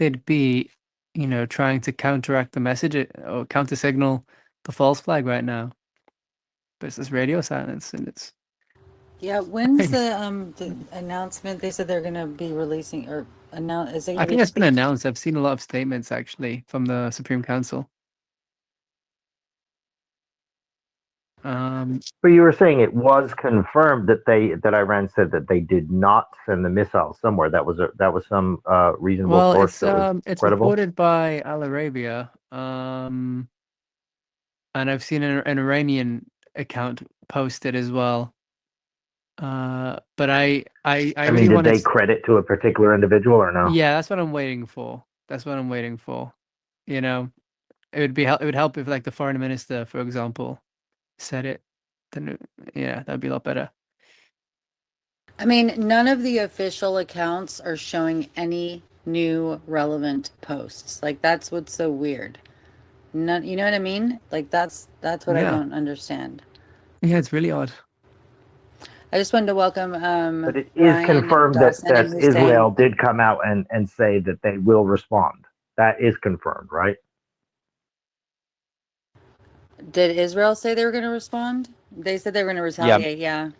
they'd be, trying to counteract the message or counter signal the false flag right now. But it's this radio silence, and it's Yeah, when's the announcement? They said they're gonna be releasing or announce. Is it I gonna be think it's been released? announced. I've seen a lot of statements actually from the Supreme Council. Um, But you were saying it was confirmed that Iran said that they did not send the missiles somewhere. That was some reasonable well, source that was it's credible. reported by Al Arabia, and I've seen an Iranian account posted as well. But I I mean, really did want they to. credit to a particular individual or no? Yeah, that's what I'm waiting for. That's what I'm waiting for. You know, it would help if like the foreign minister, for example, said it. Then yeah, that'd be a lot better. I mean, none of the official accounts are showing any new relevant posts. Like that's what's so weird. None, you know what I mean? Like that's what I Yeah, don't understand. yeah, it's really odd. I just wanted to welcome But it is Ryan confirmed that Dawson and Israel Hussein. did come out and say that they will respond. That is confirmed, right? Did Israel say they were going to respond? They said they were going to Yeah, retaliate. Yeah.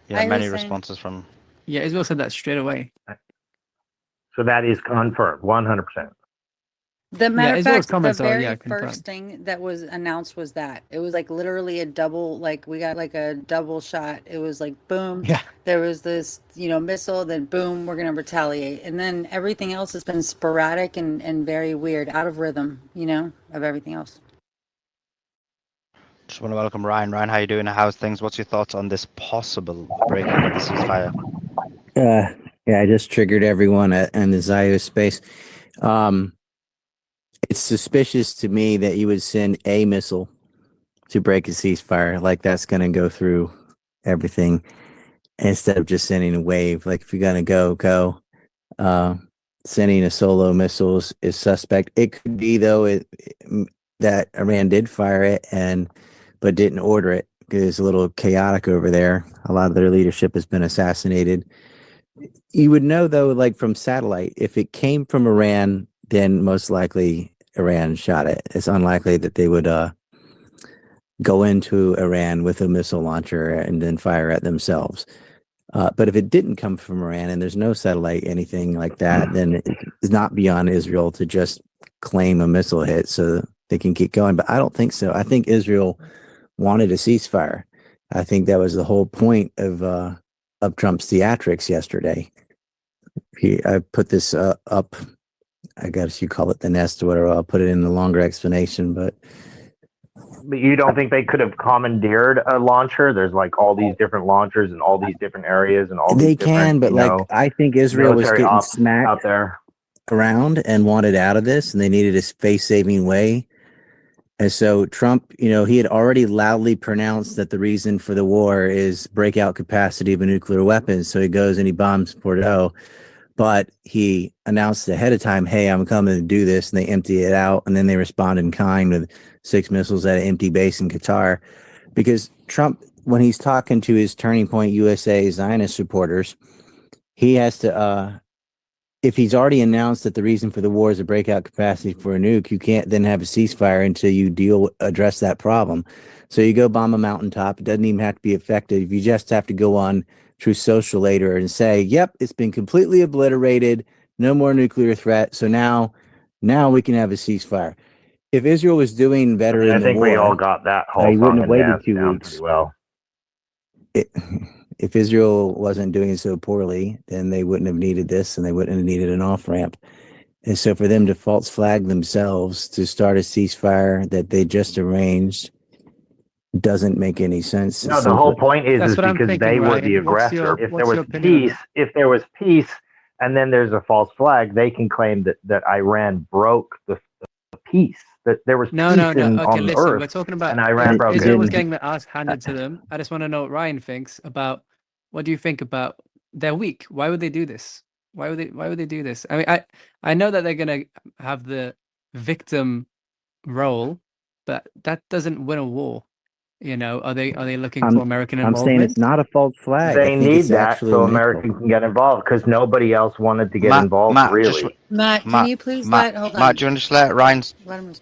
yeah, Hi, many Hussein. responses from. Yeah, Israel said that straight away. So that is confirmed, 100%. The Yeah, matter of Israel's fact, the comments are very yeah first confirmed. thing that was announced was that it was like literally a double, like we got like a double shot. It was like boom, Yeah, there was this, missile, then boom, we're gonna retaliate. And then everything else has been sporadic and very weird, out of rhythm, of everything else. Just want to welcome Ryan. Ryan, how you doing? How's things? What's your thoughts on this possible breaking of the ceasefire? Uh, yeah, I just triggered everyone in the Zio space. Um, it's suspicious to me that you would send a missile to break a ceasefire. Like that's going to go through everything instead of just sending a wave. Like if you're going to go. Uh, Sending a solo missile is suspect. It could be though that Iran did fire it but didn't order it because it's a little chaotic over there. A lot of their leadership has been assassinated. You would know though, like from satellite, if it came from Iran, then most likely Iran shot it. It's unlikely that they would go into Iran with a missile launcher and then fire at themselves. But if it didn't come from Iran and there's no satellite, anything like that, then it's not beyond Israel to just claim a missile hit so they can keep going. But I don't think so. I think Israel wanted a ceasefire. I think that was the whole point of Trump's theatrics yesterday. I put this up. I guess you call it the nest or whatever. I'll put it in the longer explanation, but You don't think they could have commandeered a launcher? There's like all these different launchers in all these different areas and all they these can. different, But like, I think Israel was military getting ops out smacked there. around and wanted out of this, and they needed a space-saving way. And so Trump, he had already loudly pronounced that the reason for the war is breakout capacity of a nuclear weapon. So he goes and he bombs Bordeaux, but he announced ahead of time, "Hey, I'm coming to do this," and they empty it out, and then they respond in kind with 6 missiles at an empty base in Qatar. Because Trump, when he's talking to his Turning Point USA Zionist supporters, he has to if he's already announced that the reason for the war is a breakout capacity for a nuke, you can't then have a ceasefire until you address that problem. So you go bomb a mountaintop. It doesn't even have to be effective. You just have to go on True Social later and say, "Yep, it's been completely obliterated. No more nuclear threat. So now we can have a ceasefire." If Israel was doing I better mean, in I the think we all war, got that whole he wouldn't song have and waited dance two down pretty weeks. well. It, if Israel wasn't doing so poorly, then they wouldn't have needed this, and they wouldn't have needed an off ramp. And so for them to false flag themselves to start a ceasefire that they just arranged doesn't make any sense. No, the whole point is that's what I'm because thinking, they were the Ryan. aggressor. What's your opinion on that? If there was peace, and then there's a false flag, they can claim that Iran broke the peace. That there was No, peace no, no. Okay, on listen, Earth, we're talking about and Iran if broke it. Israel was didn't. getting their ass handed to them. I just want to know what Ryan thinks about what do you think about they're weak. Why would they do this? Why would they do this? I mean, I know that they're gonna have the victim role, but that doesn't win a war. You know, are they looking I'm for American I'm saying it's involvement? not a false flag. I They think it's need that actually a so missile. America can get involved because nobody else wanted to get involved, Matt, just really. Matt, can Matt, you please Matt, hold Matt, on. do you want to just let Ryan? Let him.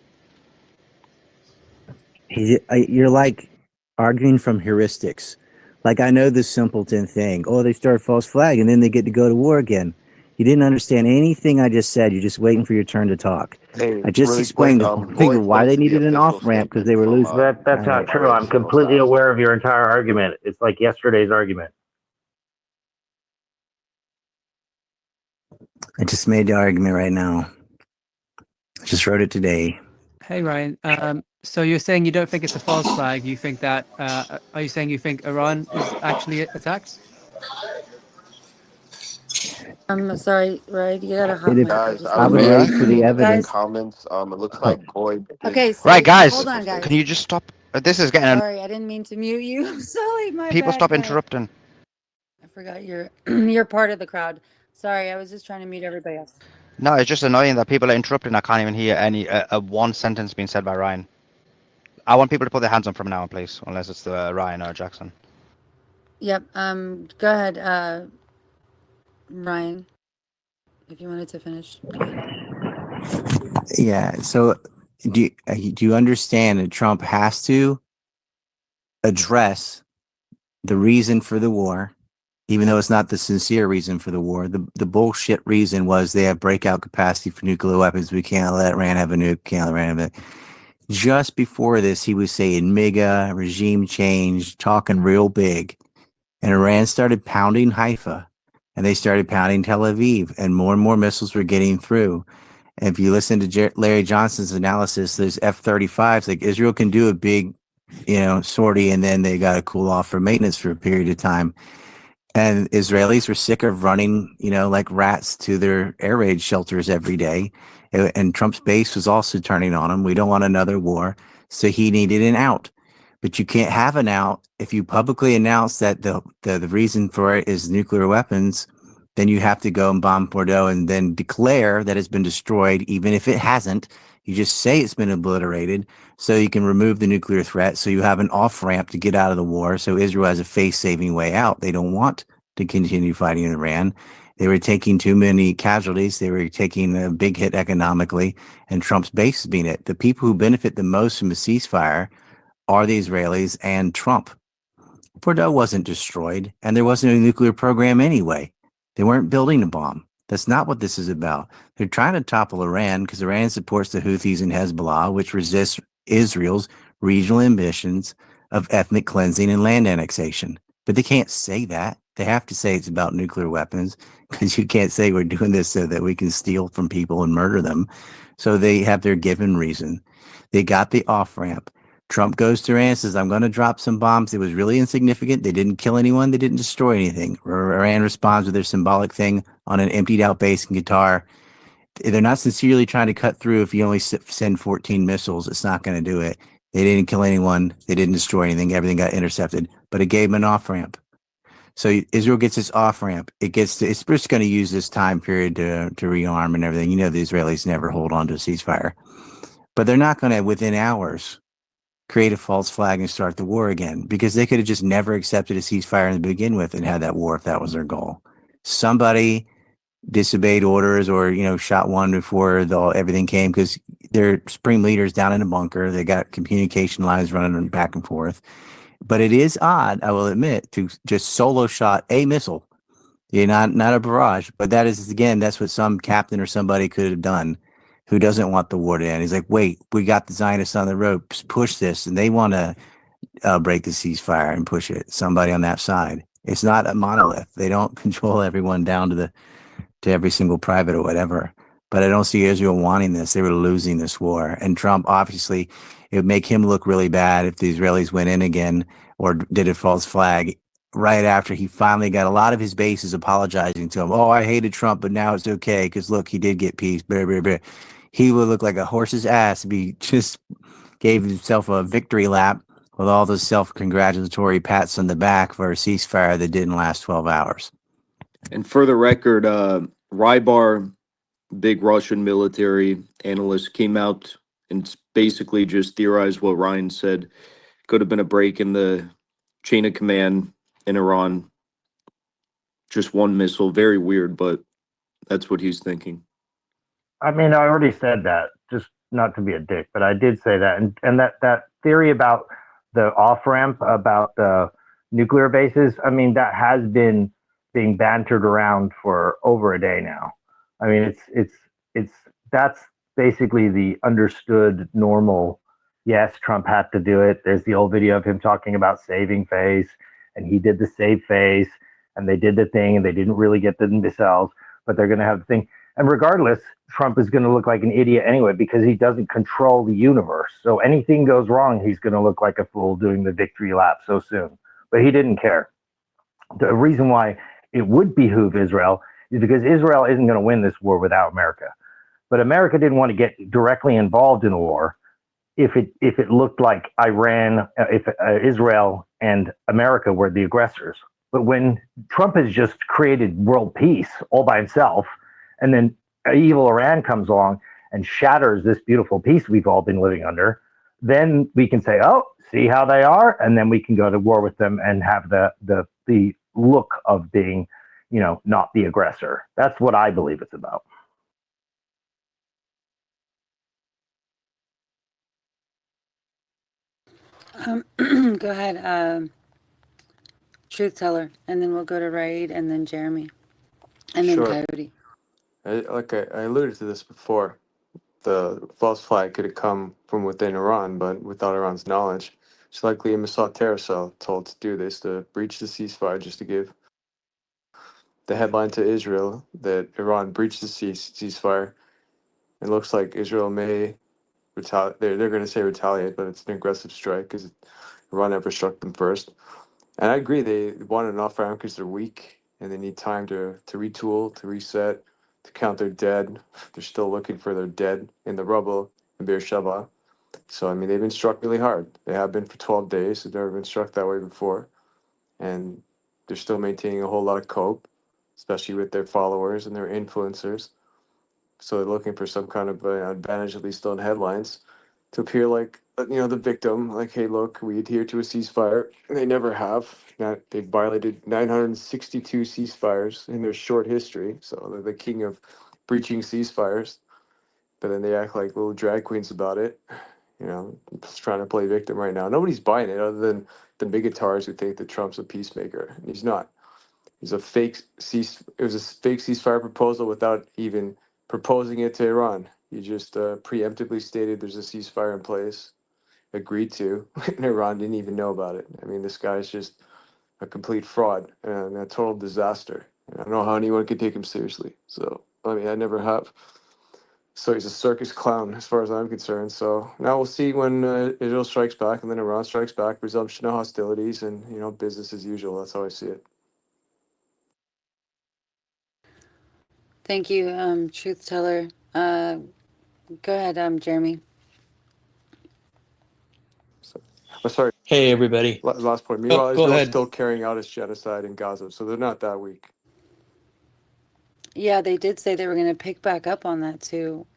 You're like arguing from heuristics. Like, I know this simpleton thing. Oh, they start false flag and then they get to go to war again. You didn't understand anything I just said. You're just waiting for your turn to talk. Hey, I just really quick, explained the whole thing going of why going they to the needed an off official ramp because statement they were from losing. That's All not right. true. Iran's I'm general completely staff. aware of your entire argument. It's like yesterday's argument. I just made the argument right now. I just wrote it today. Hey Ryan, so you're saying you don't think it's a false flag? You think that? Are you saying you think Iran is actually attacked? I'm sorry, right? You got a hot It, mic. I Guys, just I want to was make may I late for sure. the move in the evidence. Guys, comments? It looks Oh, like Goy did okay, Right, so the hold guys, official on, can guys. statement. you just stop? This is getting Sorry, I didn't mean to mute you. I'm sorry, my people bad, stop guys. interrupting. I forgot you're you're part of the crowd. Sorry, I was just trying to mute everybody else. No, it's just annoying that people are interrupting. I can't even hear any one sentence being said by Ryan. I want people to put their hands on from now on, please, unless it's Ryan or Jackson. Yep. Go ahead, Ryan, if you wanted to finish. Go ahead. yeah. So do you understand that Trump has to address the reason for the war, even though it's not the sincere reason for the war? The bullshit reason was they have breakout capacity for nuclear weapons. We can't let Iran have a nuke. Can't let Iran have it. Just before this, he was saying MIGA, regime change, talking real big. And Iran started pounding Haifa and they started pounding Tel Aviv, and more missiles were getting through. And if you listen to Larry Johnson's analysis, there's F-35s. Like, Israel can do a big, sortie, and then they got to cool off for maintenance for a period of time. And Israelis were sick of running, like rats to their air raid shelters every day. And Trump's base was also turning on him. We don't want another war. So he needed an out. But you can't have an out if you publicly announce that the reason for it is nuclear weapons. Then you have to go and bomb Bordeaux and then declare that it's been destroyed, even if it hasn't. You just say it's been obliterated so you can remove the nuclear threat. So you have an off ramp to get out of the war. So Israel has a face saving way out. They don't want to continue fighting Iran. They were taking too many casualties. They were taking a big hit economically, and Trump's base is being it. The people who benefit the most from a ceasefire are the Israelis and Trump. Bordeaux wasn't destroyed, and there wasn't a nuclear program anyway. They weren't building a bomb. That's not what this is about. They're trying to topple Iran because Iran supports the Houthis and Hezbollah, which resists Israel's regional ambitions of ethnic cleansing and land annexation. But they can't say that. They have to say it's about nuclear weapons because you can't say we're doing this so that we can steal from people and murder them. So they have their given reason. They got the off ramp. Trump goes to Iran and says, I'm going to drop some bombs. It was really insignificant. They didn't kill anyone. They didn't destroy anything. Iran responds with their symbolic thing on an emptied out bass and guitar. They're not sincerely trying to cut through. If you only send 14 missiles, it's not going to do it. They didn't kill anyone. They didn't destroy anything. Everything got intercepted, but it gave them an off ramp. So Israel gets its off ramp. It's just going to use this time period to rearm and everything. The Israelis never hold on to a ceasefire, but they're not going to, within hours, create a false flag and start the war again, because they could have just never accepted a ceasefire to begin with and had that war if that was their goal. Somebody disobeyed orders or, shot one before everything came, because they're supreme leaders down in a bunker. They got communication lines running back and forth. But it is odd, I will admit, to just solo shot a missile. Not a barrage, but that is, again, that's what some captain or somebody could have done who doesn't want the war to end. He's like, wait, we got the Zionists on the ropes, push this, and they want to break the ceasefire and push it. Somebody on that side. It's not a monolith. They don't control everyone down to every single private or whatever. But I don't see Israel wanting this. They were losing this war. And Trump, obviously, it would make him look really bad if the Israelis went in again or did a false flag right after he finally got a lot of his bases apologizing to him. Oh, I hated Trump, but now it's okay because, look, he did get peace. Blah, blah, blah. He would look like a horse's ass if he just gave himself a victory lap with all those self-congratulatory pats on the back for a ceasefire that didn't last 12 hours. And for the record, Rybar, big Russian military analyst, came out and basically just theorized what Ryan said. Could have been a break in the chain of command in Iran. Just one missile. Very weird, but that's what he's thinking. I mean, I already said that, just not to be a dick, but I did say that. And that theory about the off ramp, about the nuclear bases, I mean, that has been being bantered around for over a day now. I mean, it's that's basically the understood normal. Yes, Trump had to do it. There's the old video of him talking about saving face, and he did the save face, and they did the thing, and they didn't really get the missiles, but they're going to have the thing. And regardless, Trump is going to look like an idiot anyway because he doesn't control the universe. So anything goes wrong, he's going to look like a fool doing the victory lap so soon. But he didn't care. The reason why it would behoove Israel is because Israel isn't going to win this war without America. But America didn't want to get directly involved in a war if it looked like Iran, if Israel and America were the aggressors. But when Trump has just created world peace all by himself, and then evil Iran comes along and shatters this beautiful peace we've all been living under, then we can say, oh, see how they are, and then we can go to war with them and have the look of being, not the aggressor. That's what I believe it's about. Go ahead, truth teller, and then we'll go to Raid, and then Jeremy, and then Sure. Coyote. I alluded to this before. The false flag could have come from within Iran, but without Iran's knowledge. It's likely a Mossad terror cell told to do this, to breach the ceasefire, just to give the headline to Israel that Iran breached the ceasefire. It looks like Israel may retaliate. They're going to say retaliate, but it's an aggressive strike because Iran never struck them first. And I agree, they want an off ramp because they're weak and they need time to retool, to reset, to count their dead. They're still looking for their dead in the rubble in Beersheba. So, I mean, they've been struck really hard. They have been for 12 days. They've never been struck that way before. And they're still maintaining a whole lot of cope, especially with their followers and their influencers. So they're looking for some kind of advantage, at least on headlines, to appear like the victim, like, hey, look, we adhere to a ceasefire. They never have. They've violated 962 ceasefires in their short history, so they're the king of breaching ceasefires. But then they act like little drag queens about it. Just trying to play victim right now. Nobody's buying it other than the bigotards who think that Trump's a peacemaker, and he's not. It was a fake ceasefire proposal without even proposing it to Iran. He just preemptively stated there's a ceasefire in place, agreed to, and Iran didn't even know about it. I mean, this guy's just a complete fraud and a total disaster. And I don't know how anyone could take him seriously. So, I mean, I never have. So he's a circus clown as far as I'm concerned. So now we'll see when Israel strikes back and then Iran strikes back, resumption of hostilities, and, business as usual. That's how I see it. Thank you, truth teller. Go ahead, Jeremy. Sorry. Hey, everybody. Last point. Oh, Meanwhile, go Israel is ahead. still carrying out its genocide in Gaza, so they're not that weak. Yeah, they did say they were going to pick back up on that too,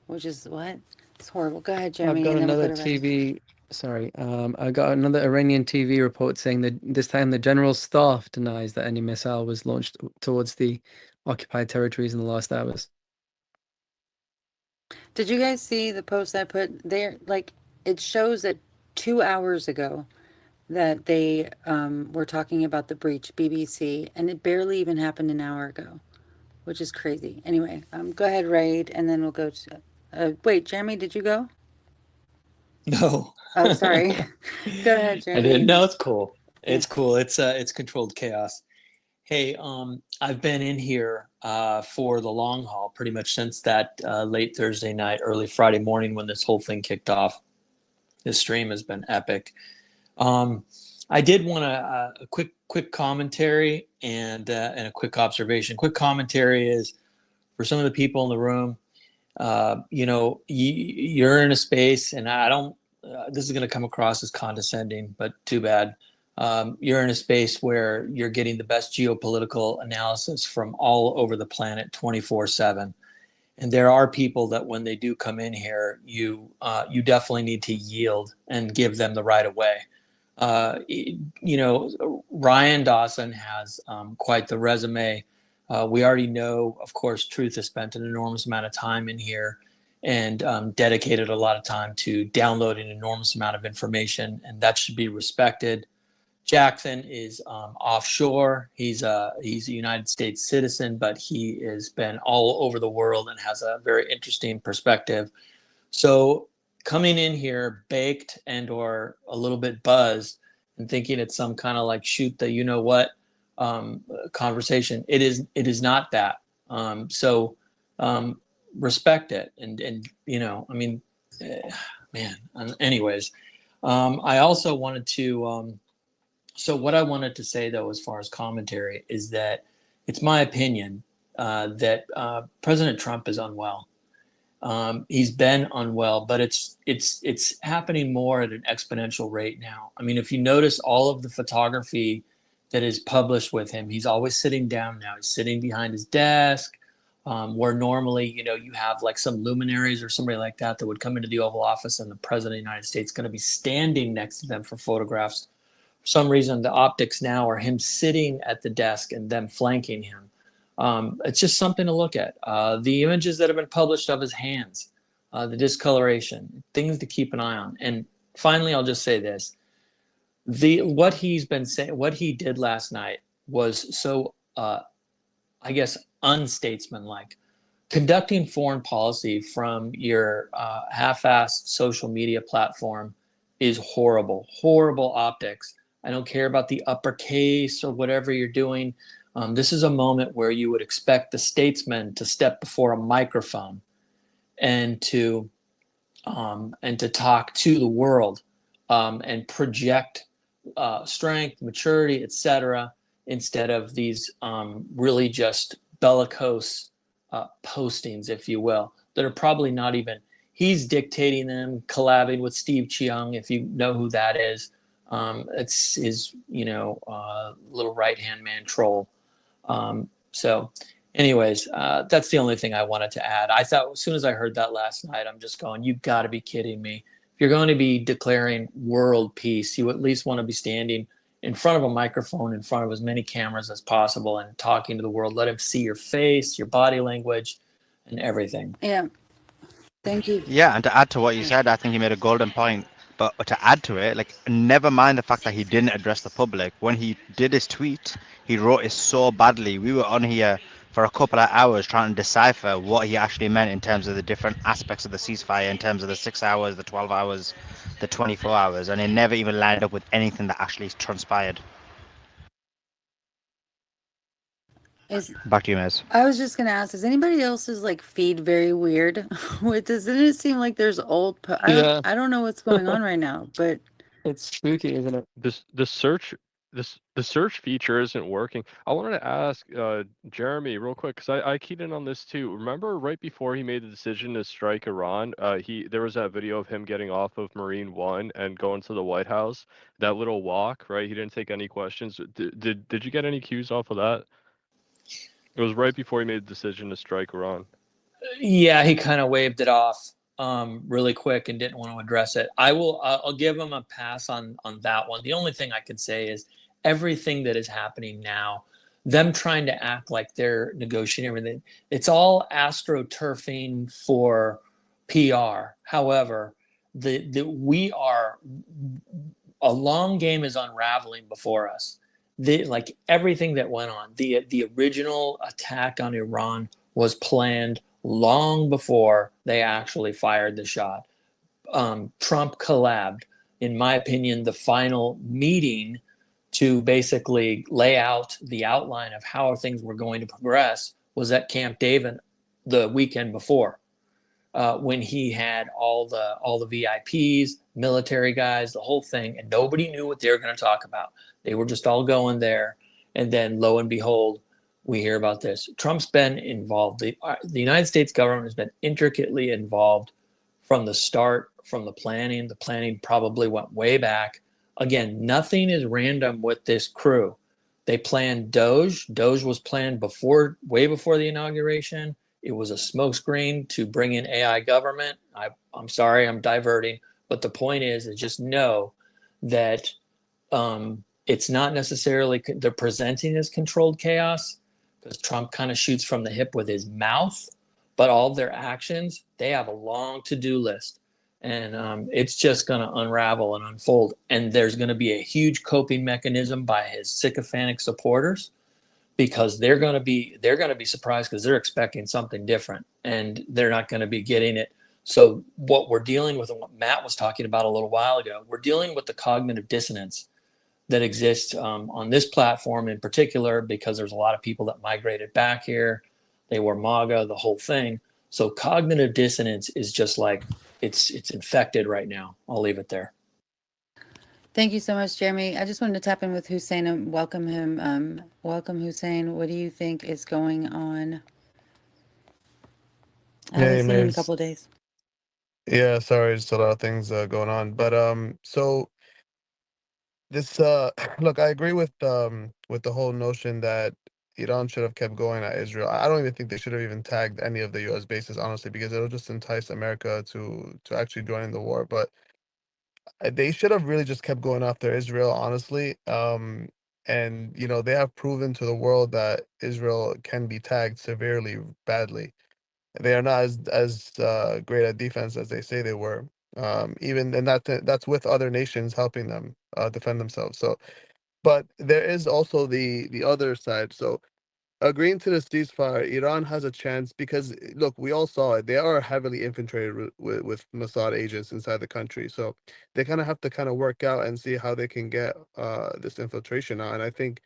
which is what? It's horrible. Go ahead, I've Jeremy, got and then we'll go another to Raid. TV. Sorry, I got another Iranian TV report saying that this time the general staff denies that any missile was launched towards the occupied territories in the last hours. Did you guys see the post I put there? Like, it shows that 2 hours ago that they were talking about the breach, BBC, and it barely even happened an hour ago, which is crazy. Anyway, go ahead, Raid, and then we'll go to. Wait, Jeremy, did you go? No. Oh, sorry. Go ahead, I Jeremy. didn't. No, it's cool. It's cool. It's controlled chaos. Hey, I've been in here for the long haul pretty much since that late Thursday night, early Friday morning when this whole thing kicked off. This stream has been epic. I did want a quick commentary and a quick observation. Quick commentary is for some of the people in the room. You're in a space, and I don't. This is going to come across as condescending, but too bad. You're in a space where you're getting the best geopolitical analysis from all over the planet 24/7. And there are people that when they do come in here, you definitely need to yield and give them the right of way. You know, Ryan Dawson has quite the resume. We already know, of course, Truth has spent an enormous amount of time in here and dedicated a lot of time to downloading an enormous amount of information, and that should be respected. Jackson is offshore. He's a United States citizen, but he has been all over the world and has a very interesting perspective. So coming in here baked and or a little bit buzzed and thinking it's some kind of like shoot the you know what conversation, it is not that. So respect it and you know, I mean, man. Anyways, I also wanted to. So what I wanted to say, though, as far as commentary, is that it's my opinion that President Trump is unwell. He's been unwell, but it's happening more at an exponential rate now. I mean, if you notice all of the photography that is published with him, he's always sitting down now. He's sitting behind his desk, where normally, you know, you have like some luminaries or somebody like that that would come into the Oval Office, and the President of the United States is going to be standing next to them for photographs. For some reason, the optics now are him sitting at the desk and them flanking him. It's just something to look at. The images that have been published of his hands, the discoloration, things to keep an eye on. And finally, I'll just say this: what he's been saying, what he did last night was so, I guess, unstatesmanlike. Conducting foreign policy from your half-assed social media platform is horrible, horrible optics. I don't care about the uppercase or whatever you're doing. This is a moment where you would expect the statesman to step before a microphone and to talk to the world and project strength, maturity, etc., instead of these really just bellicose postings, if you will, that are probably not even. He's dictating them, collabing with Steve Chiang, if you know who that is. It's his, you know, little right-hand man troll. So anyways, that's the only thing I wanted to add. I thought as soon as I heard that last night, I'm just going, you've got to be kidding me. If you're going to be declaring world peace, you at least want to be standing in front of a microphone, in front of as many cameras as possible and talking to the world. Let him see your face, your body language, and everything. Yeah. Thank you. Yeah, and to add to what you said, I think you made a golden point. But to add to it, like, never mind the fact that he didn't address the public. When he did his tweet, he wrote it so badly. We were on here for a couple of hours trying to decipher what he actually meant in terms of the different aspects of the ceasefire, in terms of the 6 hours, the 12 hours, the 24 hours, and it never even lined up with anything that actually transpired. Back to you, Miz. I was just gonna ask, is anybody else's like feed very weird? Doesn't it seem like there's old? Yeah. I don't know what's going on right now, but It's spooky, isn't it? The search feature isn't working. I wanted to ask Jeremy real quick because I keyed in on this too. Remember right before he made the decision to strike Iran, there was that video of him getting off of Marine One and going to the White House. That little walk, right? He didn't take any questions. Did you get any cues off of that? It was right before he made the decision to strike Iran. Yeah, he kind of waved it off really quick and didn't want to address it. I'll give him a pass on that one. The only thing I can say is everything that is happening now, them trying to act like they're negotiating everything, it's all astroturfing for PR. However, we are, a long game is unraveling before us. Like everything that went on, the original attack on Iran was planned long before they actually fired the shot. Trump collabed, in my opinion, the final meeting to basically lay out the outline of how things were going to progress was at Camp David the weekend before, when he had all the VIPs, military guys, the whole thing, and nobody knew what they were going to talk about. They were just all going there, and then lo and behold, we hear about this. Trump's been involved. The United States government has been intricately involved from the start, from the planning. The planning probably went way back. Again, nothing is random with this crew. They planned Doge. Doge was planned way before the inauguration. It was a smokescreen to bring in AI government. I'm sorry, I'm diverting. But the point is just know that It's not necessarily they're presenting as controlled chaos because Trump kind of shoots from the hip with his mouth, but all of their actions, they have a long to-do list. And it's just going to unravel and unfold. And there's going to be a huge coping mechanism by his sycophantic supporters because they're going to be surprised because they're expecting something different and they're not going to be getting it. So what we're dealing with, and what Matt was talking about a little while ago, we're dealing with the cognitive dissonance that exists on this platform in particular, because there's a lot of people that migrated back here. They were MAGA, the whole thing. So cognitive dissonance is just like, it's infected right now. I'll leave it there. Thank you so much, Jeremy. I just wanted to tap in with Hussein and welcome him. Welcome, Hussein. What do you think is going on? I haven't seen you in a couple of days. Yeah, sorry, just a lot of things going on. But so this look, I agree with the whole notion that Iran should have kept going at Israel. I don't even think they should have even tagged any of the US bases, honestly, because it'll just entice America to actually join in the war. But they should have really just kept going after Israel, honestly. And you know, they have proven to the world that Israel can be tagged severely badly. They are not as great at defense as they say they were. Even and that's with other nations helping them defend themselves. So, but there is also the other side. So, agreeing to the ceasefire, Iran has a chance because look, we all saw it. They are heavily infiltrated with Mossad agents inside the country. So they kind of have to kind of work out and see how they can get this infiltration out. And I think,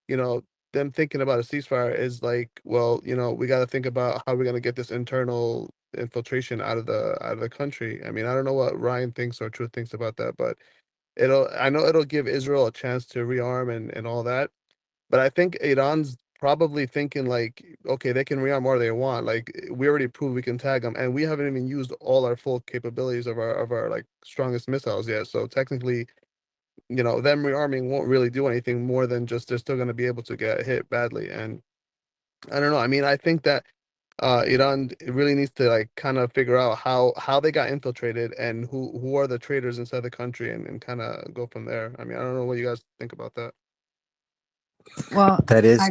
you know, them thinking about a ceasefire is like, well, you know, we got to think about how we're going to get this internal infiltration out of the country. I mean, I don't know what Ryan thinks or Truth thinks about that, but I know it'll give Israel a chance to rearm and all that. But I think Iran's probably thinking like, okay, they can rearm more they want. Like we already proved we can tag them, and we haven't even used all our full capabilities of our like strongest missiles yet. So technically, you know, them rearming won't really do anything more than just they're still going to be able to get hit badly. And I don't know. I mean, I think that Iran really needs to like kind of figure out how they got infiltrated and who are the traitors inside the country and kind of go from there. I mean, I don't know what you guys think about that. Well, That is,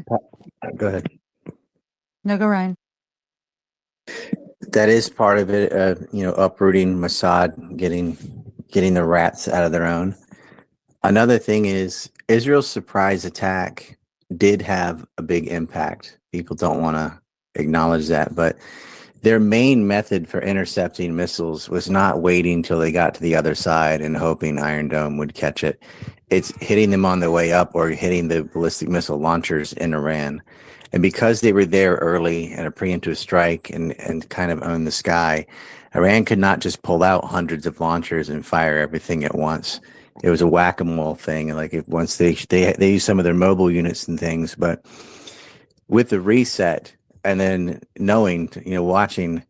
go ahead. No, go Ryan. That is part of it. You know, uprooting Mossad, getting the rats out of their own. Another thing is Israel's surprise attack did have a big impact. People don't want to acknowledge that, but their main method for intercepting missiles was not waiting till they got to the other side and hoping Iron Dome would catch it. It's hitting them on the way up or hitting the ballistic missile launchers in Iran. And because they were there early and a preemptive strike and kind of owned the sky, Iran could not just pull out hundreds of launchers and fire everything at once. It was a whack-a-mole thing. Like once they use some of their mobile units and things, but with the reset and then knowing, you know, watching,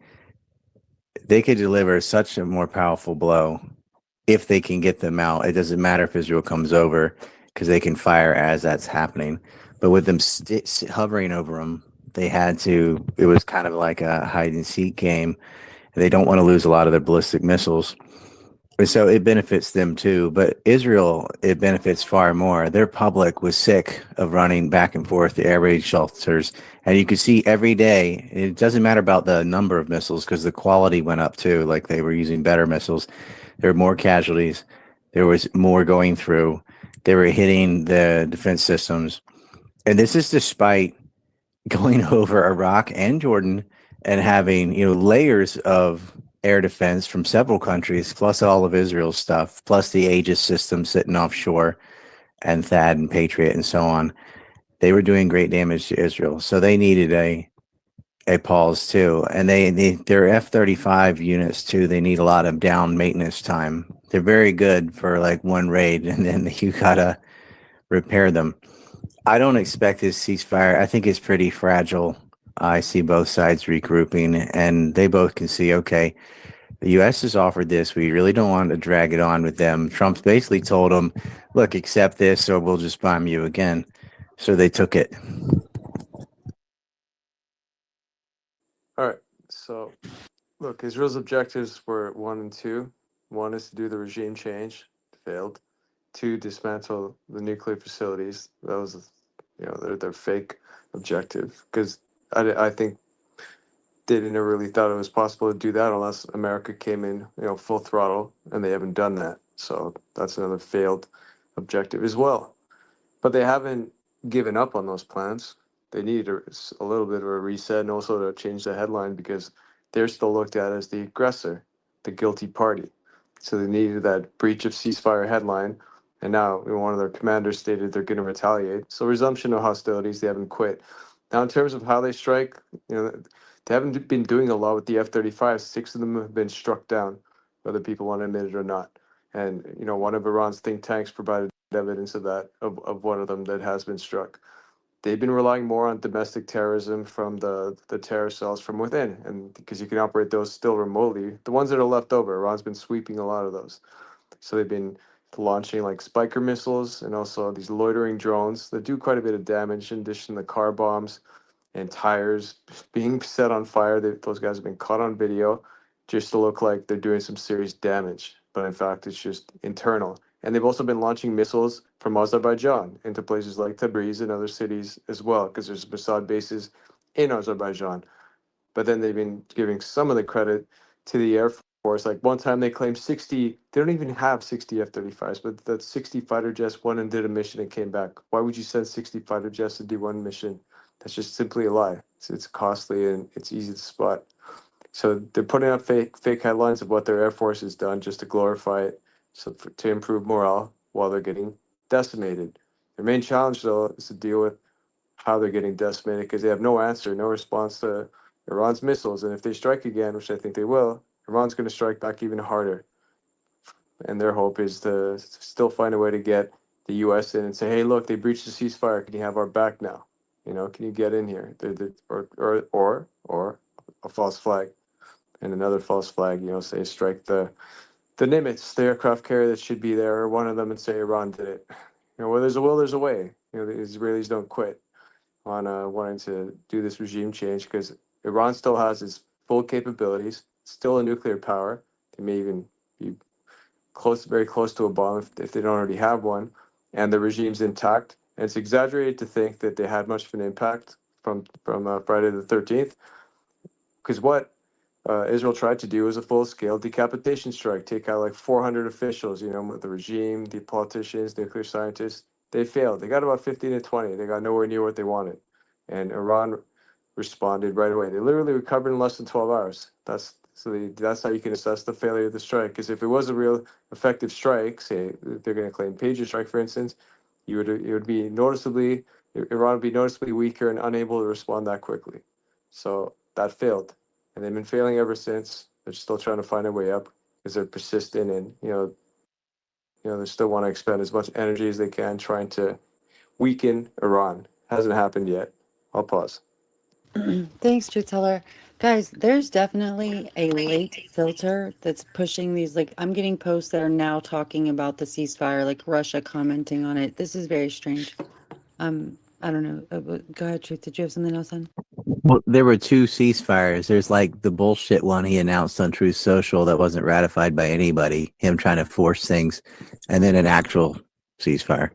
they could deliver such a more powerful blow if they can get them out. It doesn't matter if Israel comes over because they can fire as that's happening. But with them hovering over them, they had to. It was kind of like a hide and seek game. They don't want to lose a lot of their ballistic missiles. So it benefits them too, but Israel, it benefits far more. Their public was sick of running back and forth the air raid shelters. And you could see every day, it doesn't matter about the number of missiles because the quality went up too. Like they were using better missiles. There were more casualties. There was more going through. They were hitting the defense systems. And this is despite going over Iraq and Jordan and having, you know, layers of air defense from several countries, plus all of Israel's stuff, plus the Aegis system sitting offshore, and THAAD and Patriot and so on. They were doing great damage to Israel, so they needed a pause too. And their F-35 units too. They need a lot of down maintenance time. They're very good for like one raid, and then you gotta repair them. I don't expect this ceasefire. I think it's pretty fragile. I see both sides regrouping, and they both can see, okay, the U.S. has offered this. We really don't want to drag it on with them. Trump's basically told them, look, accept this or we'll just bomb you again. So they took it. All right. So, look, Israel's objectives were one and two. One is to do the regime change, failed. to dismantle the nuclear facilities. That was, their fake objective. Because I think they didn't really thought it was possible to do that unless America came in, full throttle, and they haven't done that. So that's another failed objective as well. But they haven't given up on those plans. They need a little bit of a reset and also to change the headline because they're still looked at as the aggressor, the guilty party. So they needed that breach of ceasefire headline. And now one of their commanders stated they're going to retaliate. So resumption of hostilities, they haven't quit. Now, in terms of how they strike, they haven't been doing a lot with the F-35. 6 of them have been struck down, whether people want to admit it or not. And, one of Iran's think tanks provided evidence of that, of one of them that has been struck. They've been relying more on domestic terrorism from the terror cells from within, and because you can operate those still remotely, the ones that are left over, Iran's been sweeping a lot of those. So they've been launching like Spiker missiles and also these loitering drones that do quite a bit of damage, in addition to car bombs and tires being set on fire. Those guys have been caught on video just to look like they're doing some serious damage, but in fact, it's just internal. And they've also been launching missiles from Azerbaijan into places like Tabriz and other cities as well, because there's Mossad bases in Azerbaijan. But then they've been giving some of the credit to the Air Force. Like one time they claimed 60, they don't even have 60 F-35s, but that 60 fighter jets went and did a mission and came back. Why would you send 60 fighter jets to do one mission? That's just simply a lie. It's costly and it's easy to spot. So they're putting out fake headlines of what their Air Force has done just to glorify it, to improve morale while they're getting decimated. Their main challenge, though, is to deal with how they're getting decimated because they have no answer, no response to Iran's missiles. And if they strike again, which I think they will, Iran's going to strike back even harder. And their hope is to still find a way to get the U.S. in and say, hey, look, they breached the ceasefire. Can you have our back now? Can you get in here? Or a false flag. And another false flag, say strike the Nimitz, the aircraft carrier that should be there, or one of them, and say Iran did it. Where there's a will, there's a way. The Israelis don't quit on wanting to do this regime change because Iran still has its full capabilities, still a nuclear power. They may even be very close to a bomb if they don't already have one, and the regime's intact. And it's exaggerated to think that they had much of an impact from Friday the 13th, because what Israel tried to do was a full-scale decapitation strike, take out like 400 officials, with the regime, the politicians, nuclear scientists. They failed. They got about 15 to 20. They got nowhere near what they wanted. And Iran responded right away. They literally recovered in less than 12 hours. That's how you can assess the failure of the strike. Because if it was a real effective strike, say they're going to claim Pager strike, for instance, Iran would be noticeably weaker and unable to respond that quickly. So that failed. And they've been failing ever since. They're still trying to find a way up because they're persistent and they still want to expend as much energy as they can trying to weaken Iran. Hasn't happened yet. I'll pause. Thanks, Truth Teller. Guys, there's definitely a late filter that's pushing these. Like, I'm getting posts that are now talking about the ceasefire, like Russia commenting on it. This is very strange. I don't know. Go ahead, Truth. Did you have something else on? Well, there were two ceasefires. There's like the bullshit one he announced on Truth Social that wasn't ratified by anybody, him trying to force things, and then an actual ceasefire.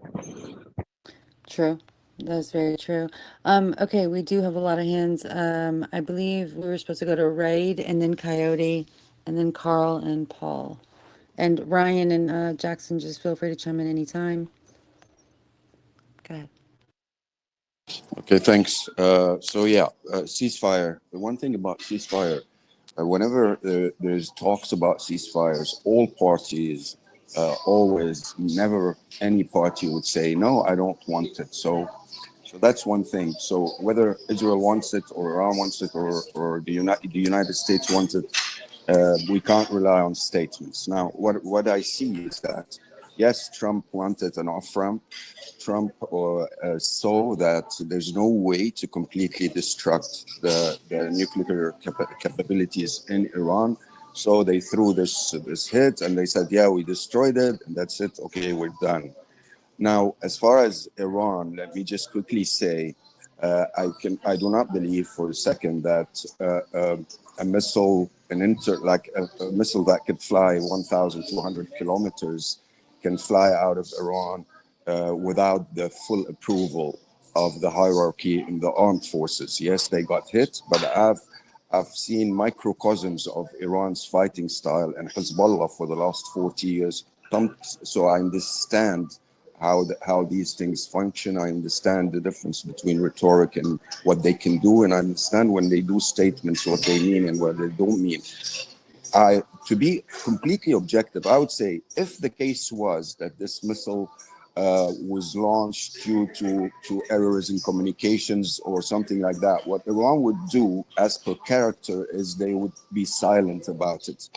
True. That's very true. Okay, we do have a lot of hands. I believe we were supposed to go to Raid and then Coyote and then Carl and Paul. And Ryan and Jackson, just feel free to chime in anytime. Go ahead. Okay, thanks. Ceasefire. The one thing about ceasefire, whenever there's talks about ceasefires, all parties always, never any party would say, no, I don't want it. So that's one thing. So whether Israel wants it or Iran wants it or the United States wants it, we can't rely on statements. Now, what I see is that, yes, Trump wanted an off-ramp. Trump saw that there's no way to completely destruct the nuclear capabilities in Iran. So they threw this hit and they said, yeah, we destroyed it and that's it. Okay, we're done. Now, as far as Iran, let me just quickly say, I do not believe for a second that a missile, a missile that could fly 1,200 kilometers can fly out of Iran without the full approval of the hierarchy in the armed forces. Yes, they got hit, but I've seen microcosms of Iran's fighting style and Hezbollah for the last 40 years. So I understand how these things function. I understand the difference between rhetoric and what they can do, and I understand when they do statements what they mean and what they don't mean. To be completely objective, I would say if the case was that this missile was launched due to errors in communications or something like that, what Iran would do as per character is they would be silent about it.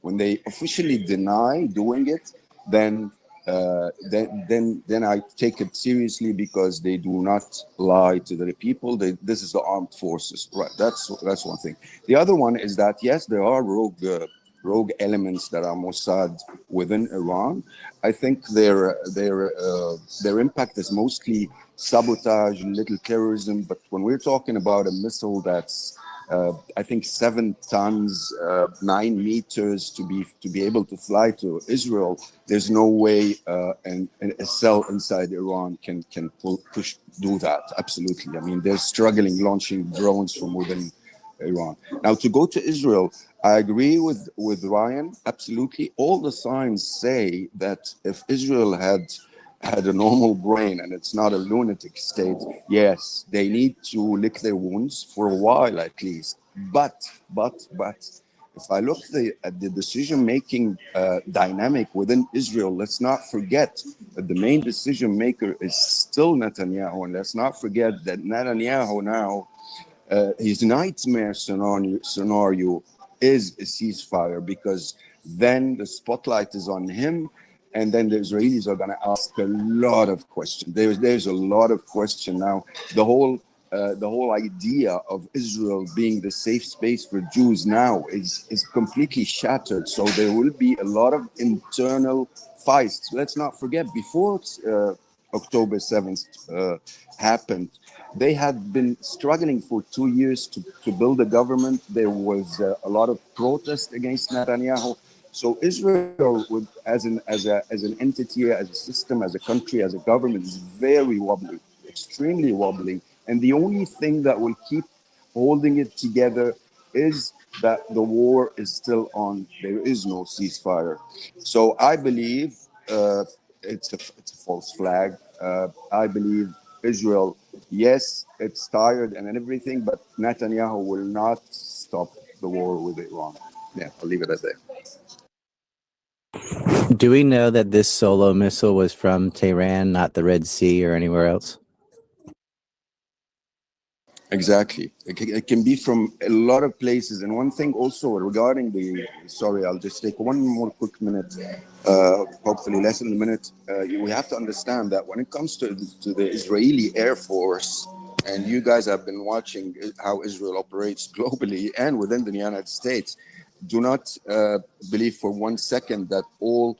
When they officially deny doing it, then I take it seriously because they do not lie to the people. This is the armed forces, right? That's one thing. The other one is that yes, there are rogue elements that are Mossad within Iran. I think their impact is mostly sabotage, little terrorism. But when we're talking about a missile that's I think 7 tons, 9 meters to be able to fly to Israel, there's no way and a cell inside Iran can do that. Absolutely. I mean, they're struggling launching drones from within Iran. Now, to go to Israel, I agree with Ryan. Absolutely. All the signs say that if Israel had a normal brain and it's not a lunatic state, yes, they need to lick their wounds for a while at least. But if I look at the decision-making dynamic within Israel, let's not forget that the main decision maker is still Netanyahu. And let's not forget that Netanyahu now, his nightmare scenario is a ceasefire, because then the spotlight is on him, and then the Israelis are going to ask a lot of questions. There's a lot of question now. The whole idea of Israel being the safe space for Jews now is completely shattered. So there will be a lot of internal fights. Let's not forget, before October 7th happened, they had been struggling for 2 years to build a government. There was a lot of protest against Netanyahu. So Israel, as an entity, as a system, as a country, as a government, is very wobbly, extremely wobbly. And the only thing that will keep holding it together is that the war is still on. There is no ceasefire. So I believe it's a false flag. I believe Israel, yes, it's tired and everything, but Netanyahu will not stop the war with Iran. Yeah, I'll leave it at that. Do we know that this solo missile was from Tehran, not the Red Sea or anywhere else? Exactly. It can be from a lot of places. And one thing also regarding sorry, I'll just take one more quick minute, hopefully less than a minute. We have to understand that when it comes to the Israeli Air Force, and you guys have been watching how Israel operates globally and within the United States, do not believe for 1 second that all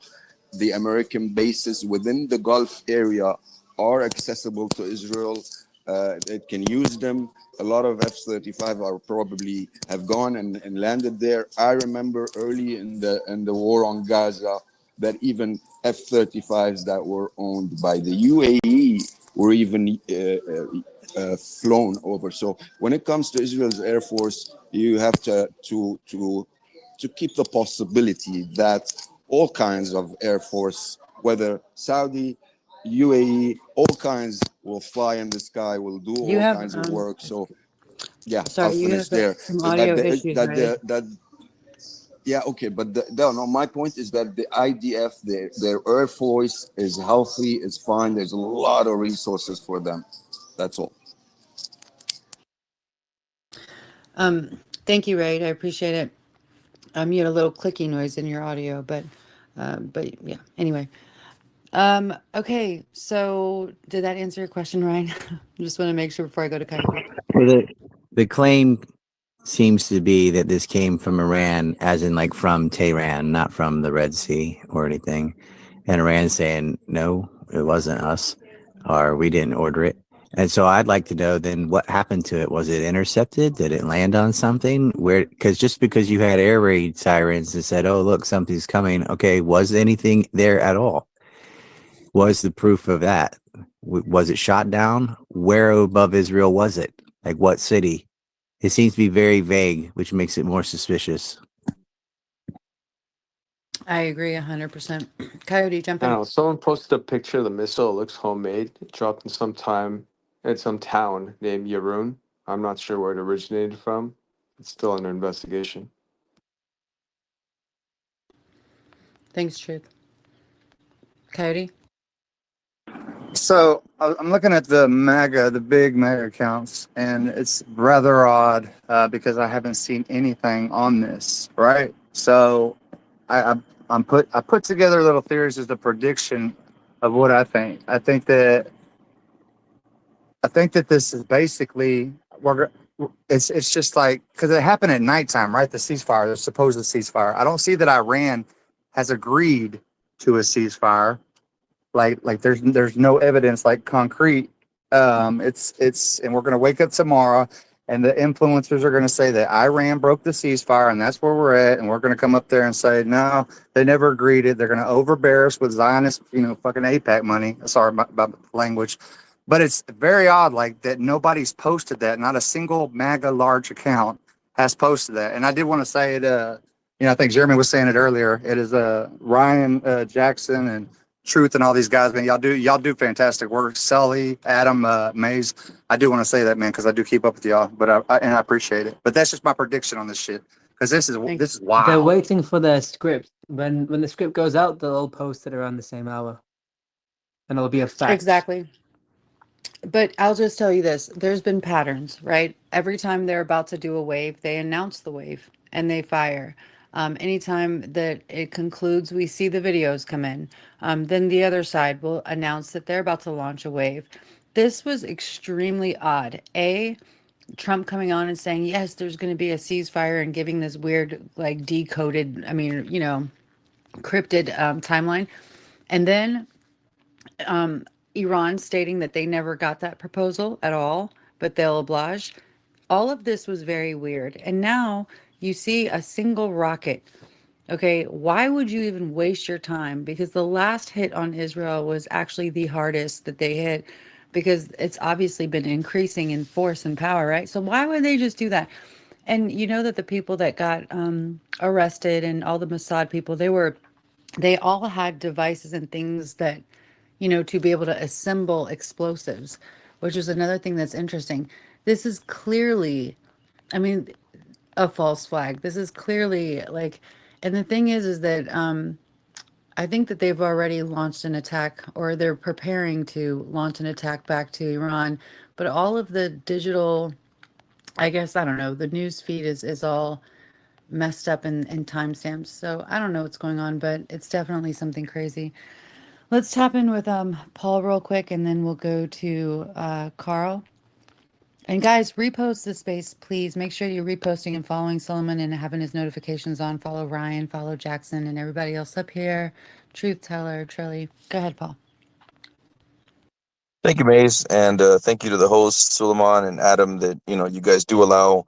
the American bases within the Gulf area are accessible to Israel. It can use them. A lot of F-35 are probably have gone and landed there. I remember early in the war on Gaza that even F-35s that were owned by the UAE were even flown over. So when it comes to Israel's Air Force, you have to keep the possibility that all kinds of Air Force, whether Saudi, UAE, all kinds will fly in the sky, will do You all have kinds of work. So yeah, sorry, I'll you finish have there. some audio issues, right? Yeah, okay, but no, my point is that the IDF, their Air Force is healthy, is fine. There's a lot of resources for them. That's all. Thank you, Ray. I appreciate it. You had a little clicking noise in your audio, but yeah. Anyway, okay. So did that answer your question, Ryan? I just want to make sure before I go to Kaiser. Well, the claim seems to be that this came from Iran, as in like from Tehran, not from the Red Sea or anything. And Iran saying, no, it wasn't us, or we didn't order it. And so I'd like to know then what happened to it. Was it intercepted? Did it land on something? Where? Because just because you had air raid sirens and said, oh, look, something's coming. Okay, was anything there at all? Was the proof of that? Was it shot down? Where above Israel was it? Like what city? It seems to be very vague, which makes it more suspicious. I agree 100%. Coyote, jump I don't in. know. Someone posted a picture of the missile. It looks homemade. It dropped in some town named Yarun. I'm not sure where it originated from. It's still under investigation. Thanks, Truth. Coyote? So I'm looking at the big MAGA accounts, and it's rather odd because I haven't seen anything on this, right? So I put together little theories as a prediction of what I think. I think that this is basically it's just like because it happened at nighttime, right? The ceasefire, the supposed ceasefire. I don't see that Iran has agreed to a ceasefire. Like there's no evidence like concrete. It's and we're gonna wake up tomorrow and the influencers are gonna say that Iran broke the ceasefire and that's where we're at, and we're gonna come up there and say no, they never agreed it. They're gonna overbear us with Zionist, fucking APAC money. Sorry about the language. But it's very odd, like that nobody's posted that. Not a single MAGA large account has posted that. And I did want to say it. I think Jeremy was saying it earlier. It is Ryan Jackson and Truth and all these guys, man. Y'all do fantastic work. Sully, Adam, Mays. I do want to say that, man, because I do keep up with y'all. But I appreciate it. But that's just my prediction on this shit because this is Thanks. They're wild. waiting for their script. When the script goes out, they'll all post it around the same hour, and it'll be a fact. Exactly. But I'll just tell you this. There's been patterns, right? Every time they're about to do a wave, they announce the wave and they fire. Anytime that it concludes, we see the videos come in. Then the other side will announce that they're about to launch a wave. This was extremely odd. Trump coming on and saying, yes, there's going to be a ceasefire and giving this weird, like decoded, cryptid timeline. And then Iran stating that they never got that proposal at all, but they'll oblige. All of this was very weird. And now you see a single rocket. Okay, why would you even waste your time? Because the last hit on Israel was actually the hardest that they hit because it's obviously been increasing in force and power, right? So why would they just do that? And you know that the people that got arrested and all the Mossad people, they all had devices and things that, to be able to assemble explosives, which is another thing that's interesting. This is clearly, I mean, a false flag. This is clearly like, and the thing is that I think that they've already launched an attack or they're preparing to launch an attack back to Iran. But all of the digital, I guess, I don't know, the news feed is all messed up in timestamps. So I don't know what's going on, but it's definitely something crazy. Let's tap in with Paul real quick, and then we'll go to Carl. And guys, repost the space, please. Make sure you're reposting and following Solomon and having his notifications on. Follow Ryan, follow Jackson, and everybody else up here. Truth Teller, Trilly. Go ahead, Paul. Thank you, Maze, and thank you to the hosts, Suleiman and Adam, that you guys do allow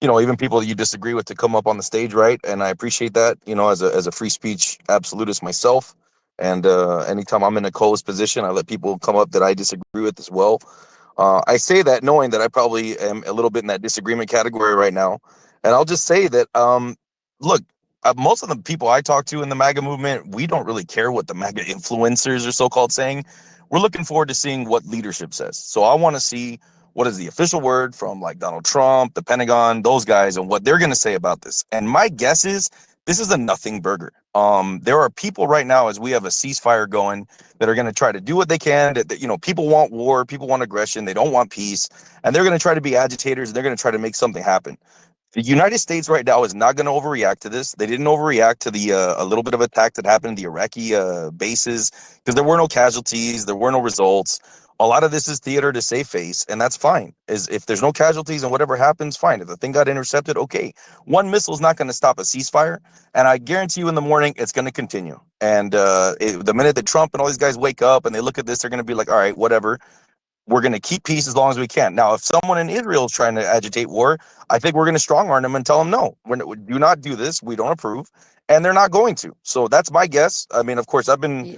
even people that you disagree with to come up on the stage, right? And I appreciate that, as a free speech absolutist myself. And anytime I'm in a co-host position, I let people come up that I disagree with as well. I say that knowing that I probably am a little bit in that disagreement category right now. And I'll just say that, look, most of the people I talk to in the MAGA movement, we don't really care what the MAGA influencers are so-called saying. We're looking forward to seeing what leadership says. So I want to see what is the official word from like Donald Trump, the Pentagon, those guys, and what they're going to say about this. And my guess is this is a nothing burger. There are people right now, as we have a ceasefire going, that are going to try to do what they can. That people want war, people want aggression, they don't want peace, and they're going to try to be agitators, and they're going to try to make something happen. The United States right now is not going to overreact to this. They didn't overreact to the a little bit of attack that happened in the Iraqi bases because there were no casualties, there were no results. A lot of this is theater to save face, and that's fine. Is if there's no casualties and whatever happens, fine. If the thing got intercepted, okay. One missile is not going to stop a ceasefire, and I guarantee you in the morning it's going to continue. And the minute that Trump and all these guys wake up and they look at this, they're going to be like, all right, whatever. We're going to keep peace as long as we can. Now, if someone in Israel is trying to agitate war, I think we're going to strong arm them and tell them, no, do not do this. We don't approve. and they're not going to. So that's my guess. I mean, of course, I mean,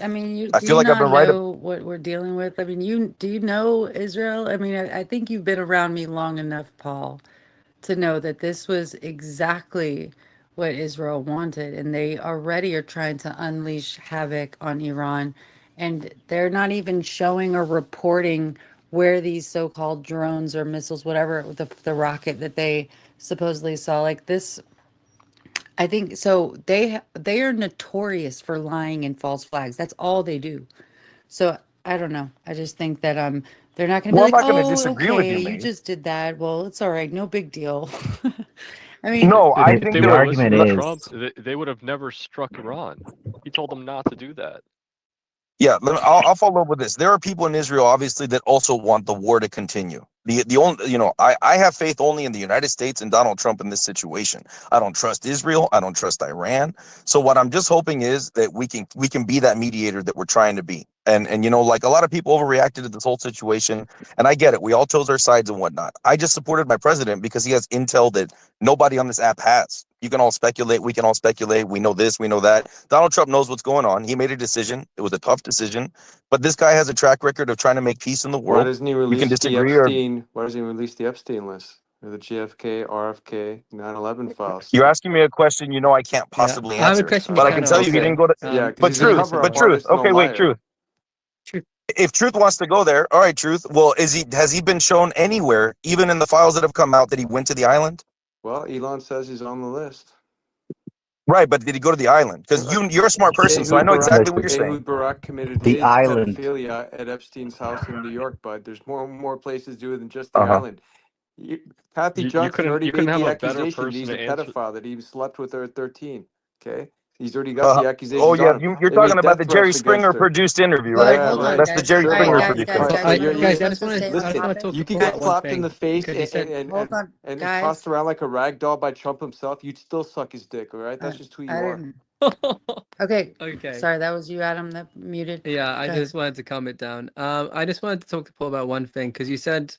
I do feel you like I've not been right. know what we're dealing with? I mean, do you know Israel? I mean, I think you've been around me long enough, Paul, to know that this was exactly what Israel wanted, and they already are trying to unleash havoc on Iran, and they're not even showing or reporting where these so-called drones or missiles, whatever, the rocket that they supposedly saw, like this. I think so. They are notorious for lying and false flags. That's all they do. So I don't know. I just think that they're not going to be Well, I'm like, not going to oh, disagree with okay, you, you Maine. just did that. Well, it's all right, no big deal. I mean, No, I If think they The would have they're listened argument to is Trump, they would have never struck Iran. He told them not to do that. Yeah, I'll follow up with this. There are people in Israel, obviously, that also want the war to continue. The only, I have faith only in the United States and Donald Trump in this situation. I don't trust Israel. I don't trust Iran. So what I'm just hoping is that we can be that mediator that we're trying to be. And like a lot of people overreacted to this whole situation, and I get it. We all chose our sides and whatnot. I just supported my president because he has intel that nobody on this app has. You can all speculate. We can all speculate. We know this. We know that. Donald Trump knows what's going on. He made a decision. It was a tough decision, but this guy has a track record of trying to make peace in the Why world. doesn't he We can release the disagree, or Epstein? Why doesn't he release the Epstein list or the GFK, RFK, 9/11 files? you're asking me a question. I can't Yeah, possibly I have a answer, question you but I can can tell you he Okay. didn't answer. go to. Yeah, because But he's a Maybe truth, cover-up but so. truth. artist, no Okay, wait, liar. truth. If truth wants to go there, all right, truth. Well, has he been shown anywhere, even in the files that have come out, that he went to the island? Well, Elon says he's on the list. Right, but did he go to the island? Because you're a smart person, so I Ehud know Barak, exactly what you're listen. saying. Ehud Barak committed The his island. pedophilia at Epstein's house in New York, but there's more places to do than just the Uh-huh. island. Kathy You Johnson couldn't already you couldn't made have the a better accusation that person he's to a answer. pedophile, that he slept with her at 13. Okay, he's already got Uh-huh. the Oh accusations yeah, on him. you're They talking made about death the Jerry threats Springer against her. produced interview, well, right? Yeah, hold on, right. That's the guys. Jerry All Sure right, Springer was. guys, produced All guys, right, interview. guys. so Let me you're Guys, I let's just just want stay to on I just listen. want to topic, talk You to can Paul get about guys. one clapped in thing the face because he said, Hold on, and guys. tossed around like a rag doll by Trump himself. You'd still suck his dick. All right, I, that's just who I you are. didn't. Okay, okay. sorry, that was you, Adam, that muted. Yeah, I Go just ahead. wanted to calm it down. I just wanted to talk to Paul about one thing because you said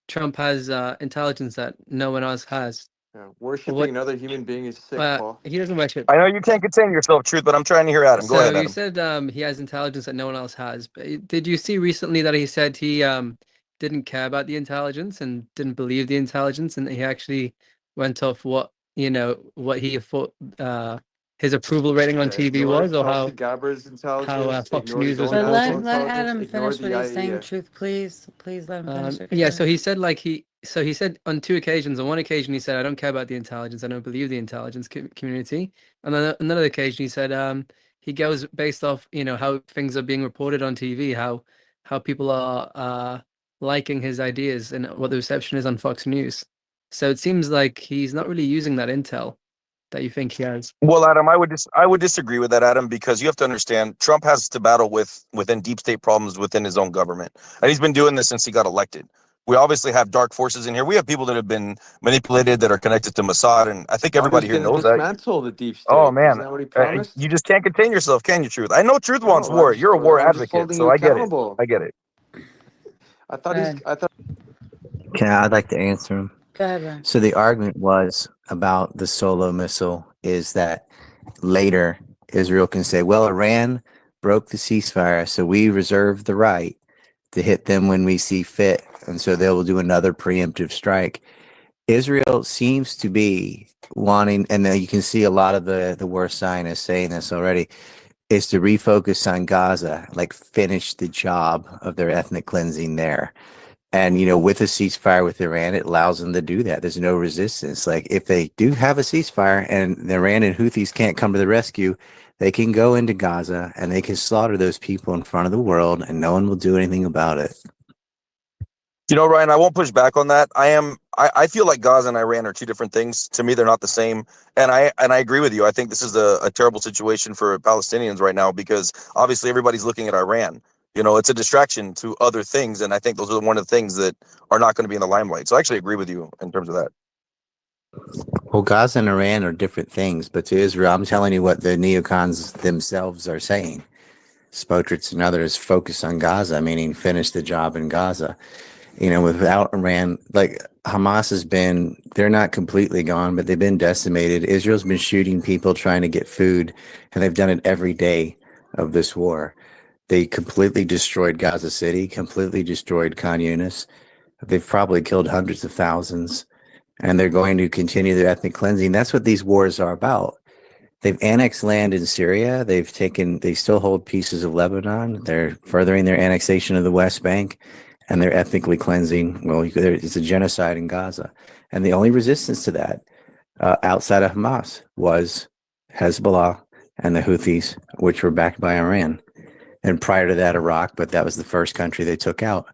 Trump has intelligence that no one else has. Yeah, What? worshiping another human being is sick, Paul. He doesn't worship. I know you can't contain yourself, truth, but I'm trying to hear Adam. Go So ahead, you Adam. said he has intelligence that no one else has. But did you see recently that he said he didn't care about the intelligence and didn't believe the intelligence, and he actually went off what he thought his approval rating on Yeah, TV ignore was, or Tulsi Gabbard's how intelligence, Fox ignore his News was own But actual reporting. let intelligence, Adam ignore finish the what he's saying. IAEA. Truth, please. Please let him finish it. Go Yeah, ahead. so he said he said on two occasions. On one occasion, he said, "I don't care about the intelligence. I don't believe the intelligence community." And then another occasion, he said, he goes based off how things are being reported on TV, how people are liking his ideas and what the reception is on Fox News. So it seems like he's not really using that intel that you think he has. Well, Adam, I would disagree with that, Adam, because you have to understand Trump has to battle within deep state problems within his own government, and he's been doing this since he got elected. We obviously have dark forces in here. We have people that have been manipulated that are connected to Mossad, and I think Thought he was everybody here going to knows that. dismantle the deep Oh state. man, Isn't that what he promised? you just can't contain yourself, can you, Truth? I know Truth wants No, I war. just, You're a war I'm just advocate, holding so you I get it. accountable. I get it. I thought Go he's, ahead. I thought. I'd like to answer him. Go ahead, Brian. So the argument was about the solo missile is that later Israel can say, well, Iran broke the ceasefire, so we reserve the right to hit them when we see fit. And so they will do another preemptive strike. Israel seems to be wanting, and you can see a lot of the worst Zionists saying this already, is to refocus on Gaza, like finish the job of their ethnic cleansing there. And, with a ceasefire with Iran, it allows them to do that. There's no resistance. Like if they do have a ceasefire and the Iran and Houthis can't come to the rescue, they can go into Gaza and they can slaughter those people in front of the world and no one will do anything about it. Ryan, I won't push back on that. I feel like Gaza and Iran are two different things. To me, they're not the same. And I agree with you. I think this is a terrible situation for Palestinians right now because obviously everybody's looking at Iran. It's a distraction to other things, and I think those are one of the things that are not going to be in the limelight. So I actually agree with you in terms of that. Well, Gaza and Iran are different things, but to Israel, I'm telling you what the neocons themselves are saying. Spotritz and others focus on Gaza, meaning finish the job in Gaza. without Iran, like Hamas they're not completely gone, but they've been decimated. Israel's been shooting people trying to get food, and they've done it every day of this war. They completely destroyed Gaza City, completely destroyed Khan Yunis. They've probably killed hundreds of thousands, and they're going to continue their ethnic cleansing. That's what these wars are about. They've annexed land in Syria. They still hold pieces of Lebanon. They're furthering their annexation of the West Bank, and they're ethnically cleansing. Well, it's a genocide in Gaza. And the only resistance to that outside of Hamas was Hezbollah and the Houthis, which were backed by Iran. And prior to that, Iraq, but that was the first country they took out.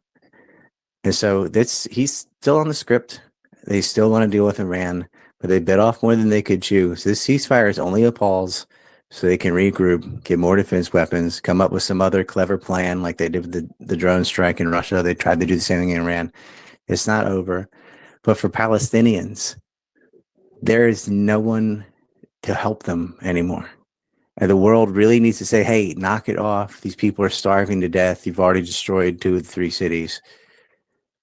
And so he's still on the script. They still want to deal with Iran, but they bit off more than they could chew. So this ceasefire is only a pause so they can regroup, get more defense weapons, come up with some other clever plan like they did with the drone strike in Russia. They tried to do the same thing in Iran. It's not over. But for Palestinians, there is no one to help them anymore. And the world really needs to say, hey, knock it off. These people are starving to death. You've already destroyed 2 of the 3 cities.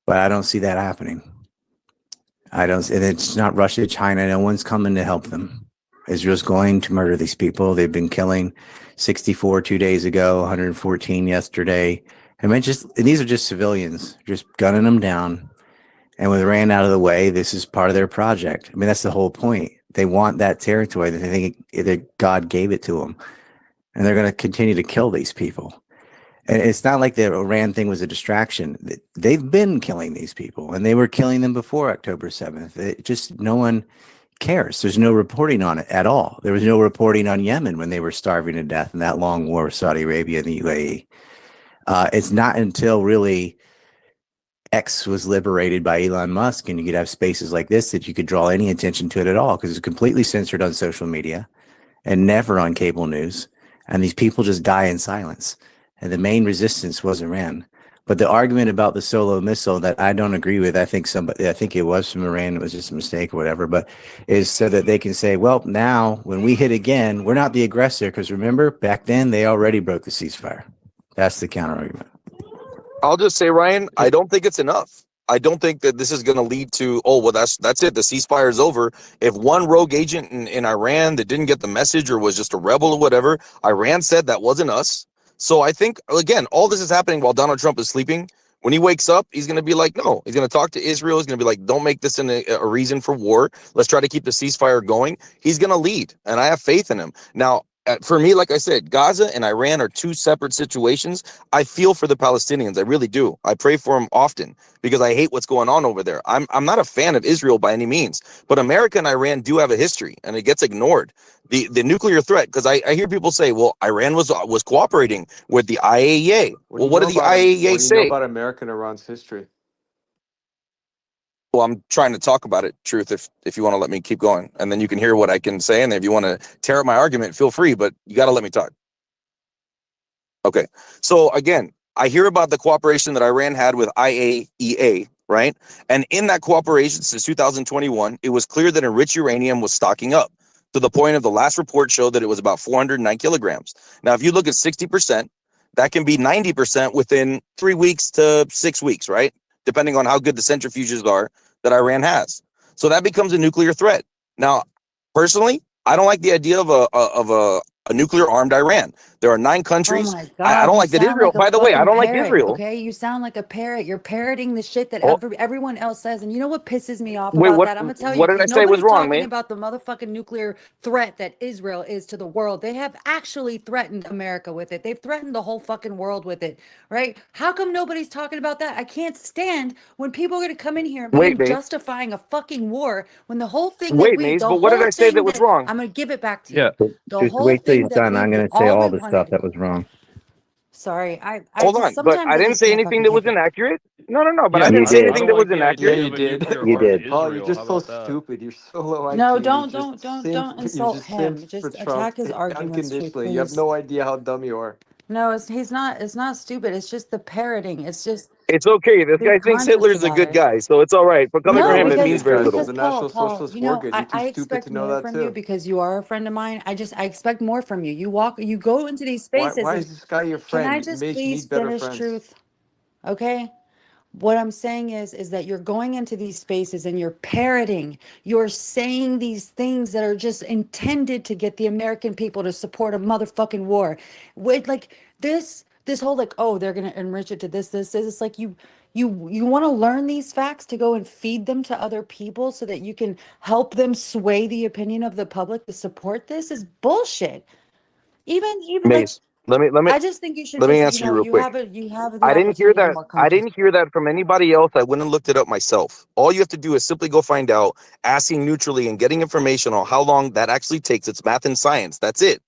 But I don't see that happening. And it's not Russia, China. No one's coming to help them. Israel's going to murder these people. They've been killing 64 2 days ago, 114 yesterday. And these are just civilians, just gunning them down. And with Iran out of the way, this is part of their project. I mean, that's the whole point. They want that territory. They think that God gave it to them. And they're going to continue to kill these people. And it's not like the Iran thing was a distraction. They've been killing these people, and they were killing them before October 7th. No one cares. There's no reporting on it at all. There was no reporting on Yemen when they were starving to death in that long war with Saudi Arabia and the UAE. It's not until really X was liberated by Elon Musk, and you could have spaces like this that you could draw any attention to it at all, because it's completely censored on social media and never on cable news. And these people just die in silence. And the main resistance was Iran. But the argument about the solo missile that I don't agree with, I think it was from Iran, it was just a mistake or whatever, but is so that they can say, well, now when we hit again, we're not the aggressor, because remember, back then they already broke the ceasefire. That's the counter argument. I'll just say, Ryan, I don't think it's enough. I don't think that this is going to lead to, oh, well, that's it. The ceasefire is over. If one rogue agent in Iran that didn't get the message or was just a rebel or whatever, Iran said that wasn't us. So I think, again, all this is happening while Donald Trump is sleeping. When he wakes up, he's going to be like, no, he's going to talk to Israel. He's going to be like, don't make this a reason for war. Let's try to keep the ceasefire going. He's going to lead, and I have faith in him. Now, for me, like I said, Gaza and Iran are 2 separate situations. I feel for the Palestinians. I really do. I pray for them often because I hate what's going on over there. I'm not a fan of Israel by any means, but America and Iran do have a history, and it gets ignored. The nuclear threat, because I hear people say, well, Iran was cooperating with the IAEA. Well, what did the IAEA say? What do you know about America and Iran's history? Well, I'm trying to talk about it, Truth, if you want to let me keep going. And then you can hear what I can say. And if you want to tear up my argument, feel free, but you got to let me talk. Okay. So again, I hear about the cooperation that Iran had with IAEA, right? And in that cooperation since 2021, it was clear that enriched uranium was stocking up to the point of the last report showed that it was about 409 kilograms. Now, if you look at 60%, that can be 90% within 3 weeks to 6 weeks, right? Depending on how good the centrifuges are that Iran has. So that becomes a nuclear threat. Now, personally, I don't like the idea of a nuclear armed Iran. There are 9 countries. Oh my I God, don't you like that sound Israel, like a by the way, I fucking don't like parrot, Israel. okay? You sound like a parrot. You're parroting the shit that Oh, everyone else says. And you know what pisses me off wait, about what that? I'm gonna tell what you, did I because say was nobody's wrong, talking man? about the motherfucking nuclear threat that Israel is to the world. They have actually threatened America with it. They've threatened the whole fucking world with it, right? How come nobody's talking about that? I can't stand when people are gonna come in here and Wait, begin Maze. justifying a fucking war when the whole thing Wait, Maze, but what did I say that was wrong? I'm gonna give it back to Yeah. you. The Just whole wait till thing he's that done. I'm we've going to say all all we the stuff wanted. that was wrong. Sorry, I Hold just on, but sometimes I I didn't just say can't anything fucking that was take it. inaccurate. No, but Yeah, I You didn't say I did. anything don't that was like the Yeah, idea inaccurate. you of a did. nuclear You armed did. Paul, you're Israel. How just so about that? stupid. You're so low No, IQ. You don't just don't don't simp. don't You insult just him. simp for Just Trump attack his arguments, Truth, unconditionally. You have please. no idea how dumb you are. No, it's not stupid. It's just the parroting. It's just It's okay. This being guy thinks conscious Hitler's a about good it. guy, so it's all right. But coming No, from he No, him, it wasn't a means good very guy. little. The Paul, National Paul, Socialists were good. You're too I stupid to expect know more that from you too. because you are a friend of mine. I expect more from you. You go into these spaces Why and is this guy your can I friend? just Mace, you please need better finish, friends. Truth? Okay? What I'm saying is that you're going into these spaces and you're parroting, you're saying these things that are just intended to get the American people to support a motherfucking war. With like this whole like, oh, they're gonna enrich it to this. It's like you want to learn these facts to go and feed them to other people so that you can help them sway the opinion of the public to support this is bullshit. Even like Mace, let me I just think you should let me just, answer you real quick. you have the I didn't hear opportunity to be that. more I conscious. didn't hear that from anybody else. I went and looked it up myself. All you have to do is simply go find out, asking neutrally and getting information on how long that actually takes. It's math and science. That's it.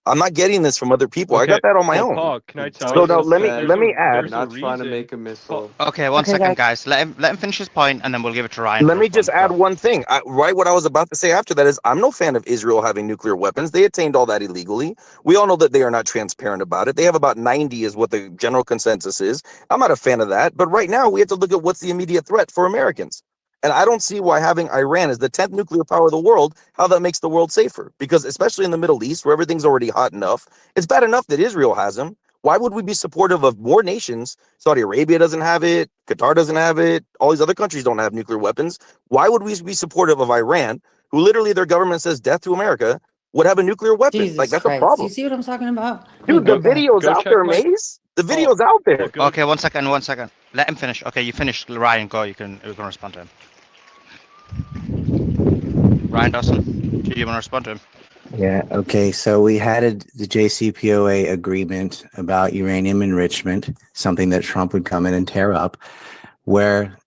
I'm not getting this from other people. I Okay, got that on my well, own. Paul, can The I tell So you? now Joshua let me said, let me "I'm add. There's a not trying to reason. make a Paul, missile." Okay, one Okay, second, guys. guys. Let him finish his point, and then we'll give it to Ryan to Let me just respond. add Go. one thing. Right, what I was about to say after that is I'm no fan of Israel having nuclear weapons. They attained all that illegally. We all know that they are not transparent about it. They have about 90 is what the general consensus is. I'm not a fan of that. But right now we have to look at what's the immediate threat for Americans. And I don't see why having Iran as the 10th nuclear power of the world, how that makes the world safer. Because especially in the Middle East, where everything's already hot enough, it's bad enough that Israel has them. Why would we be supportive of more nations? Saudi Arabia doesn't have it. Qatar doesn't have it. All these other countries don't have nuclear weapons. Why would we be supportive of Iran, who literally their government says death to America, would have a nuclear weapon? Like, Jesus that's a Christ. You problem. see what I'm talking about? Dude, the Anyway, go go ahead. video's go out check there, my Mace. The Paul. video's out Paul, there. go. Okay, one second, one second. Let him finish. Okay, you finished. Ryan, go. You can respond to him. Ryan Dawson, do you want to respond to him? Yeah. Okay. So we had the JCPOA agreement about uranium enrichment, something that Trump would come in and tear up, where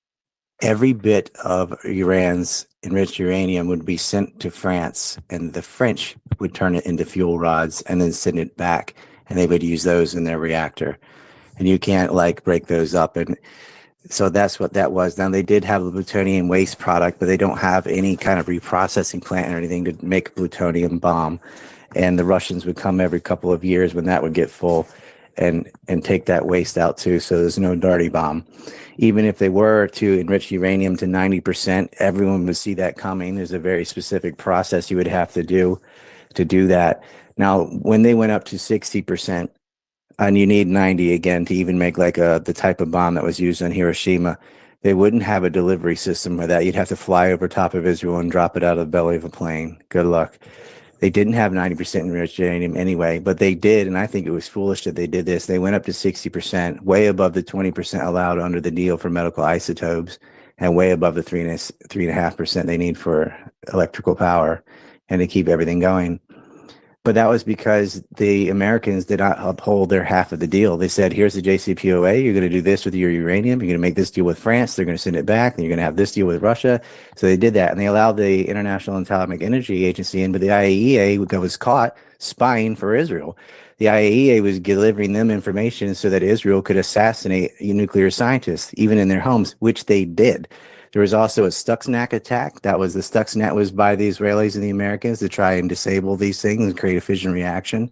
every bit of Iran's enriched uranium would be sent to France, and the French would turn it into fuel rods and then send it back, and they would use those in their reactor. And you can't like break those up. And so that's what that was. Now they did have a plutonium waste product, but they don't have any kind of reprocessing plant or anything to make a plutonium bomb. And the Russians would come every couple of years when that would get full and take that waste out too. So there's no dirty bomb. Even if they were to enrich uranium to 90%, everyone would see that coming. There's a very specific process you would have to do that. Now, when they went up to 60%, and you need 90 again to even make like the type of bomb that was used on Hiroshima, they wouldn't have a delivery system for that. You'd have to fly over top of Israel and drop it out of the belly of a plane. Good luck. They didn't have 90% enriched uranium anyway, but they did, and I think it was foolish that they did this. They went up to 60%, way above the 20% allowed under the deal for medical isotopes, and way above the 3.5% they need for electrical power and to keep everything going. But that was because the Americans did not uphold their half of the deal. They said, here's the JCPOA. You're going to do this with your uranium. You're going to make this deal with France. They're going to send it back. And you're going to have this deal with Russia. So they did that. And they allowed the International Atomic Energy Agency in. But the IAEA was caught spying for Israel. The IAEA was delivering them information so that Israel could assassinate nuclear scientists, even in their homes, which they did. There was also a Stuxnet attack. That was the Stuxnet was by the Israelis and the Americans to try and disable these things and create a fission reaction.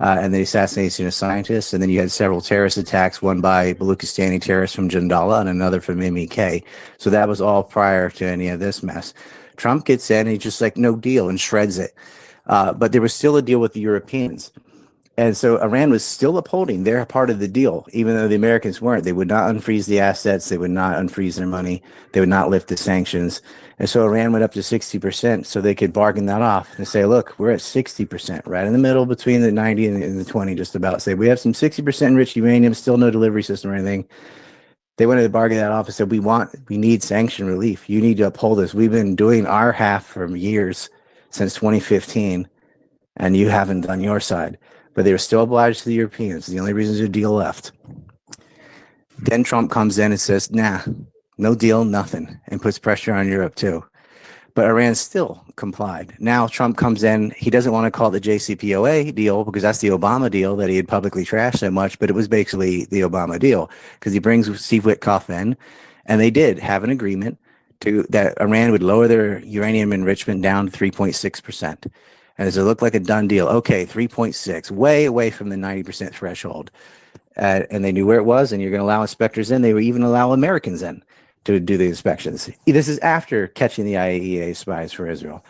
And the assassination of scientists. And then you had several terrorist attacks, one by Baluchistani terrorists from Jandala and another from MEK. So that was all prior to any of this mess. Trump gets in, and he's just like, no deal, and shreds it. But there was still a deal with the Europeans. And so Iran was still upholding their part of the deal, even though the Americans weren't. They would not unfreeze the assets. They would not unfreeze their money. They would not lift the sanctions. And so Iran went up to 60% so they could bargain that off and say, look, we're at 60%, right in the middle between the 90 and the 20, just about. Say, we have some 60% enriched uranium, still no delivery system or anything. They wanted to bargain that off and said, we need sanction relief. You need to uphold this. We've been doing our half for years, since 2015, and you haven't done your side. But they were still obliged to the Europeans. The only reason there's a deal left. Then Trump comes in and says, nah, no deal, nothing, and puts pressure on Europe too. But Iran still complied. Now Trump comes in. He doesn't want to call it the JCPOA deal because that's the Obama deal that he had publicly trashed so much, but it was basically the Obama deal because he brings Steve Witkoff in, and they did have an agreement that Iran would lower their uranium enrichment down to 3.6%. And does it look like a done deal? Okay, 3.6, way away from the 90% threshold. And they knew where it was, and you're going to allow inspectors in. They would even allow Americans in to do the inspections. This is after catching the IAEA spies for Israel.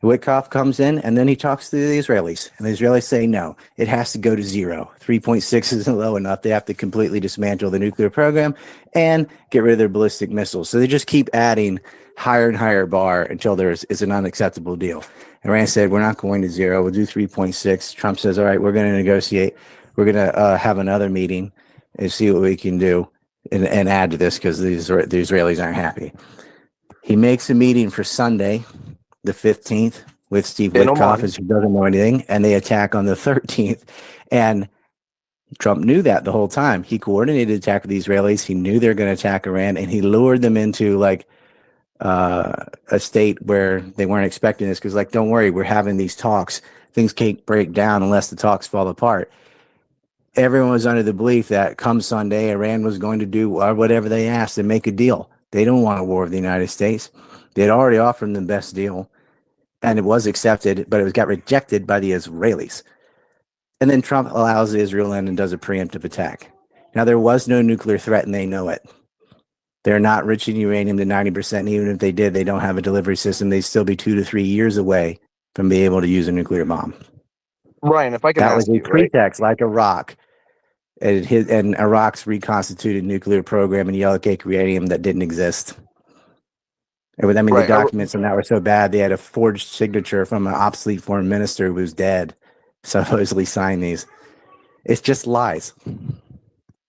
Witkoff comes in and then he talks to the Israelis, and the Israelis say no, it has to go to zero. 3.6 isn't low enough. They have to completely dismantle the nuclear program and get rid of their ballistic missiles. So they just keep adding higher and higher bar until it's an unacceptable deal. Iran said, we're not going to zero. We'll do 3.6. Trump says, all right, we're going to negotiate. We're going to have another meeting and see what we can do and add to this because the Israelis aren't happy. He makes a meeting for Sunday, the 15th, with Steve In Witkoff, Oman. as he doesn't know anything, and they attack on the 13th. And Trump knew that the whole time. He coordinated the attack with the Israelis. He knew they were going to attack Iran, and he lured them into like a state where they weren't expecting this because, like, don't worry, we're having these talks. Things can't break down unless the talks fall apart. Everyone was under the belief that come Sunday, Iran was going to do whatever they asked and make a deal. They don't want a war with the United States. They had already offered them the best deal, and it was accepted, but it got rejected by the Israelis. And then Trump allows Israel in and does a preemptive attack. Now, there was no nuclear threat, and they know it. They're not enriching uranium to 90%. And even if they did, they don't have a delivery system. They'd still be 2 to 3 years away from being able to use a nuclear bomb. Ryan, if I can That ask was a you, right? pretext, like Iraq. And Iraq's reconstituted nuclear program and yellow cake uranium that didn't exist. I mean, the Right. documents on that were so bad, they had a forged signature from an obsolete foreign minister who was dead, supposedly signed these. It's just lies.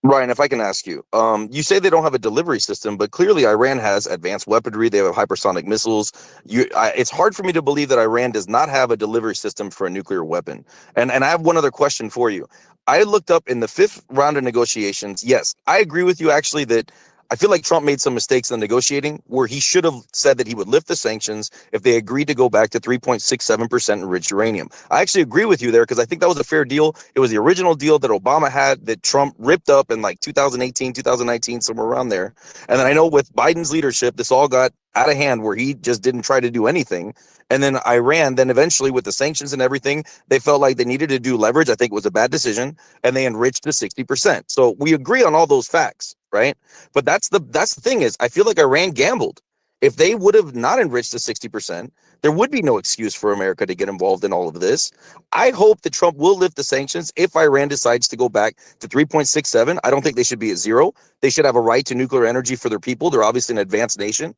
Ryan, if I can ask you, you say they don't have a delivery system, but clearly Iran has advanced weaponry. They have hypersonic missiles. It's hard for me to believe that Iran does not have a delivery system for a nuclear weapon. And I have one other question for you. I looked up in the 5th round of negotiations. Yes, I agree with you actually that I feel like Trump made some mistakes in negotiating where he should have said that he would lift the sanctions if they agreed to go back to 3.67% enriched uranium. I actually agree with you there because I think that was a fair deal. It was the original deal that Obama had that Trump ripped up in like 2018, 2019, somewhere around there. And then I know with Biden's leadership, this all got out of hand where he just didn't try to do anything. And then Iran, then eventually with the sanctions and everything, they felt like they needed to do leverage. I think it was a bad decision. And they enriched to 60%. So we agree on all those facts, right? But that's the thing is, I feel like Iran gambled. If they would have not enriched to 60%, there would be no excuse for America to get involved in all of this. I hope that Trump will lift the sanctions if Iran decides to go back to 3.67. I don't think they should be at zero. They should have a right to nuclear energy for their people. They're obviously an advanced nation.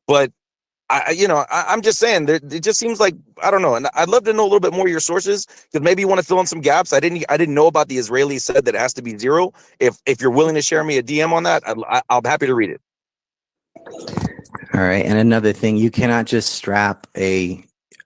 But I'm just saying that it just seems like I don't know, and I'd love to know a little bit more of your sources because maybe you want to fill in some gaps. I didn't know about the Israelis said that it has to be zero. If you're willing to share me a DM on that, I'll be happy to read it. All right. And another thing, you cannot just strap a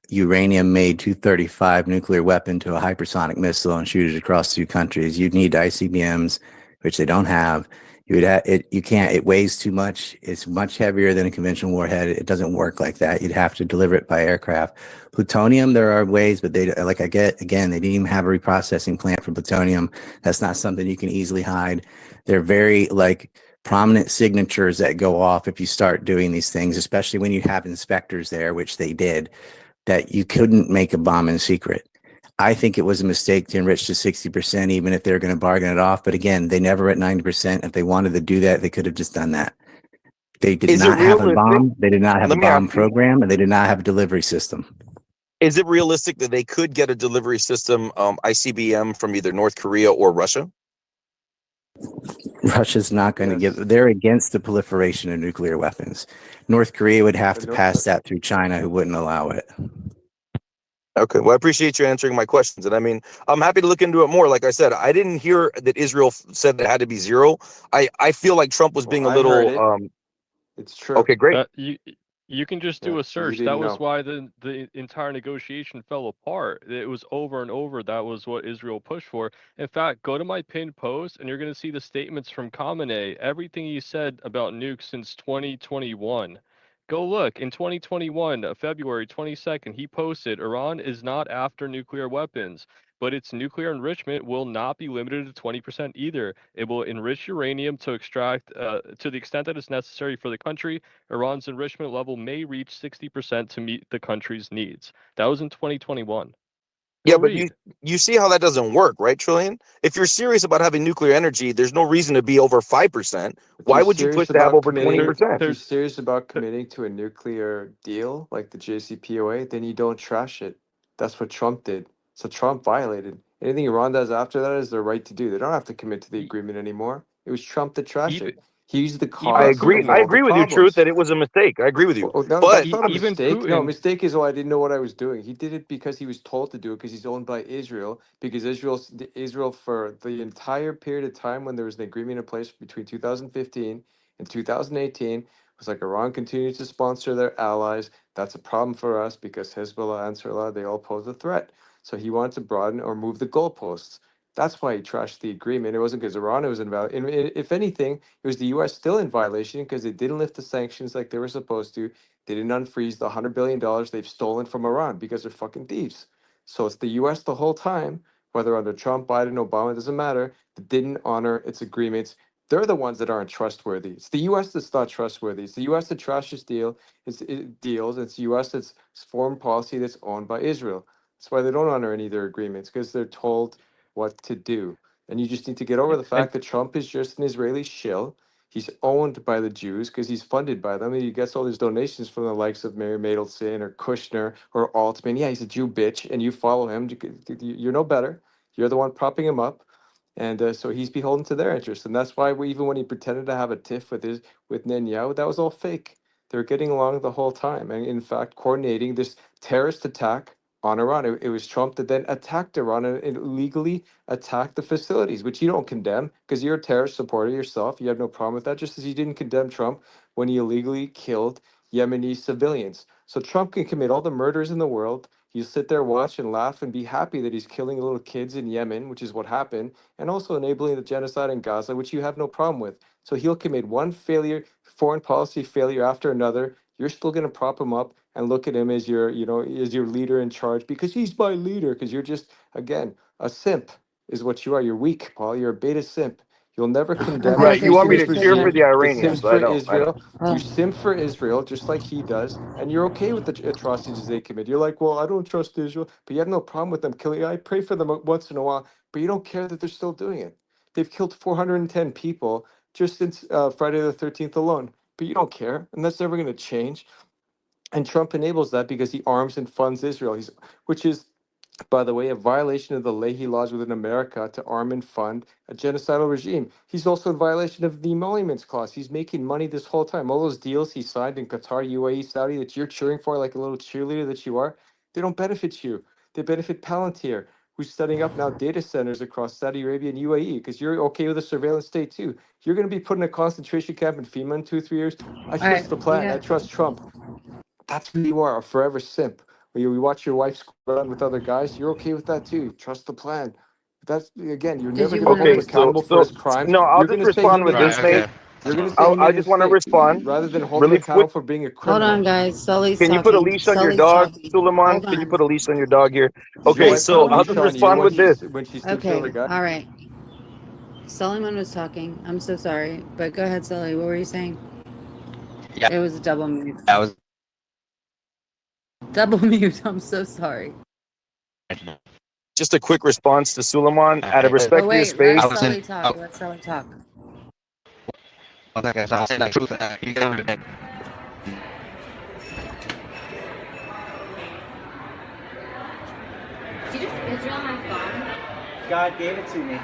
uranium made 235 nuclear weapon to a hypersonic missile and shoot it across 2 countries. You'd need ICBMs, which they don't have. You can't, it weighs too much. It's much heavier than a conventional warhead. It doesn't work like that. You'd have to deliver it by aircraft. Plutonium, there are ways, but they didn't even have a reprocessing plant for plutonium. That's not something you can easily hide. They're very prominent signatures that go off if you start doing these things, especially when you have inspectors there, which they did, that you couldn't make a bomb in secret. I think it was a mistake to enrich to 60%, even if they're going to bargain it off. But again, they never at 90%. If they wanted to do that, they could have just done that. They did Is it not have a realistic? bomb. They did not have a Let me ask bomb you, program, and they did not have a delivery system. is it realistic that they could get a delivery system, ICBM, from either North Korea or Russia? Russia's not going to Yes. give, they're against the proliferation of nuclear weapons. North Korea would have But to no, pass that through China, who wouldn't allow it. Okay, well, I appreciate you answering my questions. And I mean, I'm happy to look into it more. Like I said, I didn't hear that Israel said that it had to be zero. I feel like Trump was well, being a I heard little, it. It's true. okay, great. You can just Yeah, do a so you search. That didn't was know. why the entire negotiation fell apart. It was over and over. That was what Israel pushed for. In fact, go to my pinned post and you're going to see the statements from Khamenei, everything he said about nukes since 2021. Go look. In 2021, February 22nd, he posted Iran is not after nuclear weapons, but its nuclear enrichment will not be limited to 20% either. It will enrich uranium to extract to the extent that is necessary for the country. Iran's enrichment level may reach 60% to meet the country's needs. That was in 2021. Yeah, Go but read. you see how that doesn't work, right, Trillion? If you're serious about having nuclear energy, there's no reason to be over 5%. If you're Why would you push serious to have about over committing, There, 20%? if you're there's, serious about there, committing to a nuclear deal like the JCPOA, then you don't trash it. That's what Trump did. So Trump violated. Anything Iran does after that is their right to do. They don't have to commit to the e- agreement anymore. It was Trump that trashed even it. He used the even cause of I all Putin, the agree with you, Truth, problems. that it was a mistake. I agree with you. Oh, no, But that's not a even mistake. No, a Putin. mistake is, oh, I didn't know what I was doing. He did it because he was told to do it because he's owned by Israel. Because Israel for the entire period of time when there was an agreement in place between 2015 and 2018 was like Iran continues to sponsor their allies. That's a problem for us because Hezbollah, Ansarullah, they all pose a threat. So he wanted to broaden or move the goalposts. That's why he trashed the agreement. It wasn't because Iran was invalid. If anything, it was the U.S. still in violation because they didn't lift the sanctions like they were supposed to. They didn't unfreeze the $100 billion they've stolen from Iran because they're fucking thieves. So it's the U.S. the whole time, whether under Trump, Biden, Obama, doesn't matter, that didn't honor its agreements. They're the ones that aren't trustworthy. It's the U.S. that's not trustworthy. It's the U.S. that trashes deals. It's the U.S. that's foreign policy that's owned by Israel. That's why they don't honor any of their agreements because they're told what to do. And you just need to get over the And fact that Trump is just an Israeli shill. He's owned by the Jews because he's funded by them. And he gets all these donations from the likes of Mary Matelson or Kushner or Altman. Yeah, he's a Jew bitch, and you follow him. You're no better. You're the one propping him up. And so he's beholden to their interests. And that's why even when he pretended to have a tiff with Netanyahu, that was all fake. They were getting along the whole time. And in fact, coordinating this terrorist attack on Iran. It was Trump that then attacked Iran and illegally attacked the facilities, which you don't condemn because you're a terrorist supporter yourself. You have no problem with that, just as you didn't condemn Trump when he illegally killed Yemeni civilians. So Trump can commit all the murders in the world. You sit there, watch, and laugh and be happy that he's killing little kids in Yemen, which is what happened, and also enabling the genocide in Gaza, which you have no problem with. So he'll commit one failure, foreign policy failure after another. You're still going to prop him up and look at him as your, as your leader in charge because he's my leader. Because you're just, again, a simp is what you are. You're weak, Paul. You're a beta simp. You'll never condemn Okay, an right, okay, you want me to extremist seriously cheer for regime though. the that Iranians? simps I for know. I know. Israel. You simp for Israel just like he does, and you're okay with the atrocities they commit. You're like, well, I don't trust Israel, but you have no problem with them killing. I pray for them once in a while, but you don't care that they're still doing it. They've killed 410 people just since Friday the 13th alone, but you don't care, and that's never going to change. And Trump enables that because he arms and funds Israel. Which is, by the way, a violation of the Leahy laws within America to arm and fund a genocidal regime. He's also in violation of the Emoluments Clause. He's making money this whole time. All those deals he signed in Qatar, UAE, Saudi that you're cheering for like a little cheerleader that you are, they don't benefit you. They benefit Palantir, who's setting up now data centers across Saudi Arabia and UAE because you're okay with a surveillance state too. You're going to be put in a concentration camp in FEMA in 2 3 years. I All right, trust the we plan. I got. trust Trump. That's who you are, a forever simp. When you watch your wife screw around with other guys, you're okay with that too. Trust the plan. That's again, you're Did never you going to want to hold him Okay, respond? accountable for so his crimes. no, I'll You're going just to say he respond with made a this, Right. mate. Okay. mistake. You're going to say I he I made a just want to mistake respond rather than hold him really quick. accountable for being a Hold on, criminal. guys. Sully's Can you put a talking. leash on your Sully's dog, talking. Suleiman? Hold Can you put on. a leash on your dog here? Does your Okay, Okay, wife put a so I'll Sully. leash just on you respond with this. when she sleeps with Okay, other guys? all right. Sullivan was talking. I'm so sorry, but go ahead, Sully. What were you saying? Yeah. It was a double mute. I was. Double mute. I'm so sorry. Just a quick response to Suleiman. Out of But respect for your wait, let space, I was in. Sully talk. Oh, Let Sully talk. one second. So I'll say the truth. You can understand. Did you just Israel my phone? God gave it to me.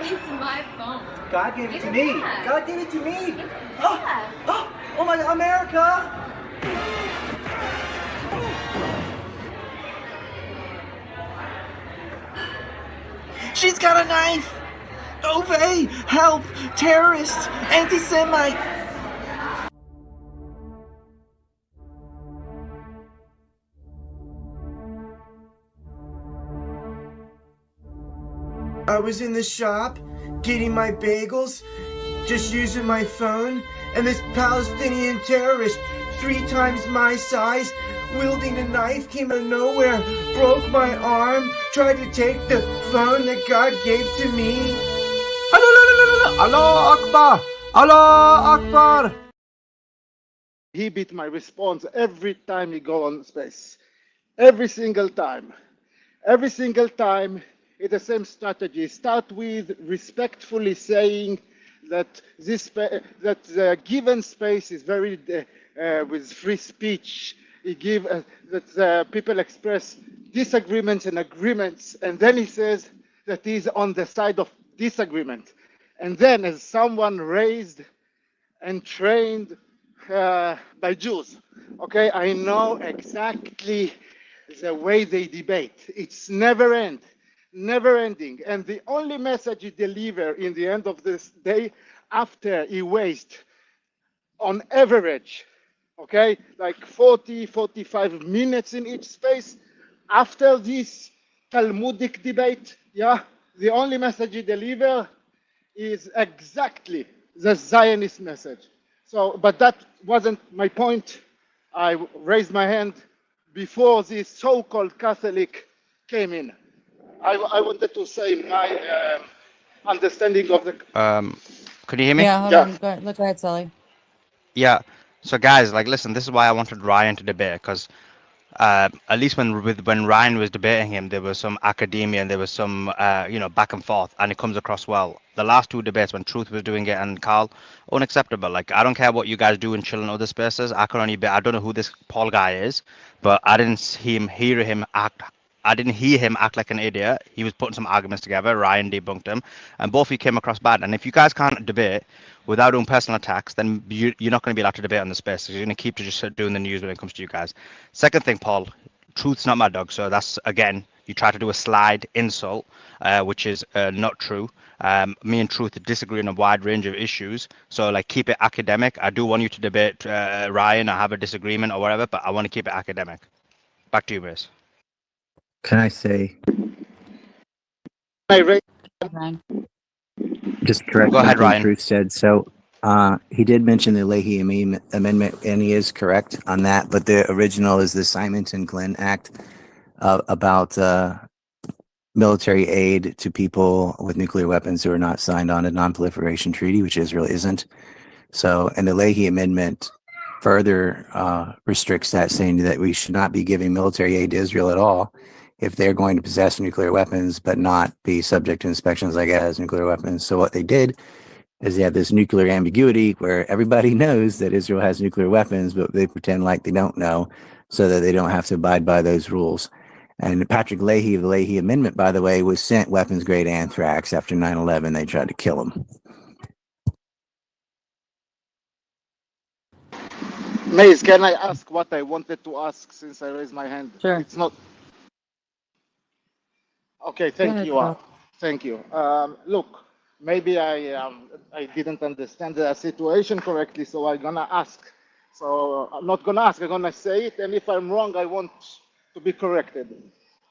It's my phone. God gave it Give to it me. back. God gave it to me. Give it Oh, back. oh my God, America! She's got a knife! Obey! Help! Terrorist! Anti-Semite! I was in the shop getting my bagels, just using my phone, and this Palestinian terrorist, 3 times my size, wielding a knife, came out of nowhere, broke my arm, tried to take the phone that God gave to me. Allah Akbar! Allah Akbar! He beat my response every time you go on space. Every single time. Every single time, it's the same strategy. Start with respectfully saying that that the given space is very with free speech. He give that people express disagreements and agreements, and then he says that he's on the side of disagreement. And then, as someone raised and trained by Jews, okay, I know exactly the way they debate. It's never ending. And the only message he deliver in the end of this day, after he waste on average, okay, like 40, 45 minutes in each space, after this Talmudic debate, yeah, the only message he deliver is exactly the Zionist message. So, but that wasn't my point. I raised my hand before this so-called Catholic came in. I wanted to say my understanding of the. Could you hear me? Yeah, hold Yeah. on. Go ahead, Sully. Yeah. So guys, like, listen, this is why I wanted Ryan to debate, because at least when Ryan was debating him, there was some academia and there was some back and forth, and it comes across well. The last two debates when Truth was doing it and Carl, unacceptable. Like, I don't care what you guys do and chill in other spaces. I can only be. I don't know who this Paul guy is, but I didn't hear him act. I didn't hear him act like an idiot. He was putting some arguments together. Ryan debunked him, and both of you came across bad. And if you guys can't debate without doing personal attacks, then you're not going to be allowed to debate on the space. So you're going to keep to just doing the news when it comes to you guys. Second thing, Paul, Truth's not my dog. So that's, again, you try to do a slide insult, which is not true. Me and Truth disagree on a wide range of issues. So, like, keep it academic. I do want you to debate Ryan or have a disagreement or whatever, but I want to keep it academic. Back to you, Mace. Can I say, just correct Go ahead, something Ryan. Truth said? So he did mention the Leahy Amendment, and he is correct on that, but the original is the Simonton-Glenn Act about military aid to people with nuclear weapons who are not signed on a non-proliferation treaty, which Israel isn't. So, and the Leahy Amendment further restricts that, saying that we should not be giving military aid to Israel at all if they're going to possess nuclear weapons, but not be subject to inspections like it has nuclear weapons. So what they did is they have this nuclear ambiguity where everybody knows that Israel has nuclear weapons, but they pretend like they don't know so that they don't have to abide by those rules. And Patrick Leahy, the Leahy Amendment, by the way, was sent weapons-grade anthrax after 9/11. They tried to kill him. Maze, can I ask what I wanted to ask since I raised my hand? Sure. It's not. Okay, thank you. Thank you. Look, maybe I didn't understand the situation correctly, so I'm gonna ask. So I'm not gonna ask, I'm gonna say it, and if I'm wrong, I want to be corrected.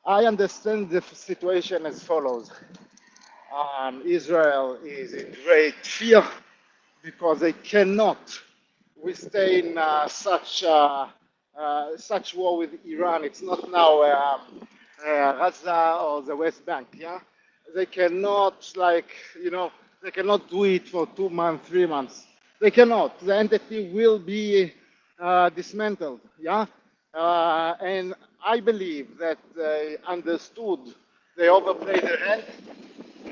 I understand the situation as follows. Israel is in great fear because they cannot withstand such war with Iran. It's not now Gaza or the West Bank. Yeah, they cannot they cannot do it for 2 months, 3 months. They cannot. The entity will be dismantled. Yeah, and I believe that they understood. They overplayed their hand.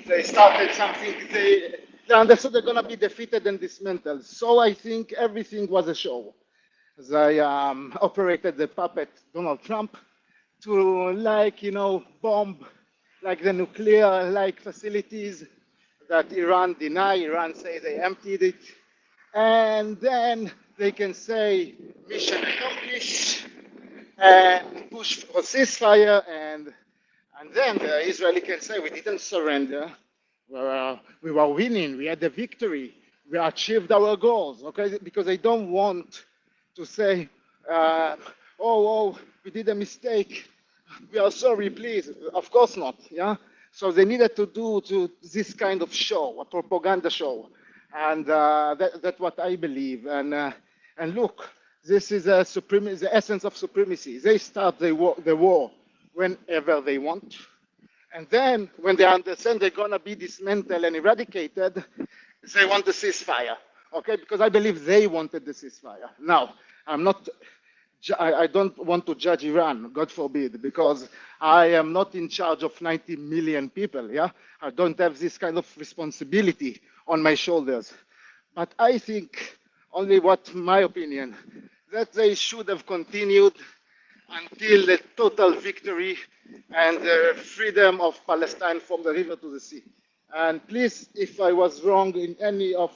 They started something. They understood they're going to be defeated and dismantled. So I think everything was a show. They operated the puppet Donald Trump to bomb like the nuclear facilities that Iran deny. Iran say they emptied it, and then they can say mission accomplished and push for ceasefire, and then the Israeli can say we didn't surrender. We were winning. We had the victory. We achieved our goals. Okay, because they don't want to say, we did a mistake. We are sorry, please. Of course not. Yeah. So they needed to do this kind of show, a propaganda show, and that's what I believe. And look, this is the essence of supremacy. They start the war whenever they want. And then when they understand they're going to be dismantled and eradicated, they want the ceasefire. Okay, because I believe they wanted the ceasefire. Now, I'm not I don't want to judge Iran, God forbid, because I am not in charge of 90 million people. Yeah, I don't have this kind of responsibility on my shoulders. But I think, only what my opinion, that they should have continued until the total victory and the freedom of Palestine from the river to the sea. And please, if I was wrong in any of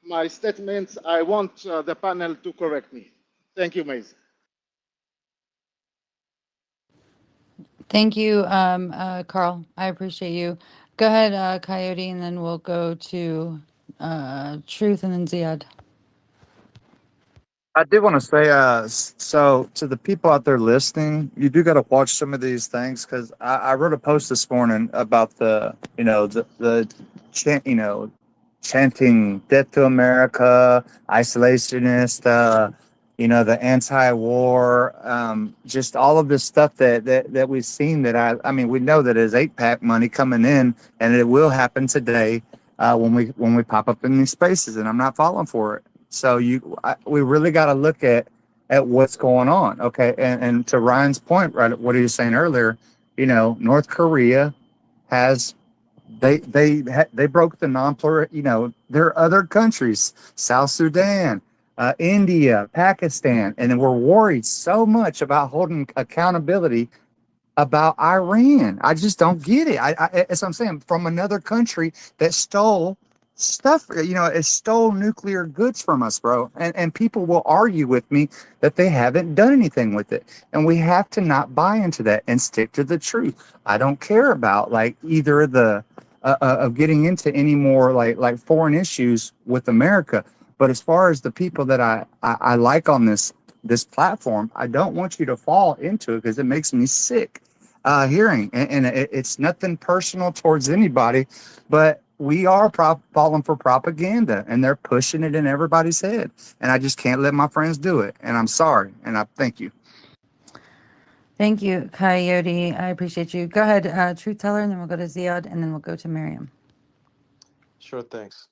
my statements, I want the panel to correct me. Thank you, Maze. Thank you, Carl. I appreciate you. Go ahead, Coyote, and then we'll go to Truth and then Ziad. I did want to say, so to the people out there listening, you do got to watch some of these things because I wrote a post this morning about the chanting "Death to America," isolationist, the anti-war, just all of this stuff that we've seen. I mean, we know that is 8-pack money coming in, and it will happen today when we pop up in these spaces, and I'm not falling for it. So we really got to look at what's going on. Okay, and to Ryan's point, right, what he was saying earlier, North Korea has they broke the non-plural. There are other countries, South Sudan, India, Pakistan, and we're worried so much about holding accountability about Iran. I just don't get it. As I'm saying, from another country that stole stuff, it stole nuclear goods from us, bro. And people will argue with me that they haven't done anything with it. And we have to not buy into that and stick to the truth. I don't care about like either of getting into any more like foreign issues with America. But as far as the people that I like on this platform, I don't want you to fall into it because it makes me sick hearing. And it's nothing personal towards anybody, but we are falling for propaganda and they're pushing it in everybody's head. And I just can't let my friends do it. And I'm sorry. And I thank you. Thank you, Coyote. I appreciate you. Go ahead, Truth Teller, and then we'll go to Ziad, and then we'll go to Miriam. Sure, thanks.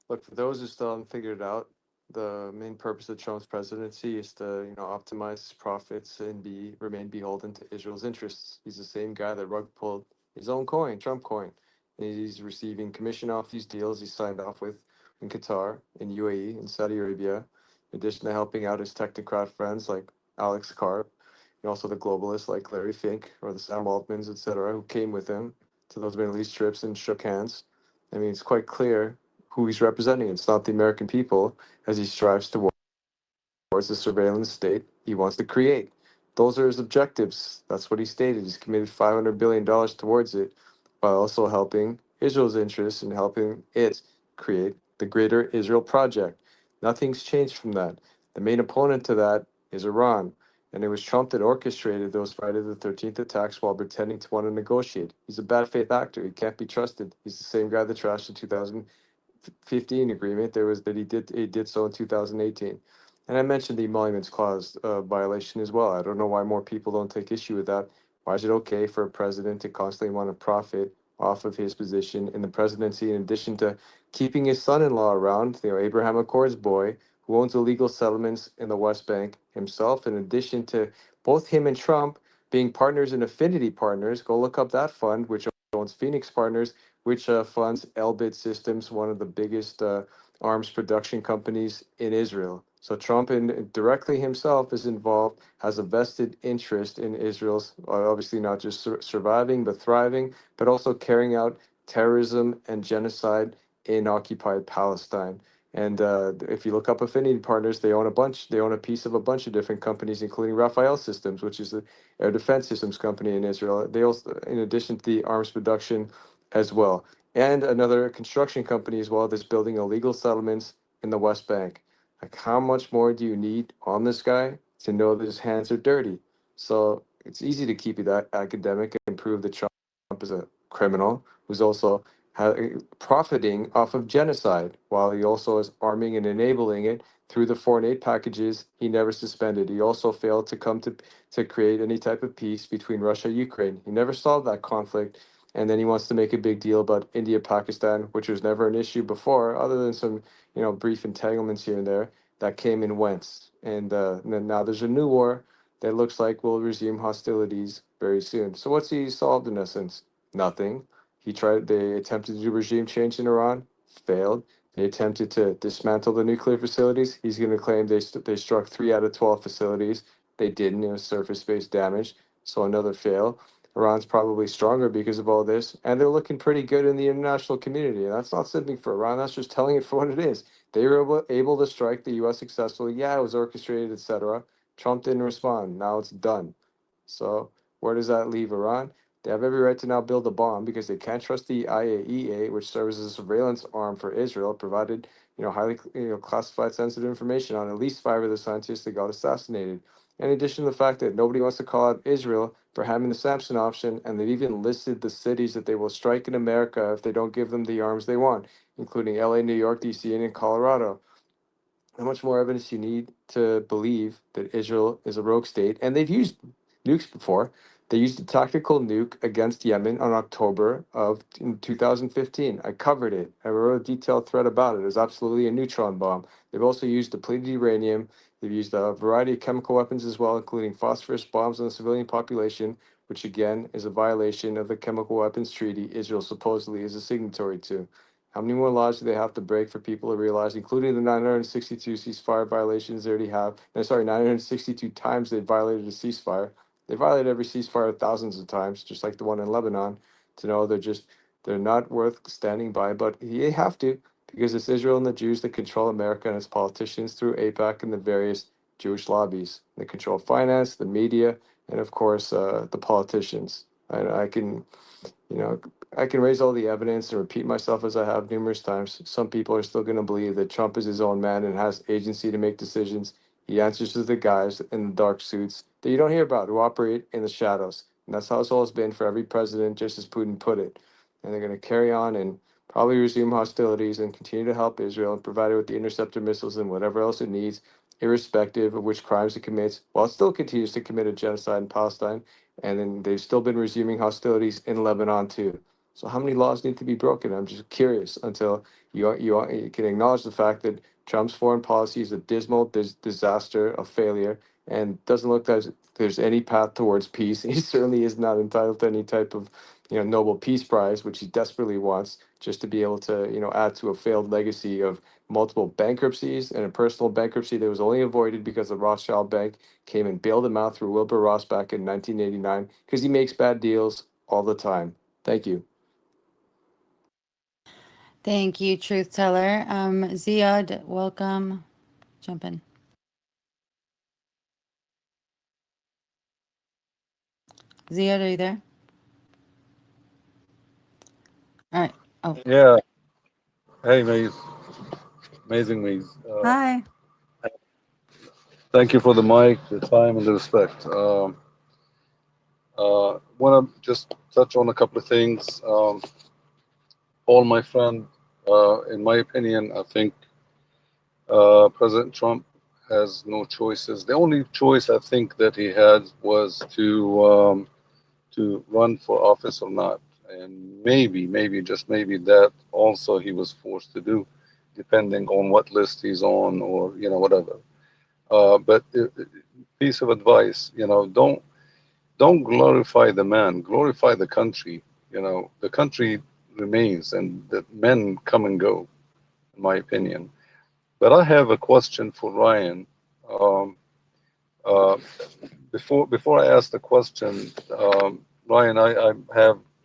Look, for those who still haven't figured it out, the main purpose of Trump's presidency is to, optimize his profits and remain beholden to Israel's interests. He's the same guy that rug pulled his own coin, Trump coin. And he's receiving commission off these deals he signed off with in Qatar, in UAE, in Saudi Arabia, in addition to helping out his technocrat friends like Alex Karp, and also the globalists like Larry Fink or the Sam Altmans, etc., who came with him to those Middle East trips and shook hands. I mean, it's quite clear who he's representing. It's not the American people as he strives towards the surveillance state he wants to create. Those are his objectives. That's what he stated. He's committed $500 billion towards it while also helping Israel's interests and helping it create the Greater Israel Project. Nothing's changed from that. The main opponent to that is Iran. And it was Trump that orchestrated those Friday the 13th attacks while pretending to want to negotiate. He's a bad faith actor. He can't be trusted. He's the same guy that trashed the 2015 agreement. There was that he did so in 2018. And I mentioned the emoluments clause violation as well. I don't know why more people don't take issue with that. Why is it okay for a president to constantly want to profit off of his position in the presidency, in addition to keeping his son-in-law around, Abraham Accords boy, who owns illegal settlements in the West Bank himself, in addition to both him and Trump being partners and affinity partners. Go look up that fund, which owns Phoenix Partners, which funds Elbit Systems, one of the biggest arms production companies in Israel. So Trump directly himself is involved, has a vested interest in Israel's, obviously not just surviving, but thriving, but also carrying out terrorism and genocide in occupied Palestine. And if you look up affinity partners, they own a piece of a bunch of different companies, including Rafael Systems, which is the air defense systems company in Israel. They also, in addition to the arms production as well, and another construction company as well that's building illegal settlements in the West Bank. Like, how much more do you need on this guy to know that his hands are dirty? So it's easy to keep it academic and prove that Trump is a criminal who's also profiting off of genocide, while he also is arming and enabling it through the foreign aid packages he never suspended. He also failed to come to create any type of peace between Russia and Ukraine. He never solved that conflict. And then he wants to make a big deal about India, Pakistan, which was never an issue before, other than some, brief entanglements here and there. that came and went. And now there's a new war that looks like will resume hostilities very soon. So what's he solved in essence? Nothing. They attempted to do regime change in Iran, failed. They attempted to dismantle the nuclear facilities. He's going to claim they struck 3 out of 12 facilities. They didn't. It was surface-based damage. So another fail. Iran's probably stronger because of all this, and they're looking pretty good in the international community. And that's not something for Iran. That's just telling it for what it is. They were able to strike the U.S. successfully. Yeah, it was orchestrated, etc. Trump didn't respond. Now it's done. So where does that leave Iran? They have every right to now build a bomb because they can't trust the IAEA, which serves as a surveillance arm for Israel, provided highly classified sensitive information on at least 5 of the scientists that got assassinated. In addition to the fact that nobody wants to call out Israel for having the Samson option, and they've even listed the cities that they will strike in America if they don't give them the arms they want, including LA, New York, DC, and in Colorado. How much more evidence you need to believe that Israel is a rogue state? And they've used nukes before. They used a tactical nuke against Yemen on October of in 2015. I covered it. I wrote a detailed thread about it. It was absolutely a neutron bomb. They've also used depleted uranium. They've used a variety of chemical weapons as well, including phosphorus bombs on the civilian population, which again is a violation of the Chemical Weapons Treaty Israel supposedly is a signatory to. How many more laws do they have to break for people to realize, including the 962 ceasefire violations they already have? No, sorry, 962 times they violated a ceasefire. They violated every ceasefire thousands of times, just like the one in Lebanon, to know they're not worth standing by. But they have to, because it's Israel and the Jews that control America and its politicians through AIPAC and the various Jewish lobbies. They control finance, the media, and of course, the politicians. I can you know, I can raise all the evidence and repeat myself as I have numerous times. Some people are still going to believe that Trump is his own man and has agency to make decisions. He answers to the guys in the dark suits that you don't hear about who operate in the shadows. And that's how it's always been for every president, just as Putin put it. And they're going to carry on and probably resume hostilities and continue to help Israel and provide it with the interceptor missiles and whatever else it needs, irrespective of which crimes it commits, while it still continues to commit a genocide in Palestine. And then they've still been resuming hostilities in Lebanon too. So how many laws need to be broken? I'm just curious until you can acknowledge the fact that Trump's foreign policy is a dismal disaster, a failure, and doesn't look like there's any path towards peace. He certainly is not entitled to any type of Nobel Peace Prize, which he desperately wants, just to be able to add to a failed legacy of multiple bankruptcies and a personal bankruptcy that was only avoided because the Rothschild Bank came and bailed him out through Wilbur Ross back in 1989 because he makes bad deals all the time. Thank you. Thank you, Truth Teller. Ziad, welcome. Jump in. Ziad, are you there? All right. Oh, Yeah. Hey, Maze. Amazing, Maze. hi. Thank you for the mic, the time, and the respect. Want to just touch on a couple of things. Paul, my friend, in my opinion, I think President Trump has no choices. The only choice I think that he had was to run for office or not, and maybe just maybe that also he was forced to do, depending on what list he's on or whatever. But piece of advice, don't glorify the man, glorify the country. The country remains, and the men come and go, in my opinion. But I have a question for Ryan. Um, uh, before I ask the question, Ryan, I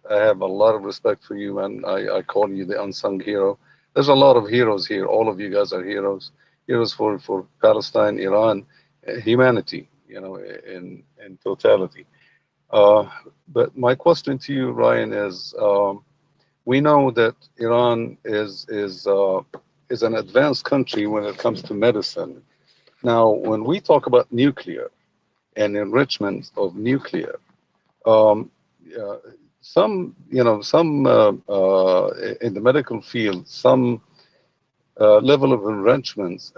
have a lot of respect for you, and I call you the unsung hero. There's a lot of heroes here. All of you guys are heroes. Heroes for Palestine, Iran, humanity. In totality. But my question to you, Ryan, is we know that Iran is an advanced country when it comes to medicine. Now, when we talk about nuclear and enrichment of nuclear, um, uh, some in the medical field, some level of enrichment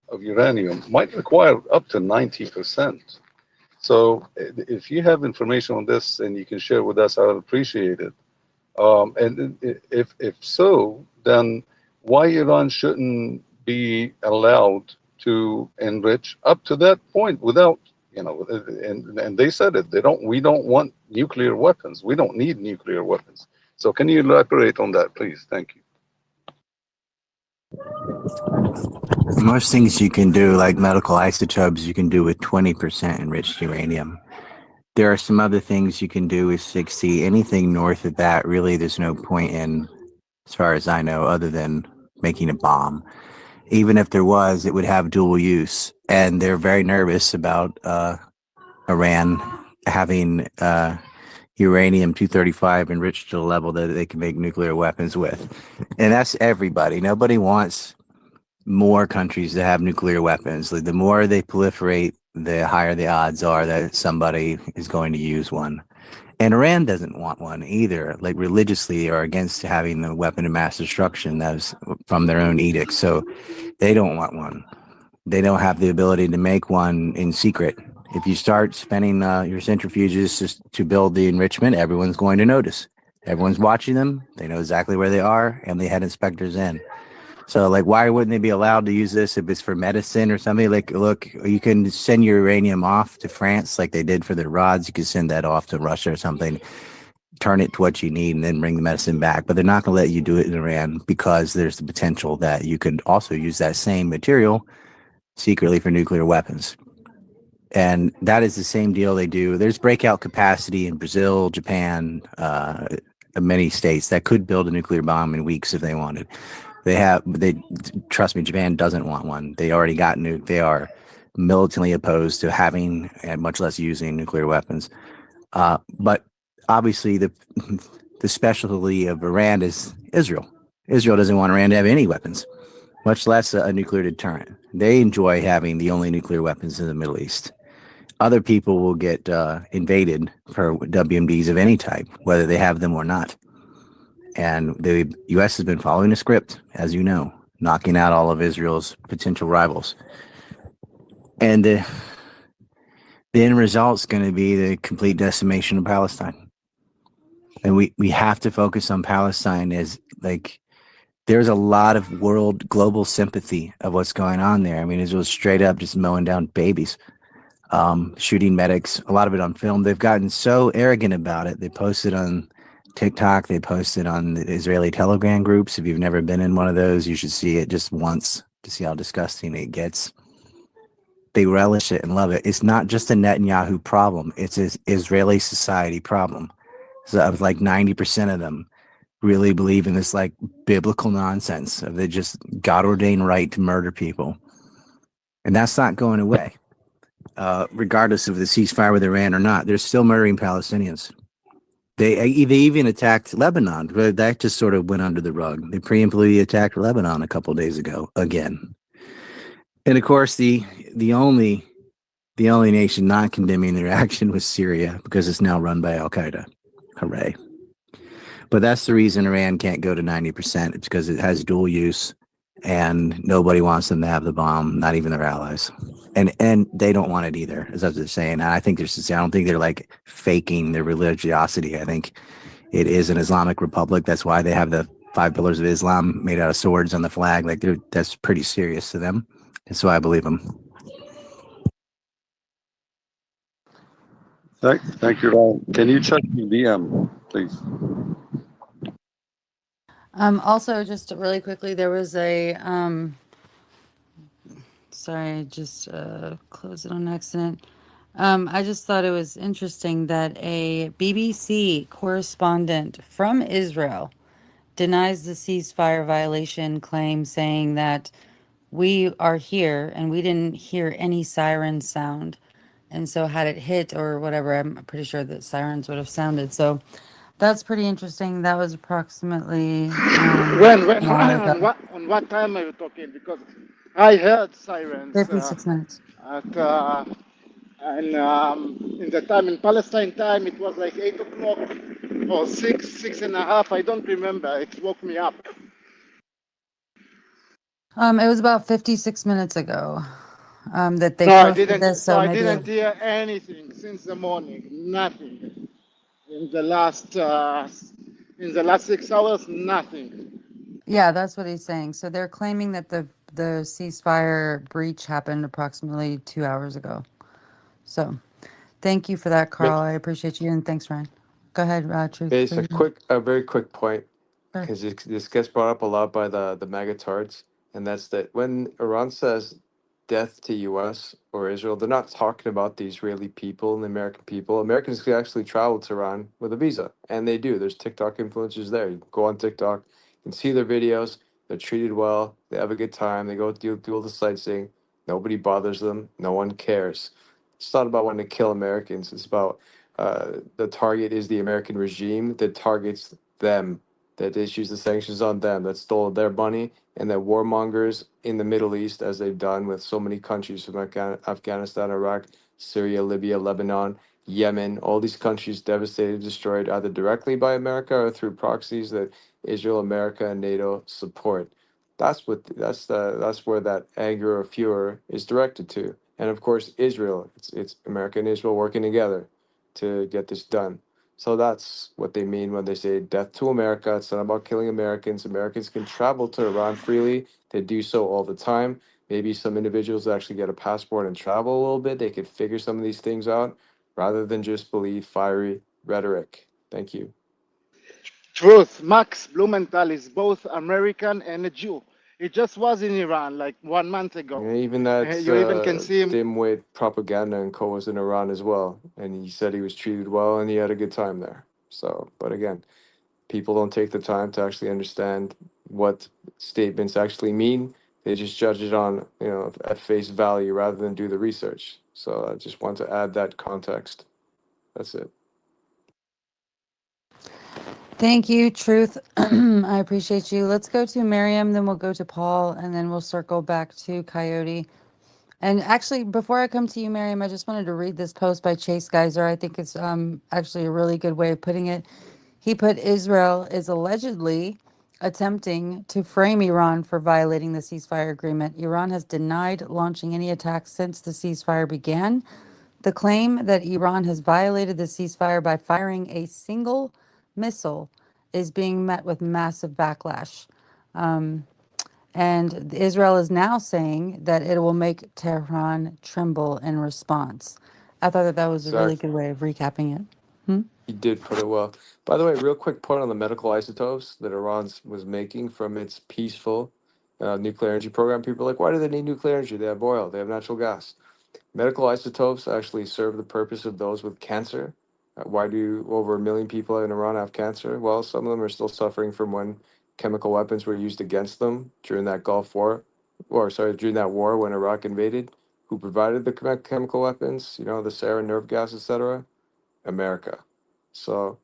of uranium might require up to 90%. So if you have information on this and you can share with us, I would appreciate it. And if so, then why Iran shouldn't be allowed to enrich up to that point without, and they said it. We don't want nuclear weapons. We don't need nuclear weapons. So can you elaborate on that, please? Thank you. Most things you can do, like medical isotopes, you can do with 20% enriched uranium. There are some other things you can do with 60. Anything north of that, really, there's no point in, as far as I know, other than making a bomb. Even if there was, it would have dual use. And they're very nervous about Iran having uranium-235 enriched to a level that they can make nuclear weapons with. And that's everybody. Nobody wants more countries to have nuclear weapons. Like, the more they proliferate, the higher the odds are that somebody is going to use one. And Iran doesn't want one either. Like, religiously, are against having the weapon of mass destruction. That's from their own edicts. So they don't want one. They don't have the ability to make one in secret. If you start spending your centrifuges just to build the enrichment, everyone's going to notice. Everyone's watching them. They know exactly where they are, and they had inspectors in. So, like, why wouldn't they be allowed to use this if it's for medicine or something? Like, look, you can send your uranium off to France like they did for their rods. You could send that off to Russia or something, turn it to what you need, and then bring the medicine back. But they're not going to let you do it in Iran because there's the potential that you could also use that same material secretly for nuclear weapons. And that is the same deal they do. There's breakout capacity in Brazil, Japan, many states that could build a nuclear bomb in weeks if they wanted. Trust me, Japan doesn't want one. They already got nuke. They are militantly opposed to having and much less using nuclear weapons. But obviously the specialty of Iran is Israel. Israel doesn't want Iran to have any weapons, much less a nuclear deterrent. They enjoy having the only nuclear weapons in the Middle East. Other people will get invaded for WMDs of any type, whether they have them or not. And the U.S. has been following a script, as you know, knocking out all of Israel's potential rivals. And the end result is going to be the complete decimation of Palestine. And we have to focus on Palestine as, like, there's a lot of global sympathy of what's going on there. I mean, Israel's straight up just mowing down babies, shooting medics, a lot of it on film. They've gotten so arrogant about it. They posted on TikTok, they posted on the Israeli Telegram groups. If you've never been in one of those, you should see it just once to see how disgusting it gets. They relish it and love it. It's not just a Netanyahu problem. It's an Israeli society problem. So I was like 90% of them really believe in this, like, biblical nonsense of the just God-ordained right to murder people. And that's not going away. Regardless of the ceasefire with Iran or not, they're still murdering Palestinians. They even attacked Lebanon, but that just sort of went under the rug. They preemptively attacked Lebanon a couple of days ago again. And of course, the only nation not condemning their action was Syria, because it's now run by Al Qaeda. Hooray! But that's the reason Iran can't go to 90%. It's because it has dual use, and nobody wants them to have the bomb, not even their allies. And they don't want it either, as I was saying. And I don't think they're like faking their religiosity. I think it is an Islamic republic. That's why they have the 5 pillars of Islam made out of swords on the flag. Like, that's pretty serious to them. And so I believe them. Thank you, Ryan. Can you check the DM, please? Also, just really quickly, there was a sorry, I just closed it on accident. I just thought it was interesting that a BBC correspondent from Israel denies the ceasefire violation claim, saying that we are here and we didn't hear any siren sound. And so had it hit or whatever, I'm pretty sure that sirens would have sounded. So that's pretty interesting. That was approximately When an hour ago. on what time are you talking? Because I heard sirens 56 minutes. at and in the time in Palestine time it was like 8 o'clock or 6:30. I don't remember. It woke me up. It was about 56 minutes ago that they No, I posted didn't. this. So So I maybe, didn't hear anything since the morning. Nothing in the last 6 hours. Nothing. yeah, that's what he's saying. So they're claiming that the the ceasefire breach happened approximately 2 hours ago. So thank you for that, Carl. I appreciate you, and thanks, Ryan. Go ahead, Truth. It's a very quick point, Sure. because this gets brought up a lot by the magatards, and that's that when Iran says death to U.S. or Israel, they're not talking about the Israeli people and the American people. Americans can actually travel to Iran with a visa, and they do. There's TikTok influencers there. You can go on TikTok, you can see their videos. They're treated well. They have a good time. They go do all the sightseeing. Nobody bothers them. No one cares. It's not about wanting to kill Americans. It's about the target is the American regime that targets them, that issues the sanctions on them, that stole their money, and that warmongers in the Middle East, as they've done with so many countries from Afghanistan, Iraq, Syria, Libya, Lebanon, Yemen, all these countries devastated, destroyed either directly by America or through proxies that Israel, America, and NATO support. That's where that anger or furor is directed to. And of course, Israel. It's America and Israel working together to get this done. So that's what they mean when they say death to America. It's not about killing Americans. Americans can travel to Iran freely. They do so all the time. Maybe some individuals actually get a passport and travel a little bit. They could figure some of these things out rather than just believe fiery rhetoric. Thank you. Truth, Max Blumenthal is both American and a Jew. He just was in Iran like 1 month ago. Yeah, even that You even can see him. dimwit propaganda and co was in Iran as well. And he said he was treated well and he had a good time there. So, but again, people don't take the time to actually understand what statements actually mean. They just judge it on, at face value rather than do the research. So I just want to add that context. That's it. Thank you, Truth. I appreciate you. Let's go to Miriam, then we'll go to Paul, and then we'll circle back to Coyote. And actually, before I come to you, Miriam, I just wanted to read this post by Chase Geyser. I think it's actually a really good way of putting it. He put Israel is allegedly attempting to frame Iran for violating the ceasefire agreement. Iran has denied launching any attacks since the ceasefire began. The claim that Iran has violated the ceasefire by firing a single missile is being met with massive backlash. And Israel is now saying that it will make Tehran tremble in response. I thought that was a really Exactly. good way of recapping it. Hmm? He did put it well. By the way, real quick point on the medical isotopes that Iran was making from its peaceful nuclear energy program. People are like, why do they need nuclear energy? They have oil, they have natural gas. Medical isotopes actually serve the purpose of those with cancer. Why do over 1 million people in Iran have cancer? Well, some of them are still suffering from when chemical weapons were used against them during that Gulf War, during that war when Iraq invaded. Who provided the chemical weapons? The sarin, nerve gas, etc. America. So,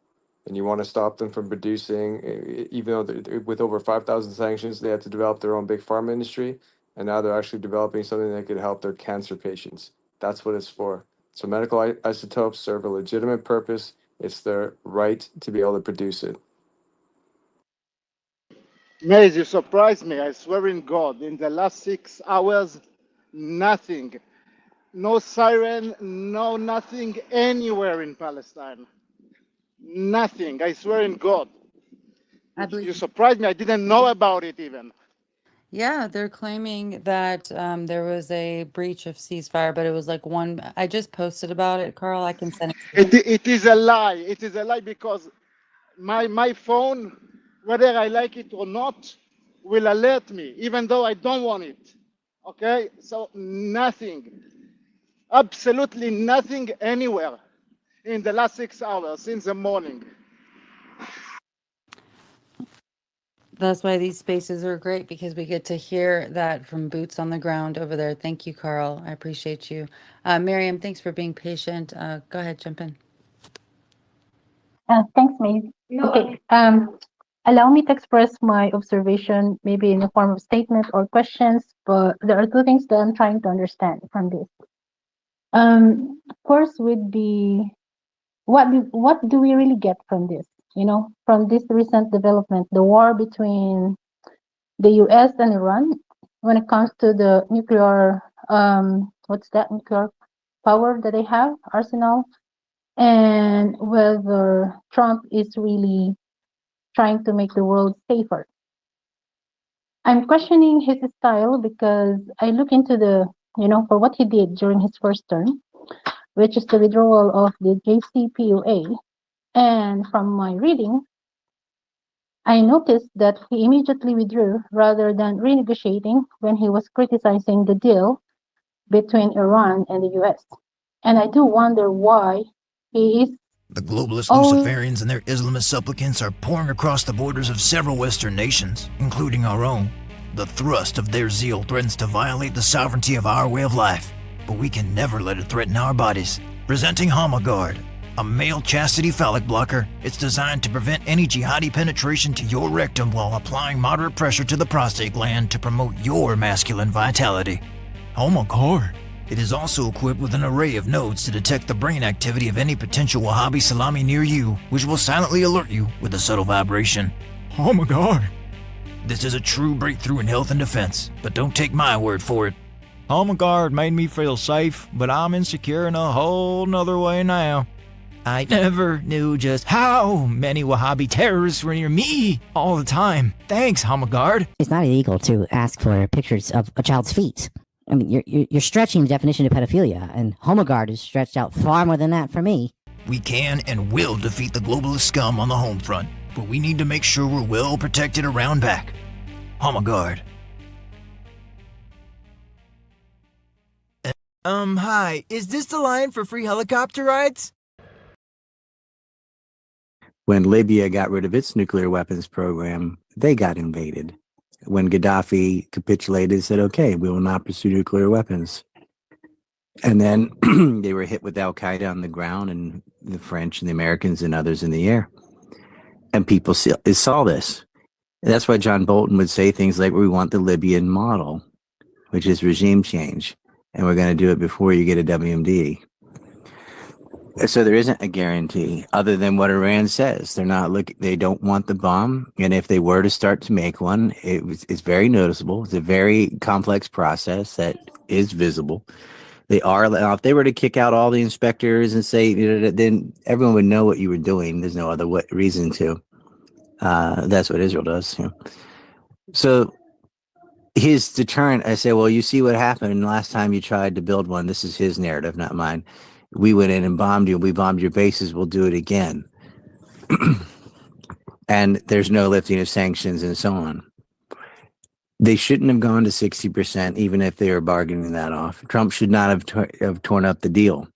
and you want to stop them from producing, even though with over 5,000 sanctions, they had to develop their own big pharma industry. And now they're actually developing something that could help their cancer patients. That's what it's for. So medical isotopes serve a legitimate purpose. It's their right to be able to produce it. Maze, you surprised me. I swear in God, in the last 6 hours, nothing. No siren, no nothing anywhere in Palestine. Nothing. I swear in God. I You believe. surprised me. I didn't know about it even. Yeah, they're claiming that there was a breach of ceasefire, but it was like one. I just posted about it, Carl. I can send it. It is a lie. It is a lie because my phone, whether I like it or not, will alert me, even though I don't want it. Okay? So nothing. Absolutely nothing anywhere in the last 6 hours since the morning. That's why these spaces are great because we get to hear that from boots on the ground over there. Thank you, Carl. I appreciate you. Miriam, thanks for being patient. Go ahead, jump in. Thanks, Maeve. Okay. Allow me to express my observation, maybe in the form of statement or questions, but there are two things that I'm trying to understand from this. Of course, with the what do we really get from this? From this recent development, the war between the U.S. and Iran, when it comes to the nuclear, nuclear power that they have, arsenal, and whether Trump is really trying to make the world safer. I'm questioning his style because I look into for what he did during his first term, which is the withdrawal of the JCPOA. And from my reading, I noticed that he immediately withdrew rather than renegotiating when he was criticizing the deal between Iran and the US. And I do wonder why he is The globalist always Luciferians and their Islamist supplicants are pouring across the borders of several Western nations, including our own. The thrust of their zeal threatens to violate the sovereignty of our way of life, but we can never let it threaten our bodies. Presenting Homogard, a male chastity phallic blocker. It's designed to prevent any jihadi penetration to your rectum while applying moderate pressure to the prostate gland to promote your masculine vitality. Homogard. It is also equipped with an array of nodes to detect the brain activity of any potential Wahhabi salami near you, which will silently alert you with a subtle vibration. Oh my god. This is a true breakthrough in health and defense, but don't take my word for it. Homogard made me feel safe, but I'm insecure in a whole nother way now. I never knew just how many Wahhabi terrorists were near me all the time. Thanks, Homogard. It's not illegal to ask for pictures of a child's feet. I mean, you're stretching the definition of pedophilia, and Homogard is stretched out far more than that for me. We can and will defeat the globalist scum on the home front, but we need to make sure we're well protected around back. Homogard. Hi, is this the line for free helicopter rides? When Libya got rid of its nuclear weapons program, they got invaded. When Gaddafi capitulated, said, okay, we will not pursue nuclear weapons. And then they were hit with Al-Qaeda on the ground and the French and the Americans and others in the air. And people saw this. And that's why John Bolton would say things like, we want the Libyan model, which is regime change. And we're going to do it before you get a WMD. So there isn't a guarantee other than what Iran says. They don't want the bomb. And if they were to start to make one, it's very noticeable. It's a very complex process that is visible. Now, if they were to kick out all the inspectors and say, then everyone would know what you were doing. There's no other reason to. That's what Israel does. So his deterrent, I say, well, you see what happened last time you tried to build one. This is his narrative, not mine. We went in and bombed you. We bombed your bases. We'll do it again. And there's no lifting of sanctions and so on. They shouldn't have gone to 60%, even if they were bargaining that off. Trump should not have torn up the deal.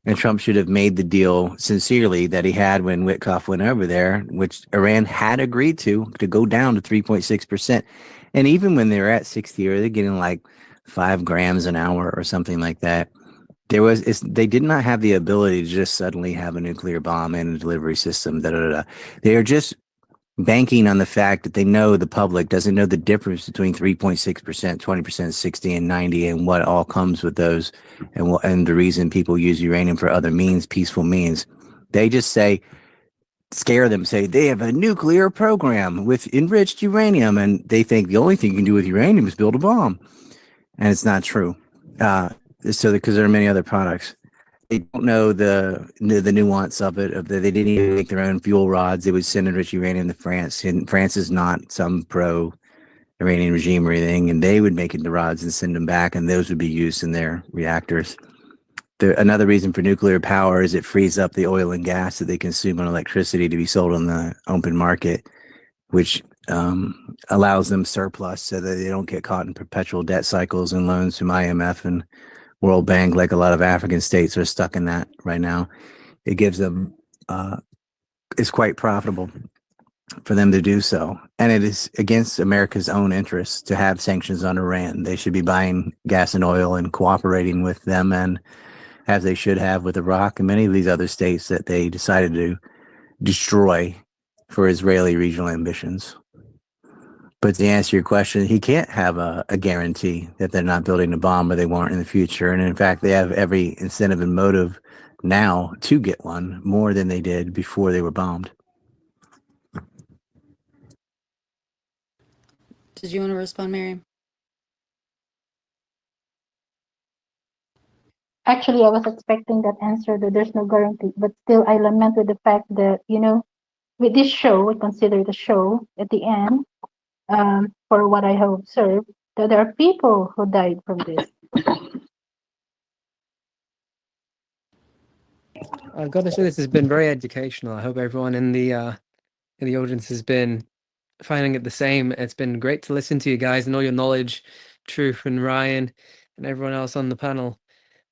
And Trump should have made the deal sincerely that he had when Witkoff went over there, which Iran had agreed to go down to 3.6%. And even when they were at 60, or they're getting like 5 grams an hour or something like that, they did not have the ability to just suddenly have a nuclear bomb and a delivery system. They are just banking on the fact that they know the public doesn't know the difference between 3.6%, 20%, 60, and 90, and what all comes with those, and the reason people use uranium for other means, peaceful means. They just scare them, say they have a nuclear program with enriched uranium, and they think the only thing you can do with uranium is build a bomb, and it's not true. Because there are many other products. They don't know the nuance of it. They didn't even make their own fuel rods. They would send enriched uranium to France, and France is not some pro-Iranian regime or anything, and they would make the rods and send them back, and those would be used in their reactors. Another reason for nuclear power is it frees up the oil and gas that they consume on electricity to be sold on the open market, which allows them surplus so that they don't get caught in perpetual debt cycles and loans from IMF and World Bank, like a lot of African states are stuck in that right now. It gives them, it's quite profitable for them to do so. And it is against America's own interests to have sanctions on Iran. They should be buying gas and oil and cooperating with them, and as they should have with Iraq and many of these other states that they decided to destroy for Israeli regional ambitions. But to answer your question, he can't have a guarantee that they're not building a bomb, or they won't in the future. And in fact, they have every incentive and motive now to get one, more than they did before they were bombed. Did you want to respond, Miriam? Actually, I was expecting that answer that there's no guarantee, but still I lament with the fact that, with this show, we consider the show at the end, for what I have observed, that there are people who died from this. I've got to say this has been very educational. I hope everyone in the audience has been finding it the same. It's been great to listen to you guys and all your knowledge, Truth and Ryan, and everyone else on the panel.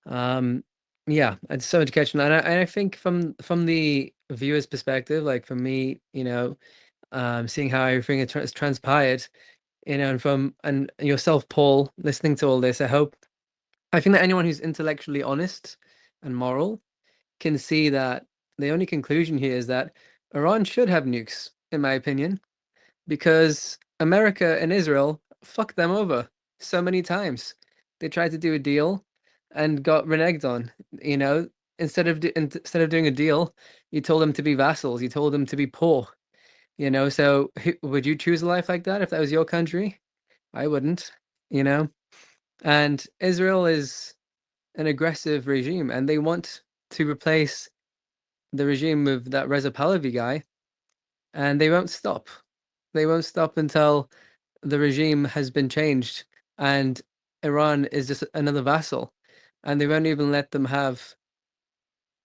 Yeah, it's so educational, and I think from the viewer's perspective, like for me, seeing how everything has transpired, and yourself, Paul, listening to all this, I think that anyone who's intellectually honest and moral can see that the only conclusion here is that Iran should have nukes, in my opinion, because America and Israel fucked them over so many times. They tried to do a deal and got reneged on. You know, instead of doing a deal, you told them to be vassals. You told them to be poor. So would you choose a life like that if that was your country? I wouldn't. You know, and Israel is an aggressive regime, and they want to replace the regime with that Reza Pahlavi guy, and they won't stop. They won't stop until the regime has been changed and Iran is just another vassal, and they won't even let them have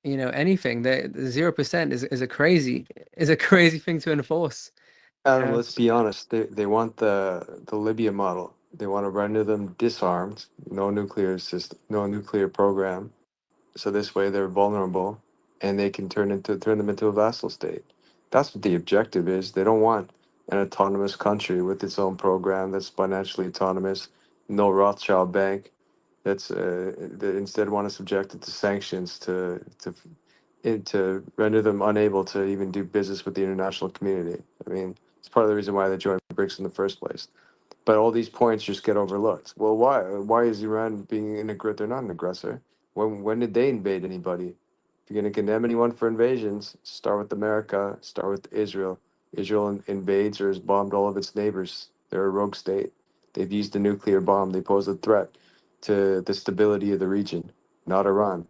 anything. The 0% is a crazy thing to enforce. Adam, let's be honest. They want the Libya model. They want to render them disarmed, no nuclear system, no nuclear program. So this way they're vulnerable, and they can turn them into a vassal state. That's what the objective is. They don't want an autonomous country with its own program that's financially autonomous, no Rothschild bank. They instead want to subject it to sanctions to render them unable to even do business with the international community. I mean, it's part of the reason why they joined BRICS in the first place. But all these points just get overlooked. Well, why? Why is Iran being an aggressor? They're not an aggressor. When did they invade anybody? If you're going to condemn anyone for invasions, start with America, start with Israel. Israel invades or has bombed all of its neighbors. They're a rogue state. They've used the nuclear bomb. They pose a threat to the stability of the region, not Iran.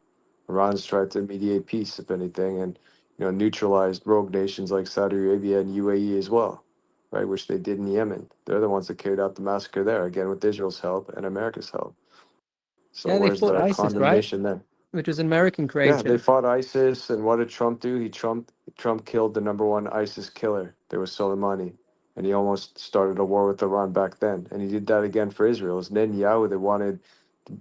Iran's tried to mediate peace, if anything, and neutralized rogue nations like Saudi Arabia and UAE as well, right? Which they did in Yemen. They're the ones that carried out the massacre there, again with Israel's help and America's help. So Yeah, they where's fought the ISIS, right? condemnation there? Which was an American Yeah, they creation. fought ISIS, and what did Trump do? Trump killed the number one ISIS killer. There was Soleimani, and he almost started a war with Iran back then. And he did that again for Israel. It was Netanyahu that wanted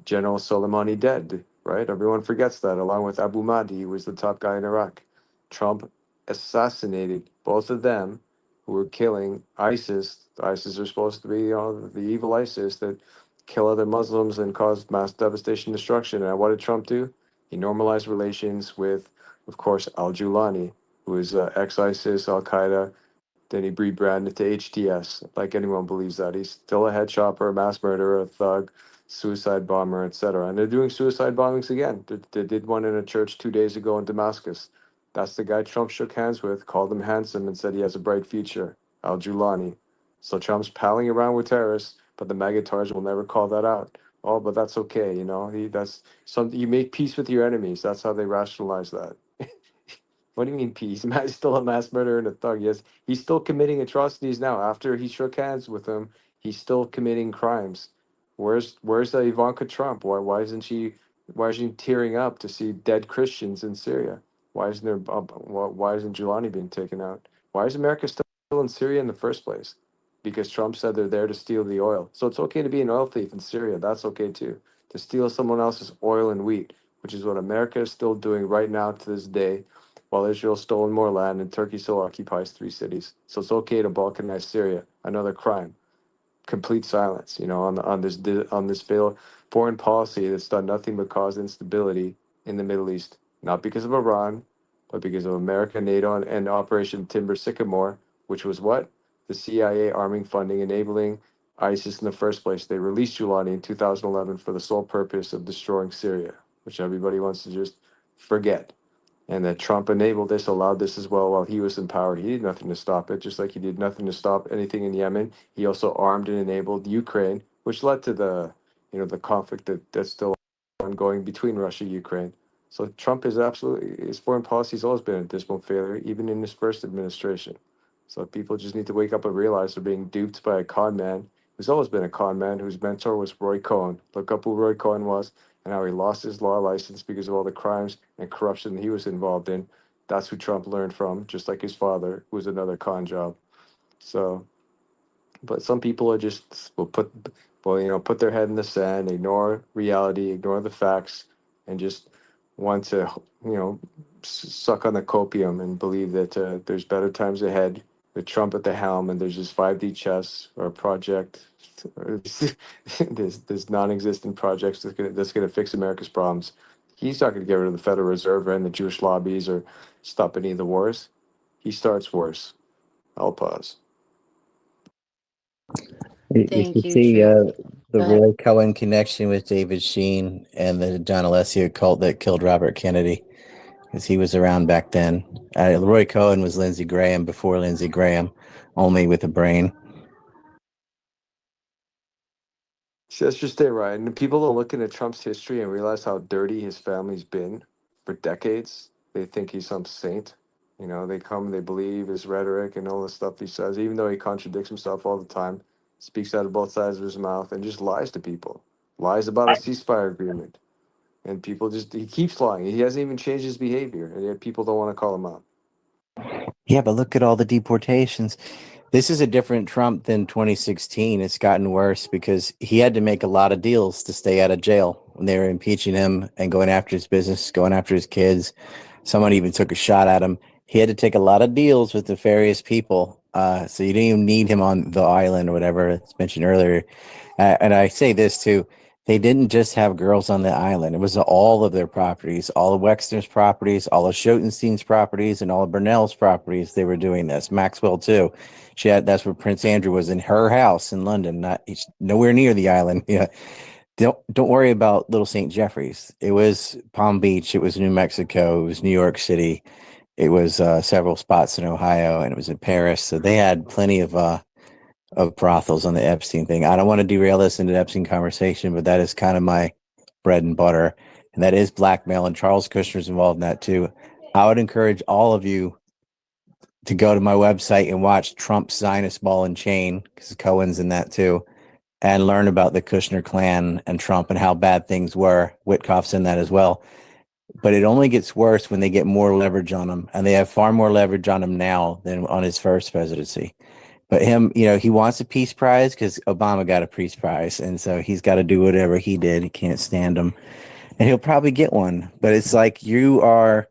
General Soleimani dead, right? Everyone forgets that, along with Abu Mahdi, who was the top guy in Iraq. Trump assassinated both of them, who were killing ISIS. ISIS are supposed to be, the evil ISIS that kill other Muslims and cause mass devastation, destruction. And what did Trump do? He normalized relations with, of course, Al Julani, who is ex-ISIS, Al Qaeda. Then he rebranded to HTS. Like anyone believes that he's still a head chopper, a mass murderer, a thug, suicide bomber, etc. And they're doing suicide bombings again. They did one in a church 2 days ago in Damascus. That's the guy Trump shook hands with, called him handsome, and said he has a bright future. Al Julani. So Trump's palling around with terrorists, but the magatars will never call that out. Oh, but that's okay, that's something you make peace with your enemies. That's how they rationalize that. What do you mean peace? He's still a mass murderer and a thug. Yes, he's still committing atrocities now. After he shook hands with him, he's still committing crimes. Where's Ivanka Trump? Why isn't she tearing up to see dead Christians in Syria? Why isn't Giuliani being taken out? Why is America still in Syria in the first place? Because Trump said they're there to steal the oil. So it's okay to be an oil thief in Syria. That's okay too. To steal someone else's oil and wheat, which is what America is still doing right now to this day, while Israel's stolen more land and Turkey still occupies 3 cities. So it's okay to balkanize Syria, another crime. Complete silence, on this foreign policy that's done nothing but cause instability in the Middle East, not because of Iran, but because of America, NATO, and Operation Timber Sycamore, which was what? The CIA arming, funding, enabling ISIS in the first place. They released Giuliani in 2011 for the sole purpose of destroying Syria, which everybody wants to just forget. And that Trump enabled this, allowed this as well while he was in power. He did nothing to stop it, just like he did nothing to stop anything in Yemen. He also armed and enabled Ukraine, which led to the conflict that's still ongoing between Russia and Ukraine. So Trump is absolutely, his foreign policy has always been a dismal failure, even in his first administration. So people just need to wake up and realize they're being duped by a con man who's always been a con man, whose mentor was Roy Cohn. Look up who Roy Cohn was and how he lost his law license because of all the crimes and corruption he was involved in. That's who Trump learned from, just like his father, who was another con job. So, but some people are just put their head in the sand, ignore reality, ignore the facts, and just want to suck on the copium and believe that there's better times ahead with Trump at the helm, and there's just 5D chess or a project, or this non-existent projects that's gonna fix America's problems. He's not gonna get rid of the Federal Reserve and the Jewish lobbies or stop any of the wars. He starts wars. I'll pause. You Thank should you, see Truth. the Go ahead. Roy Cohen connection with David Sheen and the John Alessio cult that killed Robert Kennedy, because he was around back then. Roy Cohen was Lindsey Graham before Lindsey Graham, only with a brain. See, that's just it, right? And people don't look into Trump's history and realize how dirty his family's been for decades. They think he's some saint. They come, they believe his rhetoric and all the stuff he says, even though he contradicts himself all the time, speaks out of both sides of his mouth, and just lies to people. Lies about a ceasefire agreement. And he keeps lying. He hasn't even changed his behavior, and yet people don't want to call him out. Yeah, but look at all the deportations. This is a different Trump than 2016. It's gotten worse because he had to make a lot of deals to stay out of jail when they were impeaching him and going after his business, going after his kids. Someone even took a shot at him. He had to take a lot of deals with nefarious people. So you didn't even need him on the island or whatever it's mentioned earlier. And I say this too. They didn't just have girls on the island. It was all of their properties, all of Wexner's properties, all of Schotenstein's properties, and all of Burnell's properties. They were doing this. Maxwell too. That's where Prince Andrew was, in her house in London, nowhere near the island. Yeah. Don't worry about Little St. Jeffrey's. It was Palm Beach. It was New Mexico. It was New York City. It was several spots in Ohio, and it was in Paris. So they had plenty of brothels on the Epstein thing. I don't want to derail this into the Epstein conversation, but that is kind of my bread and butter, and that is blackmail. And Charles Kushner's involved in that too. I would encourage all of you to go to my website and watch Trump's Zionist Ball and Chain, because Cohen's in that too, and learn about the Kushner clan and Trump and how bad things were. Witkoff's in that as well. But it only gets worse when they get more leverage on him, and they have far more leverage on him now than on his first presidency. But him, he wants a peace prize because Obama got a peace prize, and so he's got to do whatever he did. He can't stand him, and he'll probably get one. But it's like you're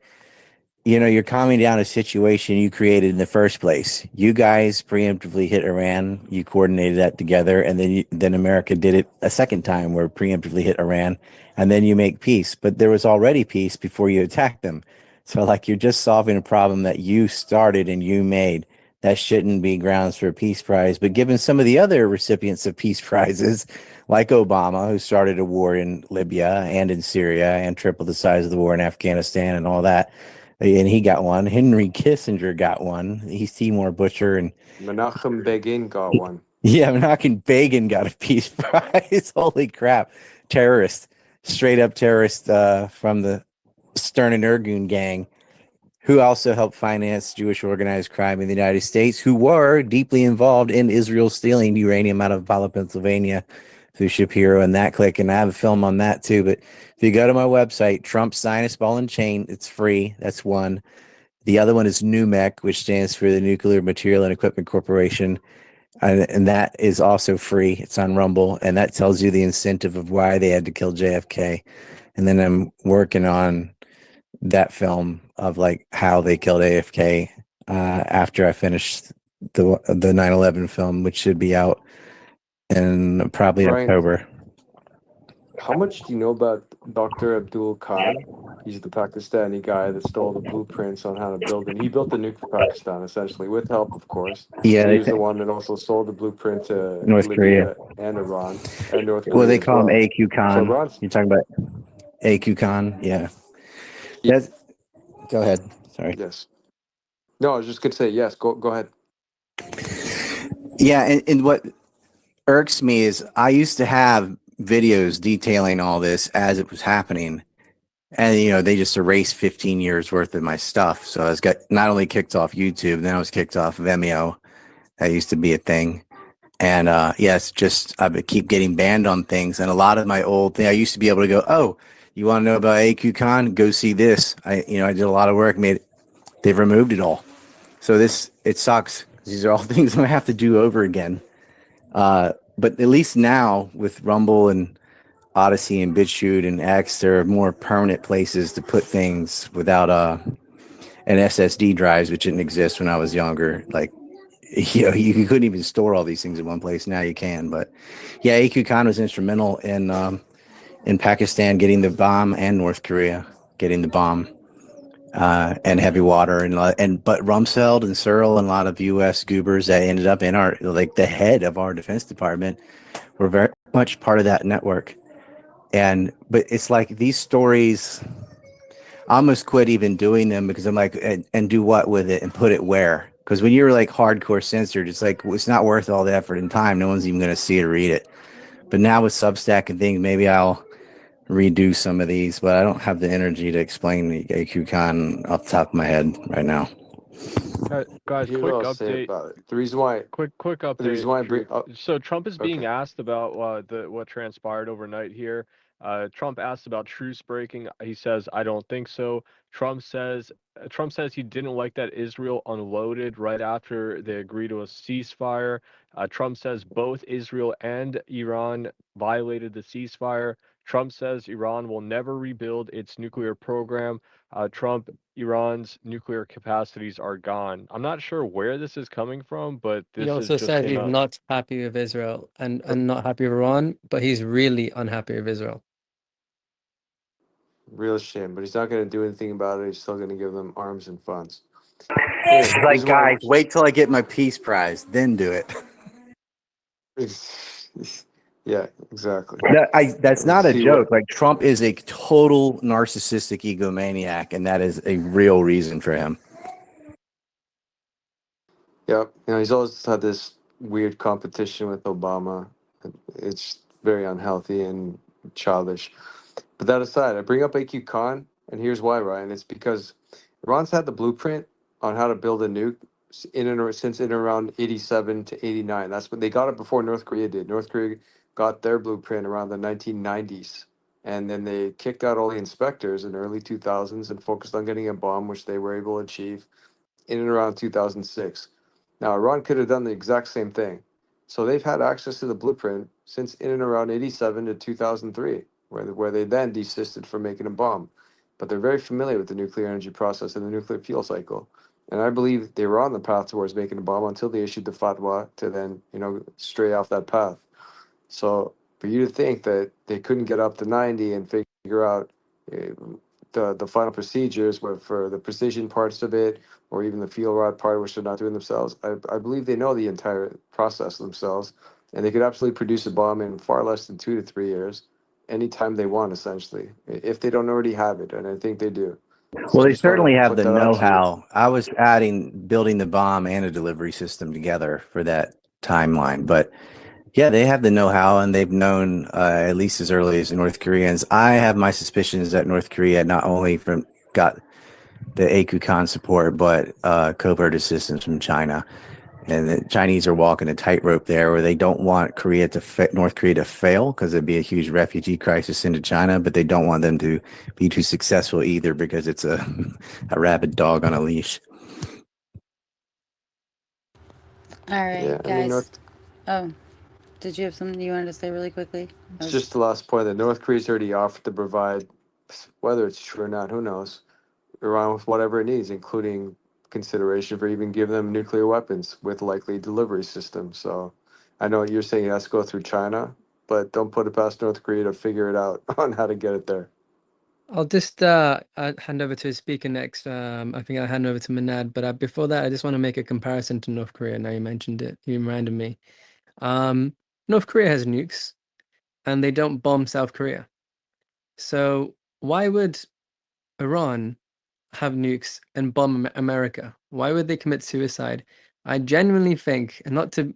calming down a situation you created in the first place. You guys preemptively hit Iran. You coordinated that together, and then America did it a second time, where preemptively hit Iran, and then you make peace. But there was already peace before you attacked them. So you're just solving a problem that you started and you made. That shouldn't be grounds for a peace prize. But given some of the other recipients of peace prizes, like Obama, who started a war in Libya and in Syria and tripled the size of the war in Afghanistan and all that, and he got one. Henry Kissinger got one. He's Seymour Butcher, and Menachem Begin got one. yeah, Menachem Begin got a peace prize. Holy crap. Straight up terrorist from the Stern and Ergun gang, who also helped finance Jewish organized crime in the United States, who were deeply involved in Israel stealing uranium out of Palo, Pennsylvania through Shapiro and that clique. And I have a film on that too. But if you go to my website, Trump's Zionist Ball and Chain, it's free. That's one. The other one is NUMEC, which stands for the Nuclear Material and Equipment Corporation. And that is also free. It's on Rumble. And that tells you the incentive of why they had to kill JFK. And then I'm working on that film of how they killed AFK after I finished the 9/11 film, which should be out in probably Brian, October. how much do you know about Dr. Abdul Khan? He's the Pakistani guy that stole the blueprints on how to build it. He built the nuke for Pakistan, essentially, with help, of course. Yeah, And he was the one that also sold the blueprint to North Korea. Libya and Iran and North Well, Korea they as call him well. AQ So Khan. Iran's You're talking about AQ Khan? Yeah. That's, go ahead. Sorry. yes. No, I was just gonna say yes. Go ahead. Yeah, and what irks me is I used to have videos detailing all this as it was happening. And they just erased 15 years worth of my stuff. So I was got not only kicked off YouTube, then I was kicked off Vimeo. That used to be a thing. And yes, just I keep getting banned on things. And a lot of my old thing, I used to be able to go, oh, you want to know about AQCon? Go see this. I did a lot of work. They've removed it all. So it sucks. These are all things I have to do over again. But at least now with Rumble and Odyssey and BitChute and X, there are more permanent places to put things without an SSD drives, which didn't exist when I was younger. Like, you couldn't even store all these things in one place. Now you can. But yeah, AQ Khan was instrumental in Pakistan getting the bomb and North Korea getting the bomb and heavy water but Rumsfeld and Searle and a lot of U.S. goobers that ended up in the head of our Defense Department were very much part of that network. But it's like these stories, I almost quit even doing them because I'm like, and do what with it and put it where? Because when you're like hardcore censored, it's like, it's not worth all the effort and time. No one's even going to see or read it. But now with Substack and things, maybe I'll redo some of these, but I don't have the energy to explain the AQCon off the top of my head right now. Guys, Here's quick what I'll say update. about it. The reason why Quick update. the reason why I bring up So Trump is being okay. asked about what transpired overnight here. Trump asked about truce breaking. He says, "I don't think so." Trump says he didn't like that Israel unloaded right after they agreed to a ceasefire. Trump says both Israel and Iran violated the ceasefire. Trump says Iran will never rebuild its nuclear program. Iran's nuclear capacities are gone. I'm not sure where this is coming from, but He this is also just said came he's out. not happy with Israel and not happy with Iran, but he's really unhappy with Israel. Real shame, but he's not going to do anything about it. He's still going to give them arms and funds. She's Anyway, like, guys, wait till I get my peace prize, then do it. Yeah, exactly. That's Let's not a see what. joke. Like, Trump is a total narcissistic egomaniac, and that is a real reason for him. Yep, he's always had this weird competition with Obama. It's very unhealthy and childish. But that aside, I bring up AQ Khan, and here's why, Ryan. It's because Iran's had the blueprint on how to build a nuke since in around 87 to 89. That's when they got it before North Korea did. North Korea got their blueprint around the 1990s. And then they kicked out all the inspectors in the early 2000s and focused on getting a bomb, which they were able to achieve in and around 2006. Now, Iran could have done the exact same thing. So they've had access to the blueprint since in and around 87 to 2003, where they then desisted from making a bomb. But they're very familiar with the nuclear energy process and the nuclear fuel cycle. And I believe they were on the path towards making a bomb until they issued the fatwa to then, stray off that path. So for you to think that they couldn't get up to 90 and figure out uh, the final procedures for the precision parts of it, or even the fuel rod part, which they're not doing themselves, I believe they know the entire process themselves, and they could absolutely produce a bomb in far less than 2 to 3 years, anytime they want, essentially, if they don't already have it, and I think they do. So Well, I they just want to certainly have put the that out to you. know-how. I was building the bomb and a delivery system together for that timeline. But yeah, they have the know-how, and they've known at least as early as the North Koreans. I have my suspicions that North Korea not only got the AQCON support, but covert assistance from China. And the Chinese are walking a tightrope there, where they don't want North Korea to fail, because it'd be a huge refugee crisis into China, but they don't want them to be too successful either, because it's a rabid dog on a leash. All right, Yeah, I mean, guys. Oh, did you have something you wanted to say really quickly? it's just the last point that North Korea's already offered to provide, whether it's true or not, who knows, Iran with whatever it needs, including consideration for even giving them nuclear weapons with likely delivery systems. So I know you're saying it has to go through China, but don't put it past North Korea to figure it out on how to get it there. I'll just hand over to a speaker next. I think I'll hand over to Manad, but before that, I just want to make a comparison to North Korea. Now you mentioned it, you reminded me. North Korea has nukes, and they don't bomb South Korea. So why would Iran have nukes and bomb America? Why would they commit suicide? I genuinely think, and not to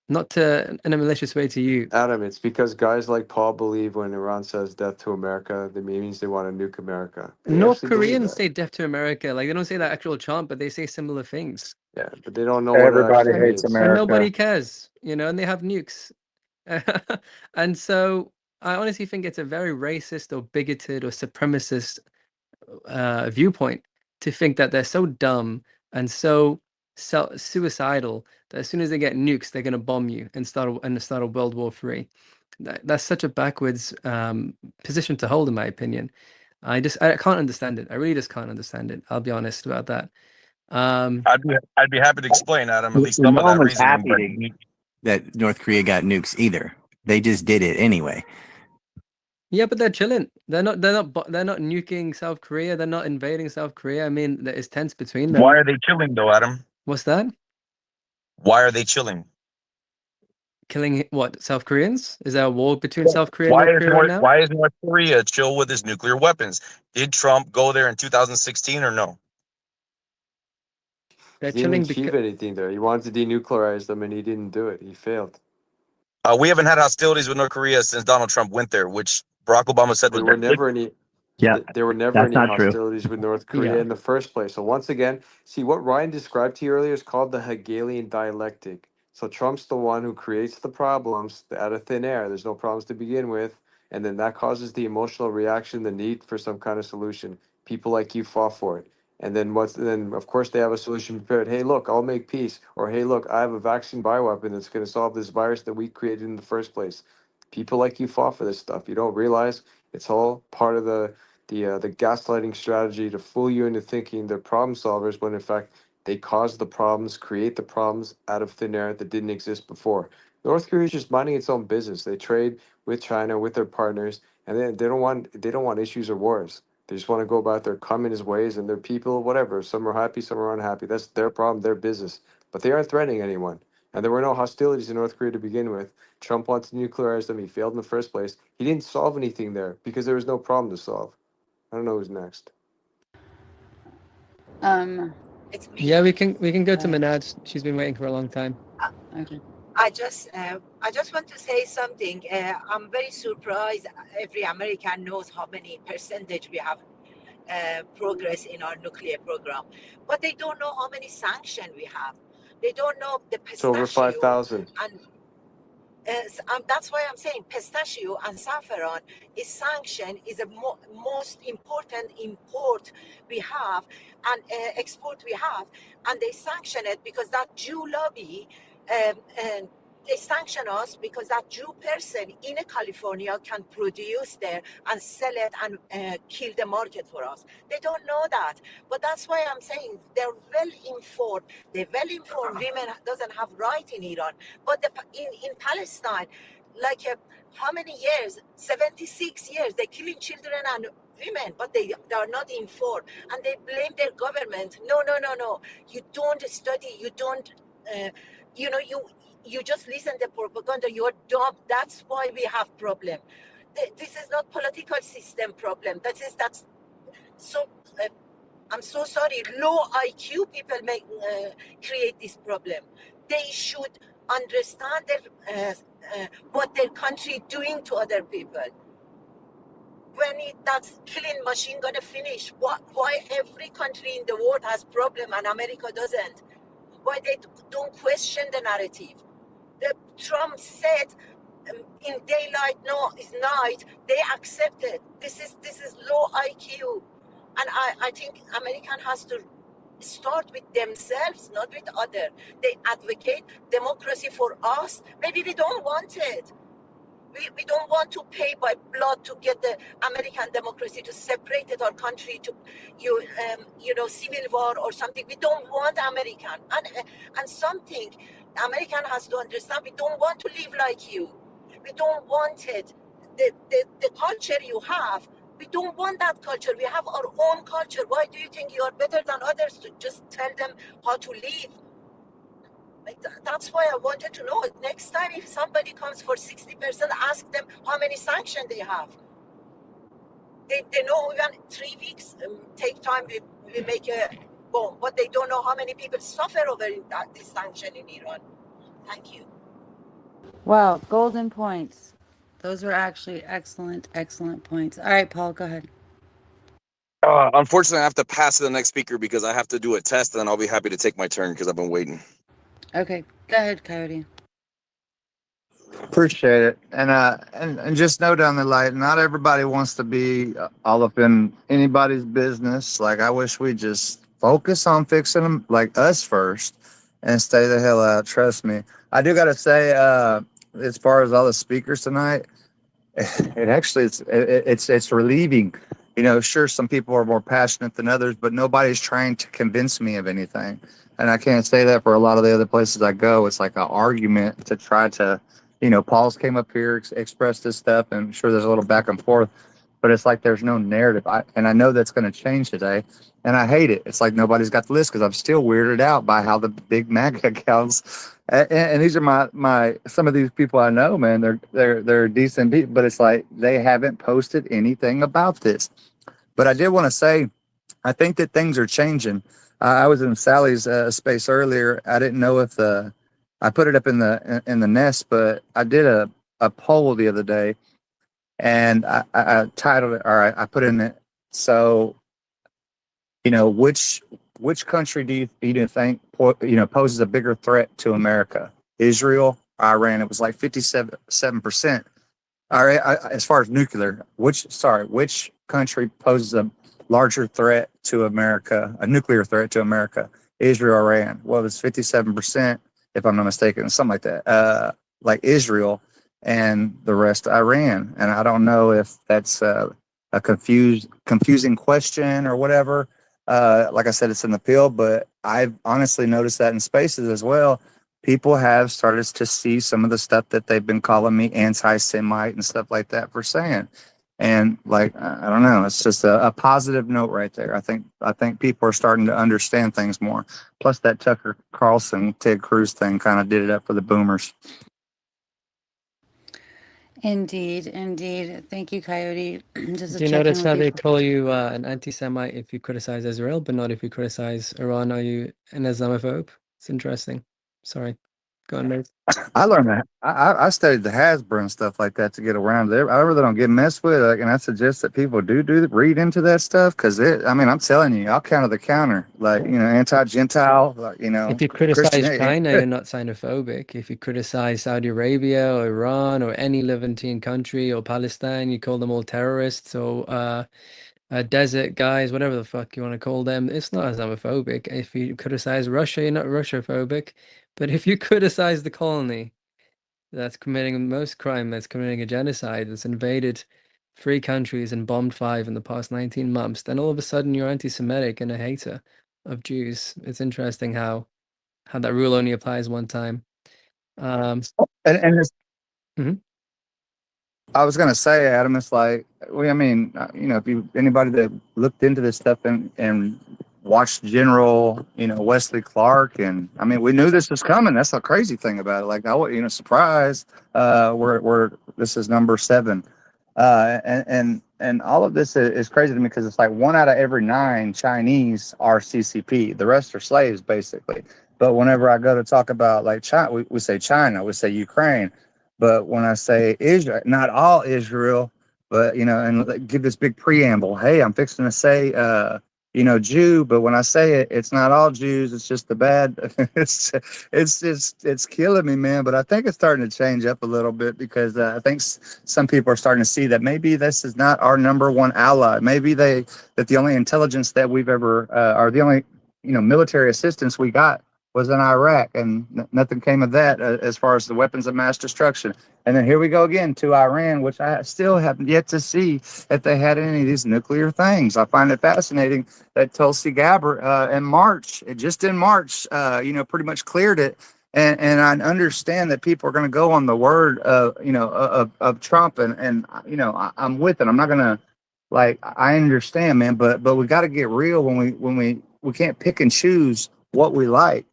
not to in a malicious way to you. Adam, it's because guys like Paul believe when Iran says death to America, that means they want to nuke America. They North actually believe Koreans that. say death to America. Like they don't say that actual chant, but they say similar things. Yeah, but they don't know what it Everybody actually hates means. And nobody America. cares, and they have nukes. And so I honestly think it's a very racist or bigoted or supremacist viewpoint to think that they're so dumb and so suicidal that as soon as they get nukes, they're going to bomb you and start a World War III. That's such a backwards position to hold, in my opinion. I can't understand it. I really just can't understand it. I'll be honest about that. I'd be happy to explain, Adam, at least some No of one that was reasoning. happy But that North Korea got nukes either. They just did it anyway. Yeah, but they're chilling. They're not nuking South Korea. They're not invading South Korea. I mean, there is tense between them. why are they chilling though, Adam? What's that? Why are they chilling? Killing what? South Koreans? Is there a war between South Korea and North Korea right now? Why is North Korea chill with his nuclear weapons? Did Trump go there in 2016 or no? They're He didn't chilling achieve because anything there. He wanted to denuclearize them, and he didn't do it. He failed. We haven't had hostilities with North Korea since Donald Trump went there, which Barack Obama said was There were ridiculous. never any. Yeah, There were never that's any not true. hostilities with North Korea Yeah. in the first place. So once again, see what Ryan described to you earlier is called the Hegelian dialectic. So Trump's the one who creates the problems out of thin air. There's no problems to begin with, and then that causes the emotional reaction, the need for some kind of solution. People like you fought for it. And then of course they have a solution prepared. Hey, look, I'll make peace. Or hey, look, I have a vaccine bioweapon that's going to solve this virus that we created in the first place. People like you fought for this stuff. You don't realize it's all part of the gaslighting strategy to fool you into thinking they're problem solvers when in fact they cause the problems, create the problems out of thin air that didn't exist before. North Korea is just minding its own business. They trade with China, with their partners, and they don't want issues or wars. They just want to go about their communist ways and their people, whatever. Some are happy, some are unhappy. That's their problem, their business. But they aren't threatening anyone. And there were no hostilities in North Korea to begin with. Trump wanted to nuclearize them. He failed in the first place. He didn't solve anything there because there was no problem to solve. I don't know who's next. It's me. Yeah, we can go to Minaj. She's been waiting for a long time. Okay. I just want to say something. I'm very surprised. Every American knows how many percentage we have progress in our nuclear program, but they don't know how many sanctions we have. They don't know the It's over pistachio 5,000. and that's why I'm saying pistachio and saffron is sanctioned, is the most important import we have and export we have, and they sanction it because that Jew lobby, and they sanction us because that Jew person in California can produce there and sell it and kill the market for us. They don't know that, but that's why I'm saying they're well informed. The well informed women doesn't have right in Iran, but in Palestine, like how many years? 76 years. They're killing children and women, but they are not informed, and they blame their government. No. You don't study. You don't. You just listen to propaganda. You're dumb. That's why we have problem. This is not political system problem. That's so. I'm so sorry. Low IQ people create this problem. They should understand what their country doing to other people. When that's killing machine gonna finish? Why every country in the world has problem and America doesn't? Why they don't question the narrative? Trump said in daylight, no, it's night. They accept it. This is low IQ, and I think American has to start with themselves, not with other. They advocate democracy for us. Maybe we don't want it. We don't want to pay by blood to get the American democracy to separate our country to civil war or something. We don't want American and something American has to understand. We don't want to live like you. We don't want it. The culture you have, we don't want that culture. We have our own culture. Why do you think you are better than others to just tell them how to live? That's why I wanted to know. Next time, if somebody comes for 60%, ask them how many sanctions they have. They know even 3 weeks take time. We make a bomb, but they don't know how many people suffer over this sanction in Iran. Thank you. Wow, golden points. Those were actually excellent, excellent points. All right, Paul, go ahead. Unfortunately, I have to pass to the next speaker because I have to do a test, and then I'll be happy to take my turn because I've been waiting. Okay, go ahead, Coyote. Appreciate it. And just know down the line, not everybody wants to be all up in anybody's business. Like, I wish we just focus on fixing them, like us first, and stay the hell out. Trust me. I do got to say, as far as all the speakers tonight, it actually it's relieving. You know, sure, some people are more passionate than others, but nobody's trying to convince me of anything. And I can't say that for a lot of the other places I go. It's like an argument to try to, you know, Paul's came up here, expressed this stuff, and I'm sure there's a little back and forth, but it's like there's no narrative. And I know that's going to change today, and I hate it. It's like nobody's got the list because I'm still weirded out by how the big MAGA accounts. And these are my some of these people I know, man. They're decent people, but it's like they haven't posted anything about this. But I did want to say, I think that things are changing. I was in Sally's space earlier. I didn't know if I put it up in the nest, but I did a poll the other day, and I titled it, or I put in it. So, you know, which country do you think poses a bigger threat to America? Israel, Iran? It was like 57%. All right, as far as nuclear, which country poses a larger threat to America, a nuclear threat to America? Israel, Iran? Well, it's 57%, if I'm not mistaken, something like that. Like Israel, and the rest Iran. And I don't know if that's a confusing question or whatever. Like I said, it's an appeal, but I've honestly noticed that in spaces as well. People have started to see some of the stuff that they've been calling me anti-Semite and stuff like that for saying. And like, I don't know, it's just a positive note right there. I think people are starting to understand things more. Plus that Tucker Carlson, Ted Cruz thing kind of did it up for the boomers. Indeed, indeed. Thank you, Coyote. Just to Do you check in notice with how you. they call you an anti-Semite if you criticize Israel, but not if you criticize Iran? Are you an Islamophobe? It's interesting. Sorry. Go on, mate. I learned that. I studied the Hasbro and stuff like that to get around there. I really don't get messed with. Like, and I suggest that people do read into that stuff because I mean, I'm telling you, I'll counter the counter. Like, you know, anti-Gentile. Like, you know, If you criticize Christian. China, you're not xenophobic. If you criticize Saudi Arabia or Iran or any Levantine country or Palestine, you call them all terrorists or desert guys, whatever the fuck you want to call them. It's not Islamophobic. If you criticize Russia, you're not Russophobic. But if you criticize the colony that's committing the most crime, that's committing a genocide, that's invaded 3 countries and bombed 5 in the past 19 months, then all of a sudden you're anti-Semitic and a hater of Jews. It's interesting how that rule only applies one time. And it's, Mhm. I was gonna say, Adam, it's like, well, I mean, you know, if anybody that looked into this stuff and watched General, you know, Wesley Clark, and I mean, we knew this was coming. That's the crazy thing about it. Like, you know, surprise, we're this is number 7, and all of this is crazy to me because it's like 1 out of every 9 Chinese are CCP. The rest are slaves, basically. But whenever I go to talk about like China, we say China, we say Ukraine. But when I say Israel, not all Israel, but, you know, and give this big preamble, hey, I'm fixing to say, you know, Jew, but when I say it, it's not all Jews. It's just the bad. It's killing me, man. But I think it's starting to change up a little bit because I think some people are starting to see that maybe this is not our number one ally. Maybe that the only intelligence that we've ever, or the only, you know, military assistance we got was in Iraq, and nothing came of that as far as the weapons of mass destruction. And then here we go again to Iran, which I still have yet to see if they had any of these nuclear things. I find it fascinating that Tulsi Gabbard in March, just in March, you know, pretty much cleared it. And I understand that people are going to go on the word of, you know, of Trump, and you know, I'm with it. I'm not going to, like, I understand, man, but we got to get real when we can't pick and choose what we like.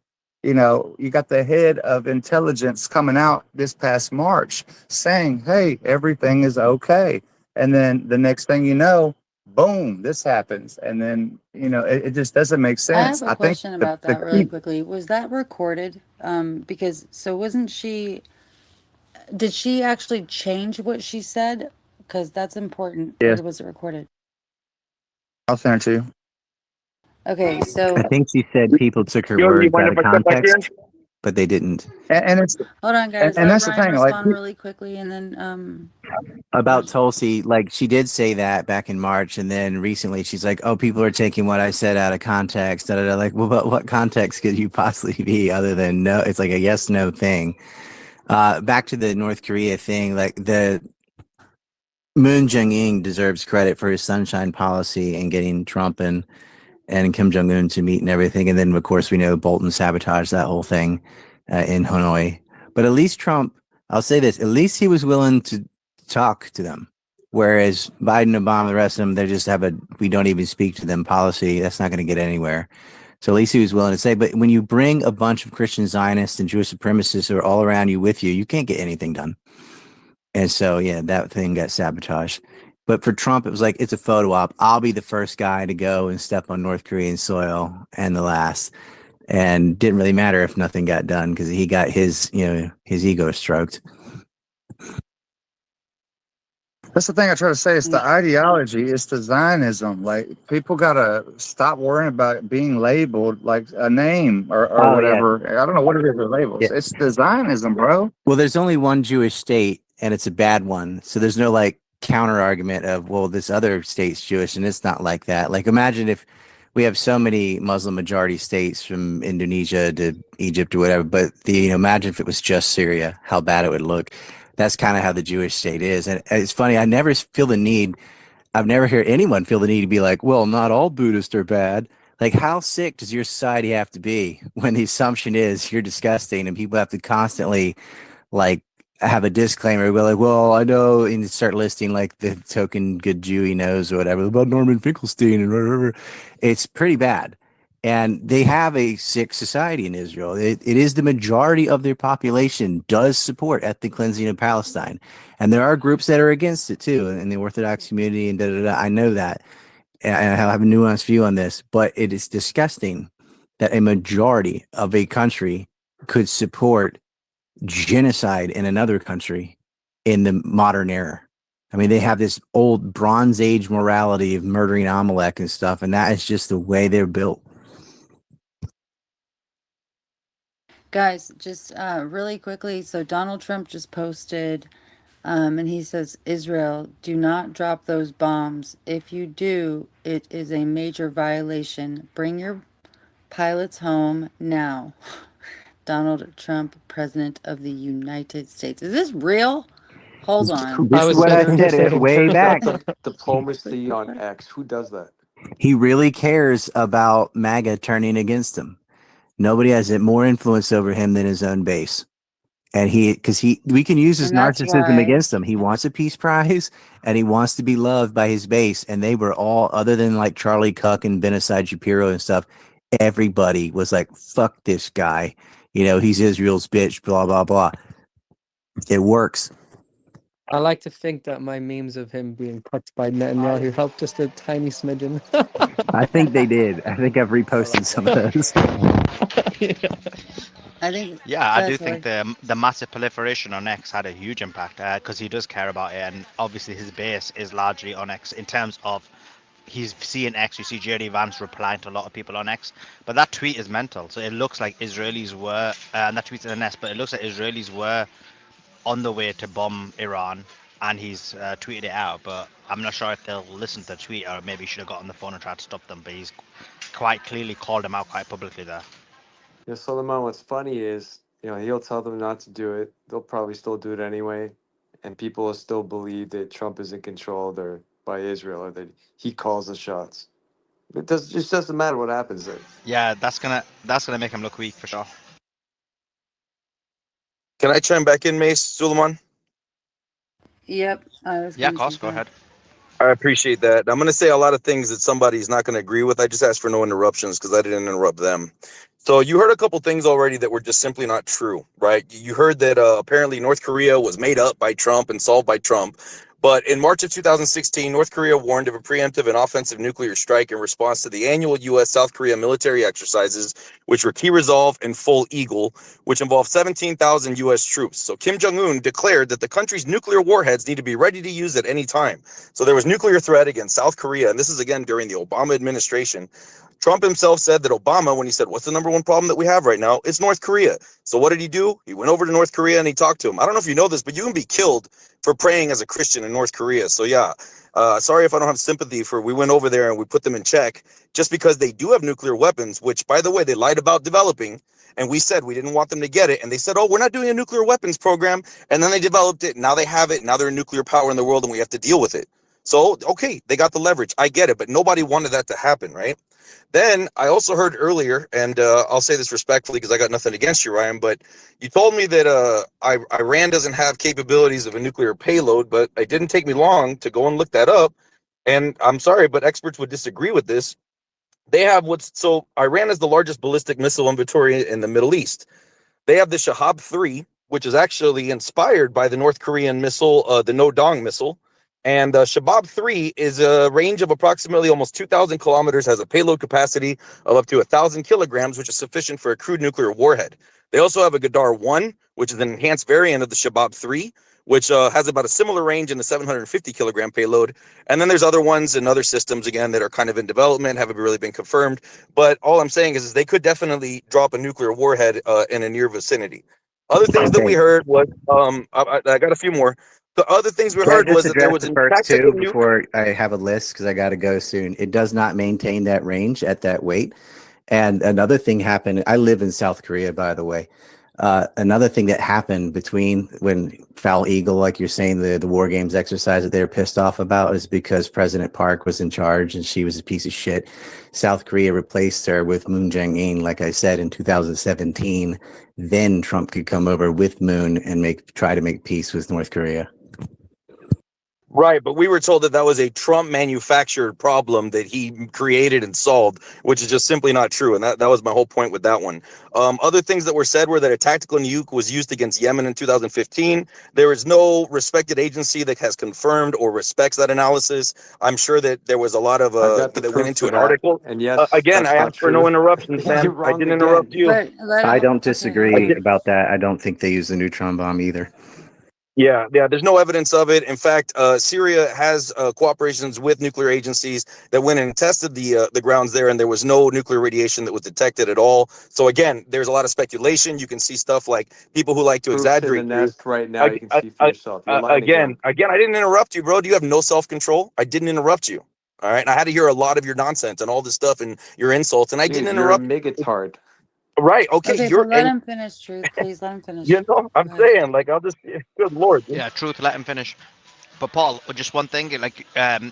You know, you got the head of intelligence coming out this past March saying, hey, everything is okay. And then the next thing you know, boom, this happens. And then, you know, it just doesn't make I have sense. a I think question the about that really key. quickly. Was that recorded? Because so wasn't she Did she actually change what she said? Because that's important. Yes. Or was it recorded? I'll send it to you. Okay, I so think she said people took her You words mind out if of I step back in? context, but they didn't. And it's hold on, guys. and Let that's the Ryan thing. Like, respond really quickly, and then About Tulsi, like she did say that back in March, and then recently she's like, "Oh, people are taking what I said out of context." Da, da, da. Like, well, but what context could you possibly be other than no? It's like a yes no thing. Back to the North Korea thing, like the Moon Jae-in deserves credit for his sunshine policy and getting Trump and Kim Jong-un to meet and everything. And then, of course, we know Bolton sabotaged that whole thing in Hanoi. But at least Trump, I'll say this, at least he was willing to talk to them. Whereas Biden, Obama, the rest of them, they just have a we don't even speak to them policy. That's not going to get anywhere. So at least he was willing to say. But when you bring a bunch of Christian Zionists and Jewish supremacists who are all around you with you, you can't get anything done. And so, yeah, that thing got sabotaged. But for Trump, it was like, it's a photo op. I'll be the first guy to go and step on North Korean soil and the last. And didn't really matter if nothing got done because he got his, his ego stroked. that's the thing I try to say. It's the ideology. It's the Zionism. Like, people gotta stop worrying about being labeled like a name or Oh, whatever. I don't know what it is with labels. Yeah. It's the Zionism, bro. Well, there's only one Jewish state, and it's a bad one. So there's no like counter argument of, well, this other state's Jewish, and it's not like that. Like, imagine if we have so many Muslim majority states from Indonesia to Egypt or whatever, but imagine if it was just Syria, how bad it would look. That's kind of how the Jewish state is. And it's funny, I've never heard anyone feel the need to be like, well, not all Buddhists are bad. Like, how sick does your society have to be when the assumption is you're disgusting and people have to constantly like have a disclaimer, be like, well, I know, and start listing like the token good Jew he knows or whatever about Norman Finkelstein and whatever. It's pretty bad. And they have a sick society in Israel. It is the majority of their population does support ethnic cleansing of Palestine. And there are groups that are against it too, in the Orthodox community and da da da. I know that. And I have a nuanced view on this, but it is disgusting that a majority of a country could support genocide in another country in the modern era. I mean, they have this old Bronze Age morality of murdering Amalek and stuff, and that is just the way they're built. guys, just really quickly. So Donald Trump just posted, and he says, Israel, do not drop those bombs. If you do, it is a major violation. Bring your pilots home now. Donald Trump, President of the United States. Is this real? Hold on. This is what I said it way back. Diplomacy on X. Who does that? He really cares about MAGA turning against him. Nobody has more influence over him than his own base. And we can use his narcissism against him. He wants a peace prize and he wants to be loved by his base. And they were all, other than like Charlie Cuck and Benicide Shapiro and stuff, everybody was like, fuck this guy. He's Israel's bitch, blah, blah, blah. It works. I like to think that my memes of him being cucked by Netanyahu helped just a tiny smidgen. I think they did. I think I've reposted some of those. I think. Yeah, I do think the massive proliferation on X had a huge impact because he does care about it, and obviously his base is largely on X in terms of he's seeing X. You see JD Vance replying to a lot of people on X, but that tweet is mental. So it looks like Israelis were, and that tweet's in the nest, but it looks like Israelis were on the way to bomb Iran, and he's tweeted it out. But I'm not sure if they'll listen to the tweet, or maybe he should have got on the phone and tried to stop them. But he's quite clearly called them out quite publicly there. Yeah, Solomon, what's funny is, he'll tell them not to do it. They'll probably still do it anyway. And people will still believe that Trump is in control by Israel, or that he calls the shots. It just doesn't matter what happens there. Yeah, that's gonna make him look weak for sure. Can I chime back in, Mace, Suleiman? Yep. Yeah, of course, go ahead. I appreciate that. I'm going to say a lot of things that somebody's not going to agree with. I just asked for no interruptions because I didn't interrupt them. So you heard a couple things already that were just simply not true, right? You heard that apparently North Korea was made up by Trump and solved by Trump, But in March of 2016, North Korea warned of a preemptive and offensive nuclear strike in response to the annual U.S.-South Korea military exercises, which were Key Resolve and Full Eagle, which involved 17,000 U.S. troops. So Kim Jong-un declared that the country's nuclear warheads need to be ready to use at any time. So there was nuclear threat against South Korea, and this is again during the Obama administration. Trump himself said that Obama, when he said, what's the number one problem that we have right now? It's North Korea. So what did he do? He went over to North Korea and he talked to him. I don't know if you know this, but you can be killed for praying as a Christian in North Korea. So yeah, sorry if I don't have sympathy for, we went over there and we put them in check just because they do have nuclear weapons, which by the way, they lied about developing. And we said we didn't want them to get it. And they said, oh, we're not doing a nuclear weapons program. And then they developed it. Now they have it. Now they're a nuclear power in the world and we have to deal with it. So, okay, they got the leverage. I get it. But nobody wanted that to happen, right? Then I also heard earlier, and I'll say this respectfully because I got nothing against you, Ryan, but you told me that Iran doesn't have capabilities of a nuclear payload, but it didn't take me long to go and look that up. And I'm sorry, but experts would disagree with this. They have so Iran is the largest ballistic missile inventory in the Middle East. They have the Shahab 3, which is actually inspired by the North Korean missile, the No-Dong missile. And Shabab 3 is a range of approximately almost 2,000 kilometers, has a payload capacity of up to 1,000 kilograms, which is sufficient for a crude nuclear warhead. They also have a Gadar 1, which is an enhanced variant of the Shabab 3, which has about a similar range in the 750 kilogram payload. And then there's other ones and other systems, again, that are kind of in development, haven't really been confirmed. But all I'm saying is they could definitely drop a nuclear warhead in a near vicinity. Other things that we heard was, I got a few more. The other things we Can I heard just was that there address was the a first tactical two nuke. before I have a list because I got to go soon? It does not maintain that range at that weight. And another thing happened. I live in South Korea, by the way. Another thing that happened between when Foul Eagle, like you're saying, the war games exercise that they were pissed off about is because President Park was in charge and she was a piece of shit. South Korea replaced her with Moon Jae-in, like I said, in 2017. Then Trump could come over with Moon and try to make peace with North Korea. Right, but we were told that that was a Trump manufactured problem that he created and solved, which is just simply not true. And that was my whole point with that one. Other things that were said were that a tactical nuke was used against Yemen in 2015. There is no respected agency that has confirmed or respects that analysis. I'm sure that there was a lot of I've got the that went proof into for an that. article. And yes, Again, I that's not asked for no true. interruptions, You're man. I wrong didn't again. interrupt you. But let I him. don't Okay. disagree about that. I don't think they use the neutron bomb either. Yeah, there's no evidence of it. In fact, Syria has cooperations with nuclear agencies that went and tested the grounds there, and there was no nuclear radiation that was detected at all. So again, there's a lot of speculation. You can see stuff like people who like to Proof's in the exaggerate things. nest right now. You can see for yourself. You're lying Again, I didn't interrupt you, bro. Do you have no self-control? I didn't interrupt you. All right, and I had to hear a lot of your nonsense and all this stuff and your insults, and I didn't Dude, you're a interrupt. migatard. Right? Okay, Okay, you're but let and him finish, Truth. Please let him finish. you know I'm Go ahead. saying like I'll just good lord. Dude. Yeah, truth. Let him finish. But Paul, just one thing, like, by the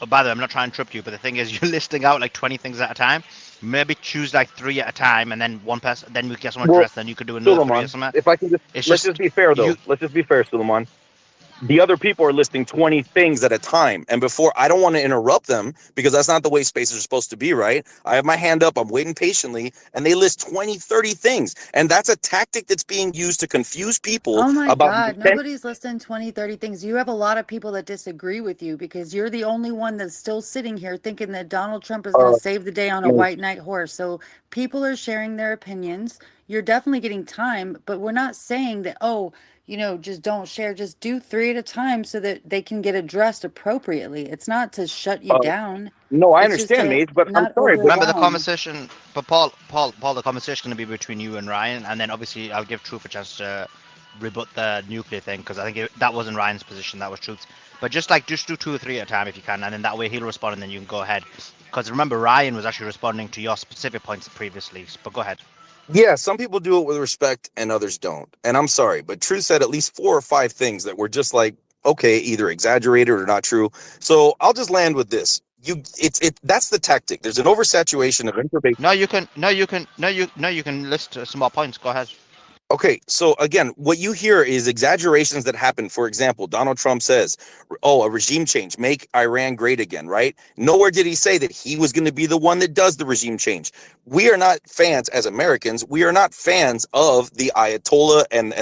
way, I'm not trying to interrupt you, but the thing is, you're listing out like 20 things at a time. Maybe choose like 3 at a time, and then one person, then we get someone to Well, rest, then you could do another 3 or Suleiman, something. if I can just It's let's just just be fair though. you. Let's just be fair, Suleiman. The other people are listing 20 things at a time, and before I don't want to interrupt them because that's not the way spaces are supposed to be, right? I have my hand up, I'm waiting patiently, and they list 20, 30 things, and that's a tactic that's being used to confuse people Oh my about the God, intent. nobody's listing 20, 30 things. You have a lot of people that disagree with you because you're the only one that's still sitting here thinking that Donald Trump is going to save the day on a white knight horse. So people are sharing their opinions. You're definitely getting time, but we're not saying that, oh, just don't share. Just do 3 at a time so that they can get addressed appropriately. It's not to shut you down. No, I It's just understand, to mate, but I'm not sorry, but Remember the overwhelm. conversation, but Paul, the conversation is going to be between you and Ryan, and then obviously I'll give Truth a chance to rebut the nuclear thing because I think that wasn't Ryan's position, that was Truth's. But just do 2 or 3 at a time if you can, and then that way he'll respond, and then you can go ahead. Because remember, Ryan was actually responding to your specific points previously. But go ahead. yeah, some people do it with respect and others don't. And I'm sorry, but Truth said at least 4 or 5 things that were just like, okay, either exaggerated or not true. So I'll just land with this. That's the tactic. There's an oversaturation of information. You can list some more points. Go ahead. Okay, so again, what you hear is exaggerations that happen. For example, Donald Trump says, "Oh, a regime change, make Iran great again." Right? Nowhere did he say that he was going to be the one that does the regime change. We are not fans as Americans. We are not fans of the Ayatollah and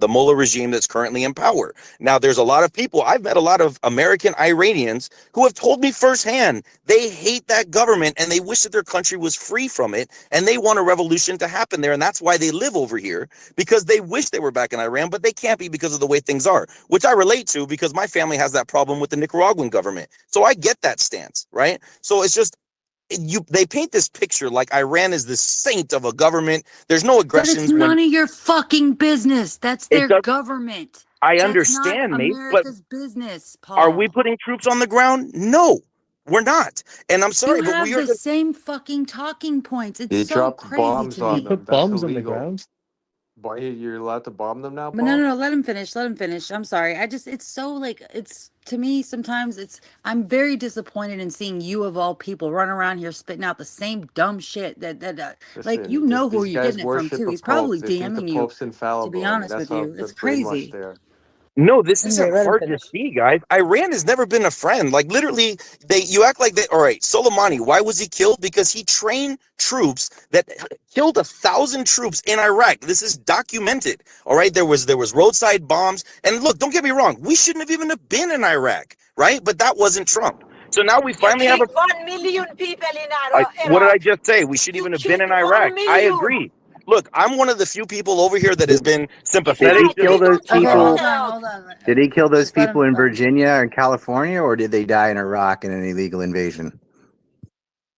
the Mullah regime that's currently in power. Now, there's a lot of people. I've met a lot of American Iranians who have told me firsthand they hate that government and they wish that their country was free from it, and they want a revolution to happen there, and that's why they live over here, because they wish they were back in Iran, but they can't be because of the way things are, which I relate to because my family has that problem with the Nicaraguan government. So I get that stance, right? So it's just they paint this picture like Iran is this saint of a government. There's no But it's aggressions none when of your fucking business. That's it their does. government. I That's not understand, mate, but America's business, are we Paul. putting troops on the ground? No, we're not. And I'm sorry, You but we have are the just same fucking talking points. It's He so dropped crazy bombs to on me. them. That's illegal. You're allowed to bomb them now, But no, Paul? no, let him finish. Let him finish. I'm sorry. It's so like, it's to me, sometimes I'm very disappointed in seeing you of all people run around here spitting out the same dumb shit like, you Listen, know who these you're guys getting it from worship too. a He's pope. probably They think the DMing you, pope's to be infallible. I mean, honest that's with how you. they're It's brainwashed crazy. there. no, this isn't Anyway, let him hard to finish. see, guys. Iran has never been a friend. Like literally, you act like they. All right, Soleimani. Why was he killed? Because he trained troops that killed 1,000 troops in Iraq. This is documented. All right, there was roadside bombs, and look, don't get me wrong. We shouldn't have even have been in Iraq, right? But that wasn't Trump. So now we You finally have a. killed 1 million people in What did I Iraq. just say? We shouldn't You even have been killed in 1 Iraq. I million. agree. Look, I'm one of the few people over here that has been Did sympathetic he to kill the. those Okay, people? hold on. Did he kill those Just let people him. in Virginia or California, or did they die in Iraq in an illegal invasion?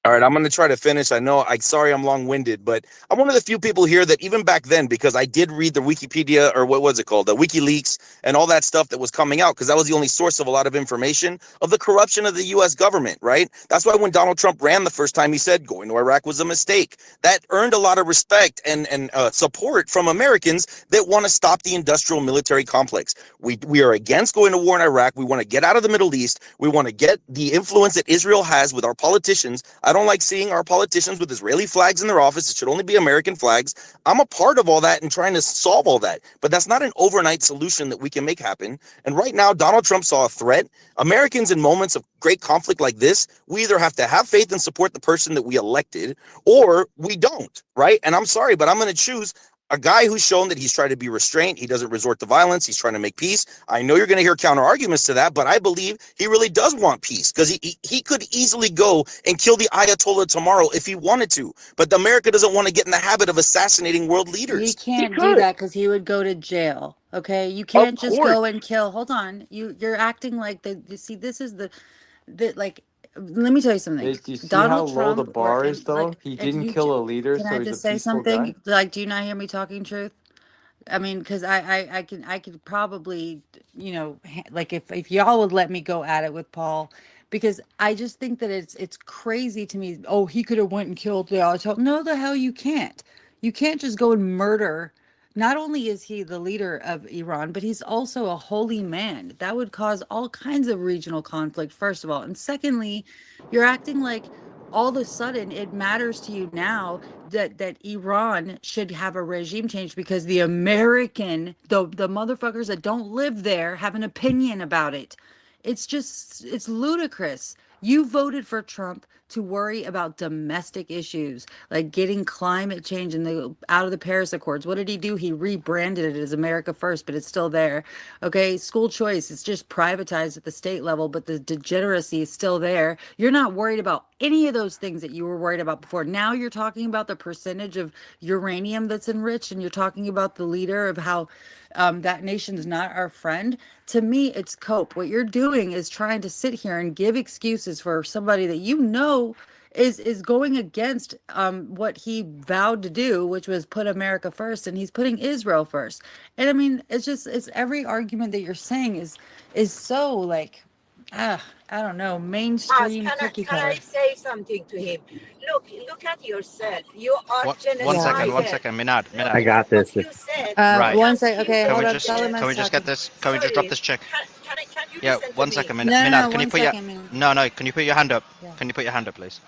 All right, I'm going to try to finish. I'm sorry I'm long-winded, but I'm one of the few people here that even back then, because I did read the Wikipedia, or what was it called, the WikiLeaks and all that stuff that was coming out, because that was the only source of a lot of information of the corruption of the U.S. government, right? That's why when Donald Trump ran the first time, he said going to Iraq was a mistake. That earned a lot of respect and support from Americans that want to stop the industrial military complex. We are against going to war in Iraq. We want to get out of the Middle East. We want to get the influence that Israel has with our politicians. I don't like seeing our politicians with Israeli flags in their office. It should only be American flags. I'm a part of all that and trying to solve all that. But that's not an overnight solution that we can make happen. And right now, Donald Trump saw a threat. Americans in moments of great conflict like this, we either have to have faith and support the person that we elected, or we don't, right? And I'm sorry, but I'm going to choose a guy who's shown that he's trying to be restrained. He doesn't resort to violence. He's trying to make peace. I know you're going to hear counter arguments to that, but I believe he really does want peace, because he could easily go and kill the Ayatollah tomorrow if he wanted to. But America doesn't want to get in the habit of assassinating world He leaders. can't do that because he would go to jail. Okay, you Of can't just course. go and kill. Hold on, you're acting like see, this is the like. Let me tell you something. Nate, do you see how Donald low the Trump, or bar is, though? like, He if didn't you kill a leader, can so I he's a just say peaceful guy. something? Like, do you not hear me talking truth? I mean, because I could probably, like, if y'all would let me go at it with Paul, because I just think that it's crazy to me. Oh, he could have went and killed the Ayatollah. No, the hell you can't. You can't just go and murder. Not only is he the leader of Iran, but he's also a holy man. That would cause all kinds of regional conflict, first of all. And secondly, you're acting like all of a sudden it matters to you now that Iran should have a regime change because the motherfuckers that don't live there have an opinion about it. It's ludicrous. You voted for Trump to worry about domestic issues like getting climate change and out of the Paris Accords. What did he do? He rebranded it as America First, but it's still there. Okay, school choice, it's just privatized at the state level, but the degeneracy is still there. You're not worried about any of those things that you were worried about before. Now you're talking about the percentage of uranium that's enriched, and you're talking about the leader of how that nation's not our friend. To me, it's cope. What you're doing is trying to sit here and give excuses for somebody that is going against what he vowed to do, which was put America first, and he's putting Israel first. And I mean, it's every argument that you're saying is so like, I don't know, mainstream cookie Can I cutter. say something to him? Look at yourself. You are One genocider. second, Minad. I got What this. you said. Right. One sec. Okay, Can hold we up. just Solomon's get talking. this? Can we just drop this check? Can you Yeah, listen to one me? second, No, Minad. Can you one put your second, Minad. no? Can you put your hand up? Yeah. Can you put your hand up, please?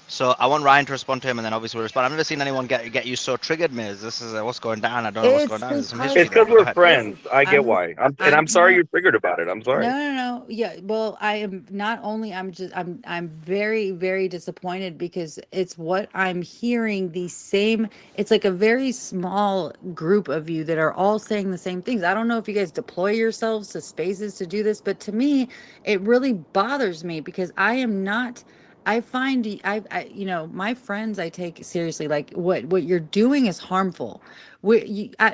So I want Ryan to respond to him, and then obviously we'll respond. I've never seen anyone get you so triggered, Miz. This is what's going down. I don't know what's going It's down. There's some because history It's because there. Go we're ahead. friends. I get I'm why. I'm I'm sorry no you're triggered about it. I'm sorry. no. Yeah, well, I am not only I'm very, very disappointed because it's what I'm hearing the same. It's like a very small group of you that are all saying the same things. I don't know if you guys deploy yourselves to spaces to do this, but to me, it really bothers me because I am not. I find my friends I take seriously. Like what you're doing is harmful.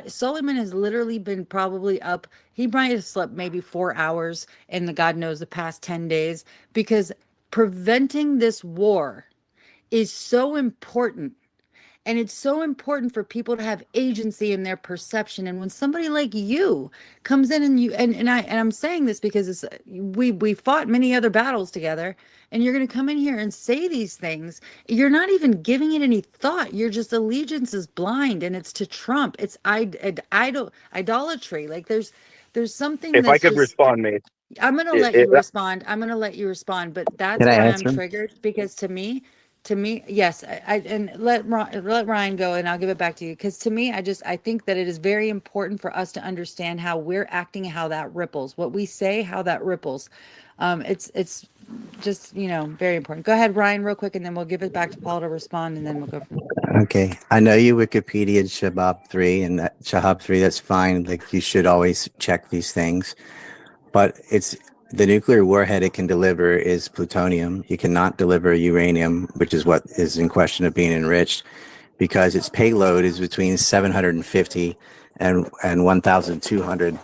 Solomon has literally been probably up. He might have slept maybe 4 hours in the God knows the past 10 days because preventing this war is so important. And it's so important for people to have agency in their perception. And when somebody like you comes in and I'm saying this because we fought many other battles together, and you're going to come in here and say these things, you're not even giving it any thought. You're just allegiance is blind, and it's to Trump. It's idolatry. Like there's something If I that's could just. respond, mate. I'm gonna It, let it, you respond. I'm gonna let you respond, but Can that's I why I'm answer him? triggered because to me, yes, and let Ryan go, and I'll give it back to you because to me, I think that it is very important for us to understand how we're acting, how that ripples, what we say, how that ripples. It's just very important. Go ahead, Ryan, real quick, and then we'll give it back to Paul to respond, and then we'll go from. Okay, I know you Wikipedia Shahab 3, and that Shahab 3, that's fine. Like, you should always check these things. But it's the nuclear warhead it can deliver is plutonium. You cannot deliver uranium, which is what is in question of being enriched, because its payload is between 750 and 1,200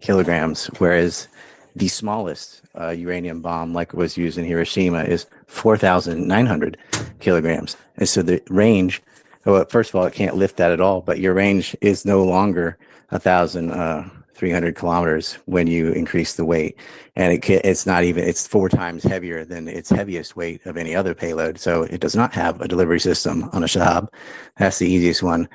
kilograms, whereas the smallest uranium bomb, like was used in Hiroshima, is 4,900 kilograms. And so the range, well, first of all, it can't lift that at all, but your range is no longer 1,300 kilometers when you increase the weight. And it's not even, it's 4 times heavier than its heaviest weight of any other payload. So it does not have a delivery system on a Shahab. That's the easiest one.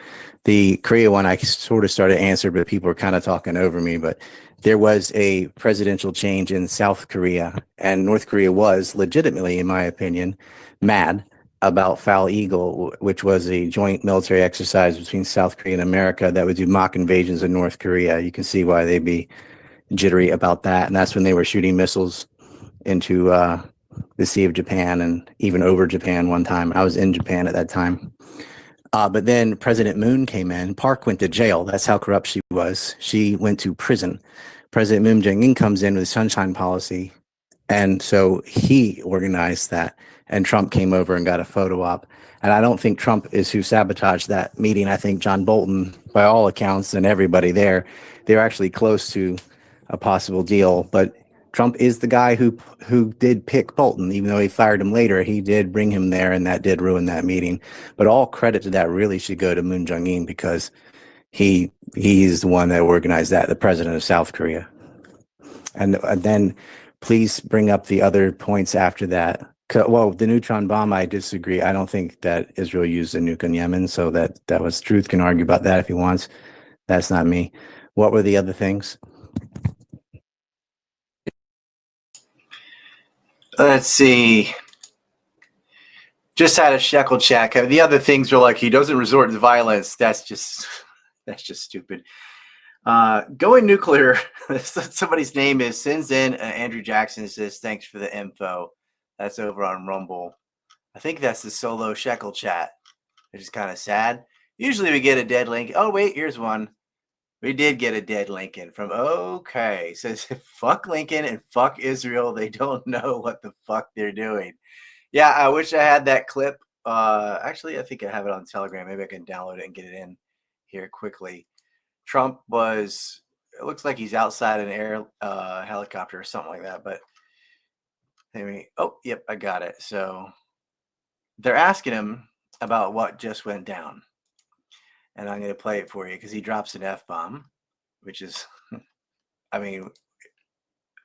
The Korea one, I sort of started to answer, but people were kind of talking over me. But there was a presidential change in South Korea, and North Korea was legitimately, in my opinion, mad about Foul Eagle, which was a joint military exercise between South Korea and America that would do mock invasions of North Korea. You can see why they'd be jittery about that. And that's when they were shooting missiles into the Sea of Japan and even over Japan one time. I was in Japan at that time. But then President Moon came in. Park went to jail. That's how corrupt she was. She went to prison. President Moon Jae-in comes in with a sunshine policy. And so he organized that. And Trump came over and got a photo op. And I don't think Trump is who sabotaged that meeting. I think John Bolton, by all accounts, and everybody there, they're actually close to a possible deal. But Trump is the guy who did pick Bolton, even though he fired him later. He did bring him there, and that did ruin that meeting. But all credit to that really should go to Moon Jae-in because he's the one that organized that, the president of South Korea. And then please bring up the other points after that. Well, the neutron bomb, I disagree. I don't think that Israel used a nuke in Yemen, so that was Truth can argue about that if he wants. That's not me. What were the other things? Let's see. Just had a shekel check. The other things are like he doesn't resort to violence. That's just stupid. Going nuclear. Somebody's name is sends in Andrew Jackson says thanks for the info. That's over on Rumble. I think that's the solo shekel chat, which is kind of sad. Usually we get a dead link. Oh wait, here's one. We did get a dead Lincoln from okay. Says fuck Lincoln and fuck Israel. They don't know what the fuck they're doing. Yeah, I wish I had that clip. Actually, I think I have it on Telegram. Maybe I can download it and get it in here quickly. Trump was, it looks like he's outside an air helicopter or something like that. But maybe, oh, yep, I got it. So they're asking him about what just went down. And I'm going to play it for you because he drops an F-bomb, which is, I mean,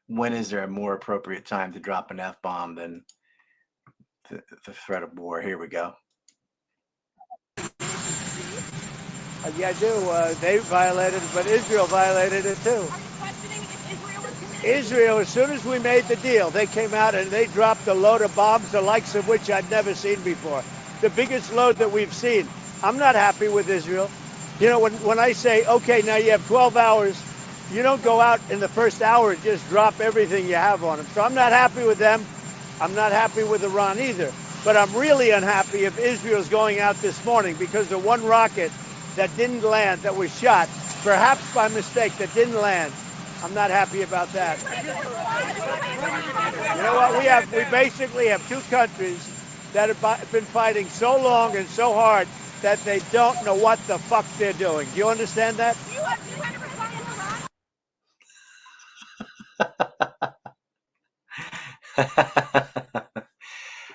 when is there a more appropriate time to drop an F-bomb than the threat of war? Here we go. Yeah, I do. They violated it, but Israel violated it too. Are you questioning if Israel was committing Israel, as soon as we made the deal, they came out and they dropped a load of bombs, the likes of which I'd never seen before. The biggest load that we've seen. I'm not happy with Israel. You know, when I say, okay, now you have 12 hours, you don't go out in the first hour and just drop everything you have on them. So I'm not happy with them. I'm not happy with Iran either. But I'm really unhappy if Israel's going out this morning because the one rocket that didn't land, that was shot, perhaps by mistake, that didn't land. I'm not happy about that. You know what? We basically have two countries that have been fighting so long and so hard that they don't know what the fuck they're doing. Do you understand that?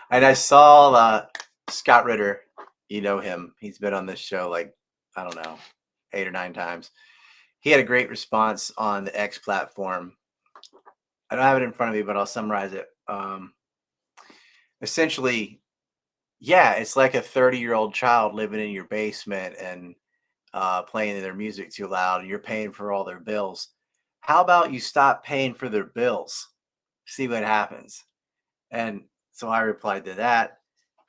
And I saw Scott Ritter. You know him. He's been on this show like, I don't know, 8 or 9 times. He had a great response on the X platform. I don't have it in front of me, but I'll summarize it. Essentially, yeah, it's like a 30-year-old child living in your basement and playing their music too loud, and you're paying for all their bills. How about you stop paying for their bills? See what happens. And so I replied to that.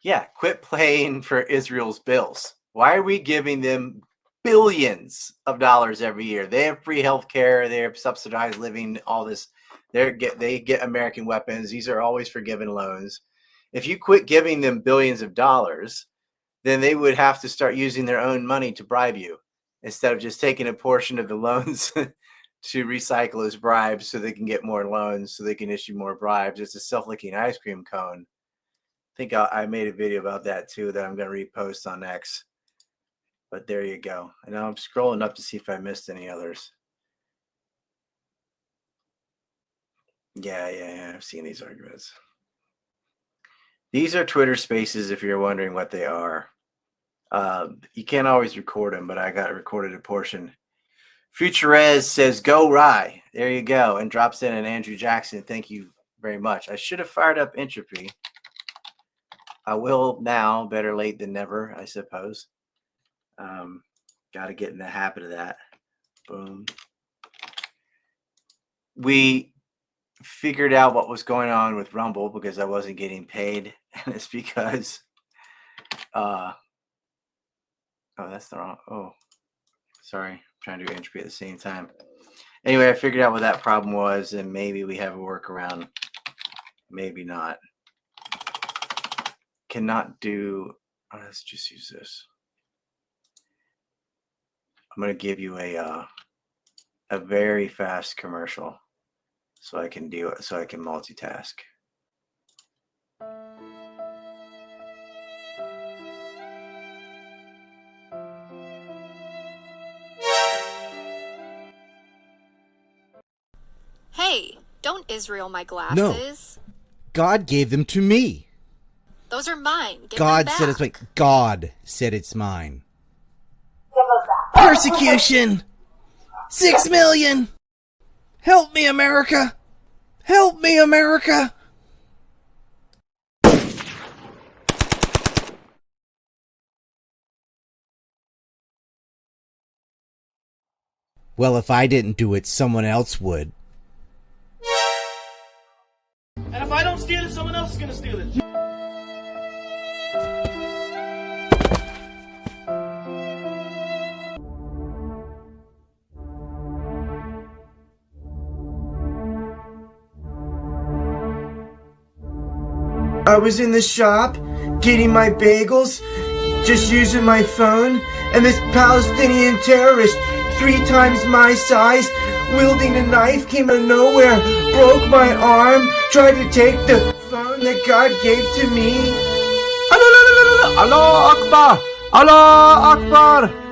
Yeah, quit paying for Israel's bills. Why are we giving them billions of dollars every year? They have free health care. They have subsidized living, all this. They get American weapons. These are always forgiven loans. If you quit giving them billions of dollars, then they would have to start using their own money to bribe you instead of just taking a portion of the loans to recycle as bribes so they can get more loans, so they can issue more bribes. It's a self-licking ice cream cone. I think I made a video about that too that I'm going to repost on X. But there you go. And now I'm scrolling up to see if I missed any others. Yeah. I've seen these arguments. These are Twitter Spaces if you're wondering what they are. You can't always record them, but I got recorded a portion. Futurez says, go Rye. There you go. And drops in an Andrew Jackson. Thank you very much. I should have fired up Entropy. I will now. Better late than never, I suppose. Got to get in the habit of that. Boom. We figured out what was going on with Rumble because I wasn't getting paid. And it's because, oh, that's the wrong, oh, sorry. I'm trying to do Entropy at the same time. Anyway, I figured out what that problem was, and maybe we have a workaround. Maybe not. Cannot do, let's just use this. I'm going to give you a very fast commercial so I can do it, so I can multitask. Hey, don't Israel my glasses. No. God gave them to me. Those are mine. Give God them said it's back. mine. God said it's mine. Persecution! 6 million! Help me, America! Help me, America! Well, if I didn't do it, someone else would. And if I don't steal it, someone else is going to steal it. I was in the shop getting my bagels, just using my phone, and this Palestinian terrorist, 3 times my size, wielding a knife, came out of nowhere, broke my arm, tried to take the phone that God gave to me. Allah Akbar! Allah Akbar!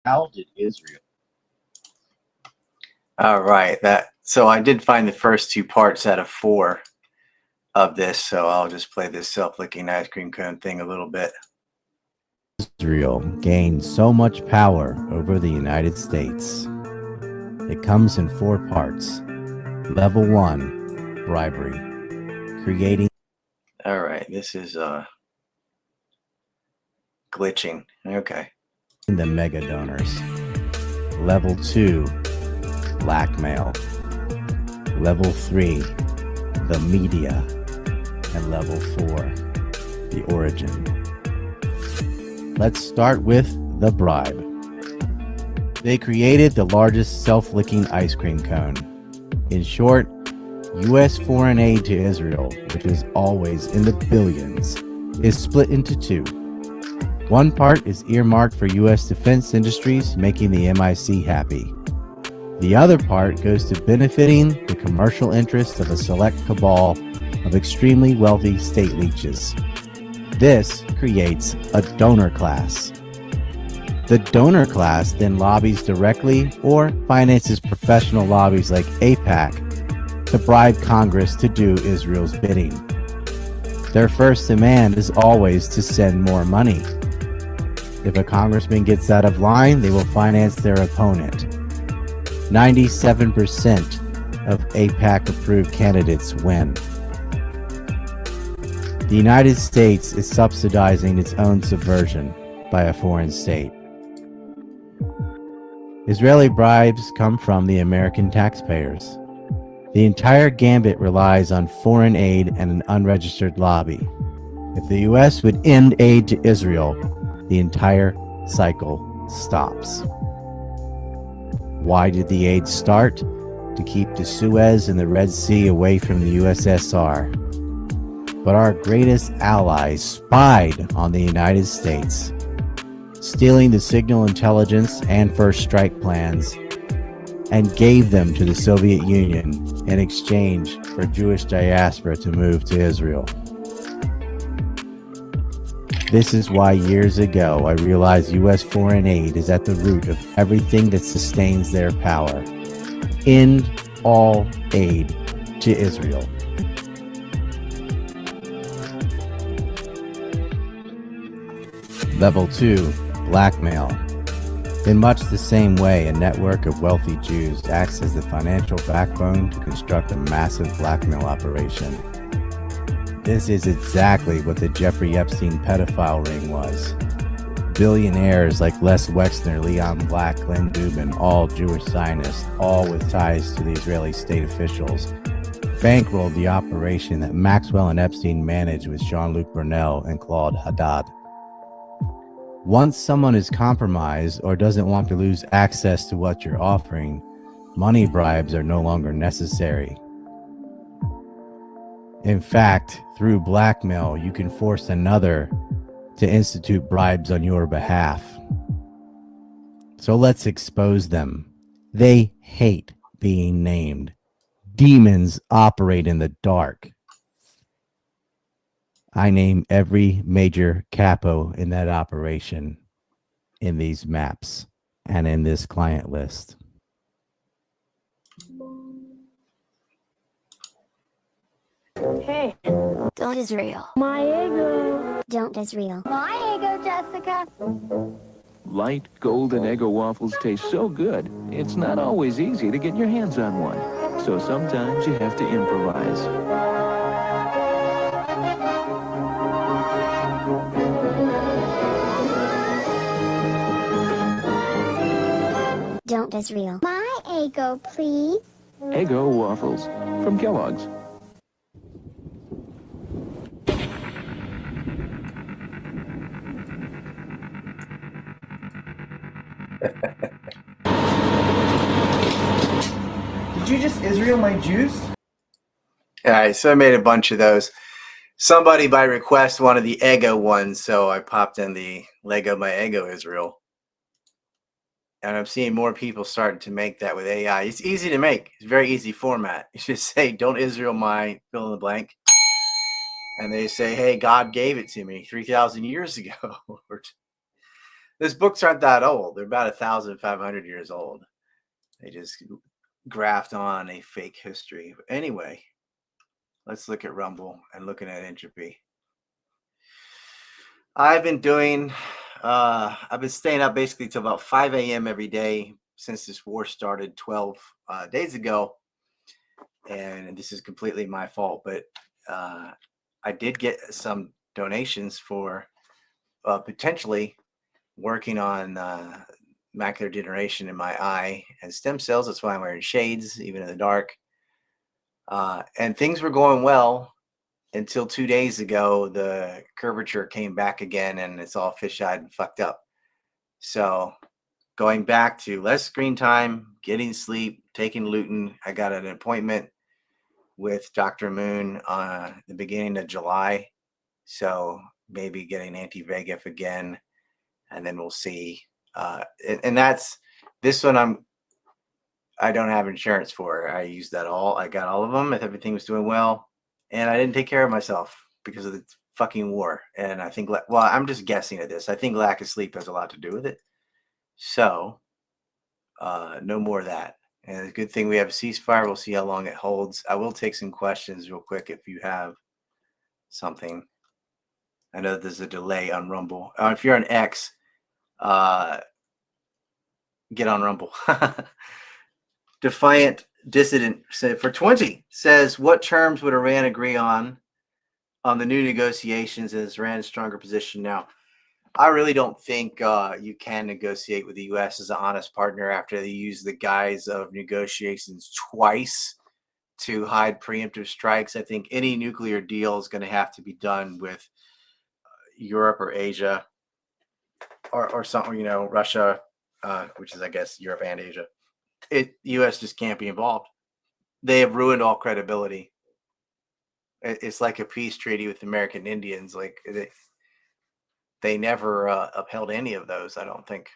How did Israel? All right, so I did find the first 2 parts out of 4 of this, so I'll just play this self-licking ice cream cone thing a little bit. Israel gained so much power over the United States. It comes in 4 parts. Level 1, bribery, creating. All right, this is glitching. Okay. The mega donors. Level 2, blackmail. Level 3, the media. And level 4, the origin. Let's start with the bribe. They created the largest self-licking ice cream cone. In short, U.S. foreign aid to Israel, which is always in the billions, is split into 2. One part is earmarked for U.S. defense industries, making the MIC happy. The other part goes to benefiting the commercial interests of a select cabal of extremely wealthy state leeches. This creates a donor class. The donor class then lobbies directly or finances professional lobbies like AIPAC to bribe Congress to do Israel's bidding. Their first demand is always to send more money. If a congressman gets out of line, they will finance their opponent. 97% of AIPAC-approved candidates win. The United States is subsidizing its own subversion by a foreign state. Israeli bribes come from the American taxpayers. The entire gambit relies on foreign aid and an unregistered lobby. If the U.S. would end aid to Israel, the entire cycle stops. Why did the aid start? To keep the Suez and the Red Sea away from the USSR. But our greatest allies spied on the United States, stealing the signal intelligence and first strike plans, and gave them to the Soviet Union in exchange for Jewish diaspora to move to Israel. This is why years ago I realized U.S. foreign aid is at the root of everything that sustains their power. End all aid to Israel. Level 2, blackmail. In much the same way, a network of wealthy Jews acts as the financial backbone to construct a massive blackmail operation. This is exactly what the Jeffrey Epstein pedophile ring was. Billionaires like Les Wexner, Leon Black, Glenn Dubin, all Jewish Zionists, all with ties to the Israeli state officials, bankrolled the operation that Maxwell and Epstein managed with Jean-Luc Brunel and Claude Haddad. Once someone is compromised or doesn't want to lose access to what you're offering, money bribes are no longer necessary. In fact, through blackmail, you can force another to institute bribes on your behalf. So let's expose them. They hate being named. Demons operate in the dark. I name every major capo in that operation in these maps and in this client list. Hey. Don't Israel. My ego. Don't Israel. My ego, Jessica. Light golden Eggo waffles taste so good, it's not always easy to get your hands on one. So sometimes you have to improvise. Don't Israel. My ego, please. Eggo waffles from Kellogg's. Did you just Israel my juice? All right, so I made a bunch of those. Somebody by request wanted the Eggo ones, so I popped in the Lego My Eggo Israel. And I'm seeing more people starting to make that with AI. It's easy to make. It's a very easy format. You just say, don't Israel my fill in the blank. And they say, hey, God gave it to me 3,000 years ago. These books aren't that old. They're about 1,500 years old. They just graft on a fake history. But anyway, let's look at Rumble and looking at entropy. I've been doing I've been staying up basically till about 5 a.m. every day since this war started 12 days ago. And this is completely my fault, but I did get some donations for potentially working on macular degeneration in my eye and stem cells. That's why I'm wearing shades, even in the dark. And things were going well until 2 days ago. The curvature came back again, and it's all fish-eyed and fucked up. So going back to less screen time, getting sleep, taking lutein. I got an appointment with Dr. Moon the beginning of July. So maybe getting anti-VEGF again, and then we'll see. And that's this one I don't have insurance for. I used that all. I got all of them. Everything was doing well, and I didn't take care of myself because of the fucking war. And I think, well, I'm just guessing at this. I think lack of sleep has a lot to do with it. So no more of that. And it's a good thing we have a ceasefire. We'll see how long it holds. I will take some questions real quick if you have something. I know there's a delay on Rumble. If you're on X, get on Rumble. Defiant Dissident for 20 says, what terms would Iran agree on the new negotiations? Is Iran's stronger position now? I really don't think you can negotiate with the U.S. as an honest partner after they use the guise of negotiations twice to hide preemptive strikes. I think any nuclear deal is going to have to be done with Europe or Asia or something, Russia, which is, I guess, Europe and Asia. The U.S. just can't be involved. They have ruined all credibility. It's like a peace treaty with American Indians. Like they never upheld any of those, I don't think,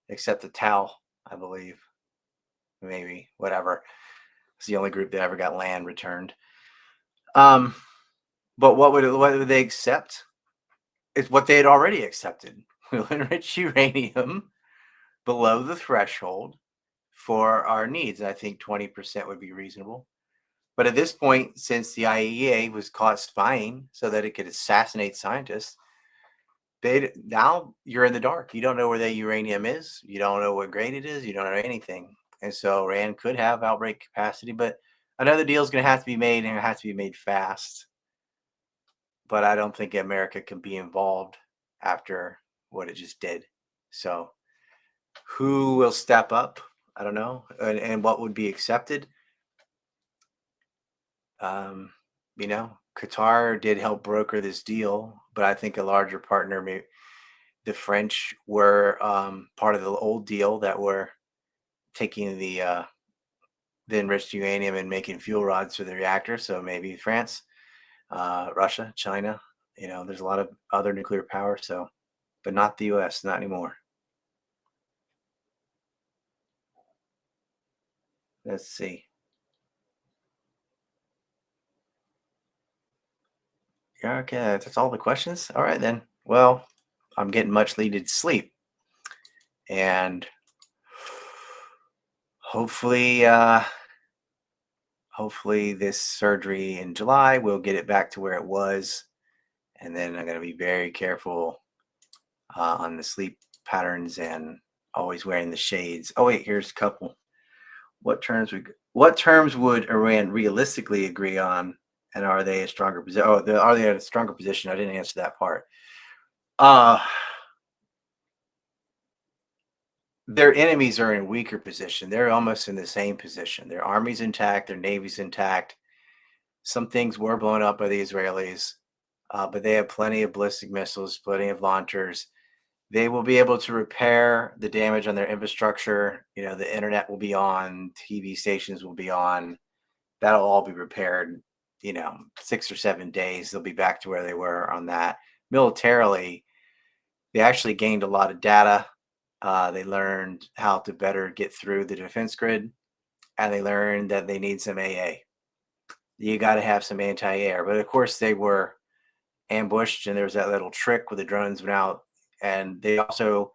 except the Tau, I believe. Maybe, whatever. It's the only group that ever got land returned. But what would they accept? It's what they had already accepted. We'll enrich uranium below the threshold for our needs. I think 20% would be reasonable. But at this point, since the IAEA was caught spying so that it could assassinate scientists, now you're in the dark. You don't know where the uranium is. You don't know what grade it is. You don't know anything. And so Iran could have outbreak capacity, but another deal is going to have to be made, and it has to be made fast. But I don't think America can be involved after what it just did. So who will step up? I don't know. And what would be accepted? Qatar did help broker this deal, but I think a larger partner, maybe the French, were part of the old deal that were taking the enriched uranium and making fuel rods for the reactor. So maybe France, Russia, China, there's a lot of other nuclear power. So, but not the U.S., not anymore. Let's see. Yeah, okay, that's all the questions. All right, then. Well, I'm getting much needed sleep, and hopefully this surgery in July will get it back to where it was, and then I'm going to be very careful on the sleep patterns and always wearing the shades. Oh wait, here's a couple. What terms would Iran realistically agree on, and are they a stronger position? Are they at a stronger position? I didn't answer that part. Their enemies are in a weaker position. They're almost in the same position. Their army's intact. Their navy's intact. Some things were blown up by the Israelis, but they have plenty of ballistic missiles, plenty of launchers. They will be able to repair the damage on their infrastructure. The internet will be on, TV stations will be on. That'll all be repaired, 6 or 7 days. They'll be back to where they were on that. Militarily, they actually gained a lot of data. They learned how to better get through the defense grid, and they learned that they need some AA. You got to have some anti-air. But of course, they were ambushed, and there was that little trick where the drones went out. And they also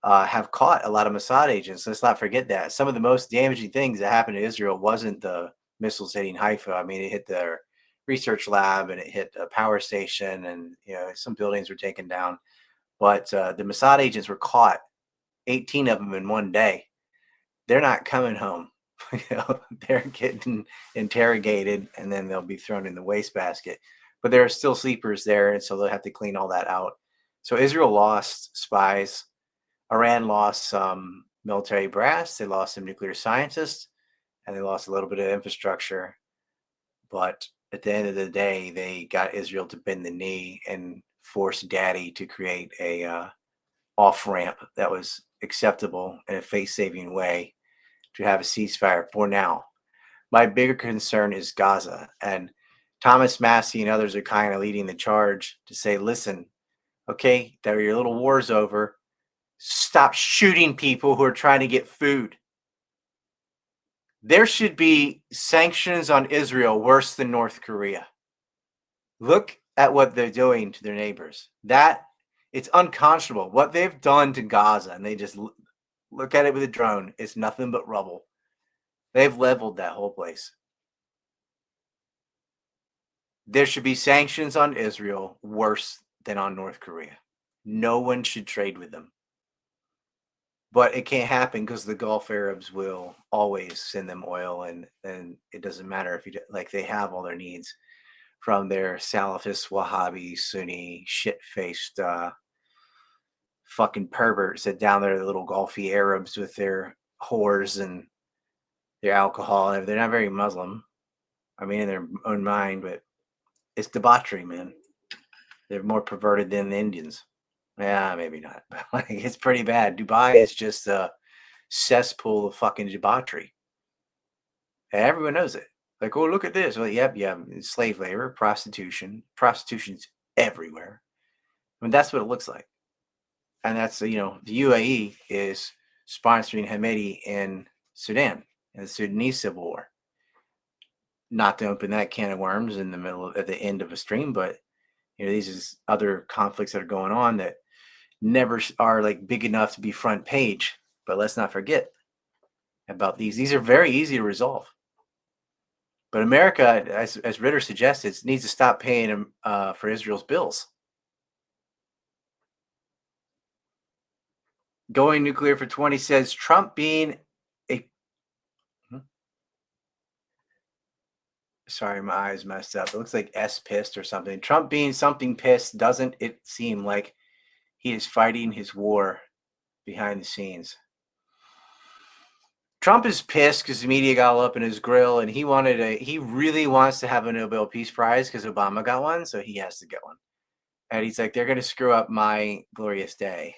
have caught a lot of Mossad agents. Let's not forget that. Some of the most damaging things that happened to Israel wasn't the missiles hitting Haifa. I mean, it hit their research lab, and it hit a power station, and some buildings were taken down. But the Mossad agents were caught, 18 of them in one day. They're not coming home. They're getting interrogated, and then they'll be thrown in the wastebasket. But there are still sleepers there, and so they'll have to clean all that out. So Israel lost spies. Iran lost some military brass. They lost some nuclear scientists, and they lost a little bit of infrastructure. But at the end of the day, they got Israel to bend the knee and force Daddy to create a off-ramp that was acceptable in a face-saving way to have a ceasefire for now. My bigger concern is Gaza, and Thomas Massey and others are kind of leading the charge to say, listen, okay, there your little war's over. Stop shooting people who are trying to get food. There should be sanctions on Israel worse than North Korea. Look at what they're doing to their neighbors. It's unconscionable. What they've done to Gaza, and they just look at it with a drone, it's nothing but rubble. They've leveled that whole place. There should be sanctions on Israel worse than on North Korea. No one should trade with them. But it can't happen because the Gulf Arabs will always send them oil, and it doesn't matter if they have all their needs from their Salafist, Wahhabi, Sunni, shit-faced fucking perverts that down there, the little Gulfy Arabs with their whores and their alcohol. And they're not very Muslim. I mean, in their own mind, but it's debauchery, man. They're more perverted than the Indians. Yeah, maybe not. But it's pretty bad. Dubai is just a cesspool of fucking debauchery. And everyone knows it. Like, oh, look at this. Well, yep, slave labor, prostitution. Prostitution's everywhere. I mean, that's what it looks like. And that's, the UAE is sponsoring Hamidi in Sudan, in the Sudanese civil war. Not to open that can of worms at the end of a stream, but these are other conflicts that are going on that never are like big enough to be front page. But let's not forget about these. These are very easy to resolve. But America, as Ritter suggested, needs to stop paying for Israel's bills. Going nuclear for 20 says Trump being Sorry, my eyes messed up. It looks like S pissed or something. Trump being something pissed, doesn't it seem like he is fighting his war behind the scenes? Trump is pissed because the media got all up in his grill, and he really wants to have a Nobel Peace Prize because Obama got one, so he has to get one. And he's like, they're going to screw up my glorious day.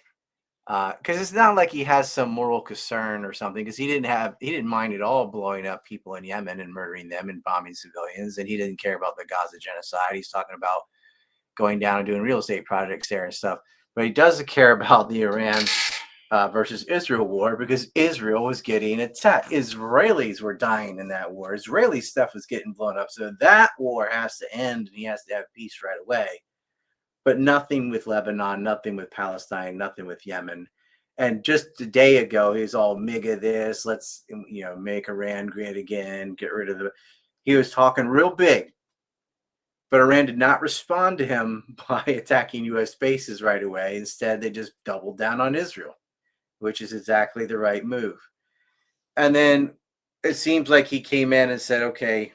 Because it's not like he has some moral concern or something, because he didn't mind at all blowing up people in Yemen and murdering them and bombing civilians, and he didn't care about the Gaza genocide. He's talking about going down and doing real estate projects there and stuff. But he doesn't care about the Iran versus Israel war, because Israel was getting attacked. Israelis were dying in that war. Israeli stuff was getting blown up. So that war has to end, and he has to have peace right away. But nothing with Lebanon, nothing with Palestine, nothing with Yemen. And just a day ago, he's all MIGA this, let's make Iran great again, get rid of he was talking real big. But Iran did not respond to him by attacking U.S. bases right away. Instead, they just doubled down on Israel, which is exactly the right move. And then it seems like he came in and said, okay,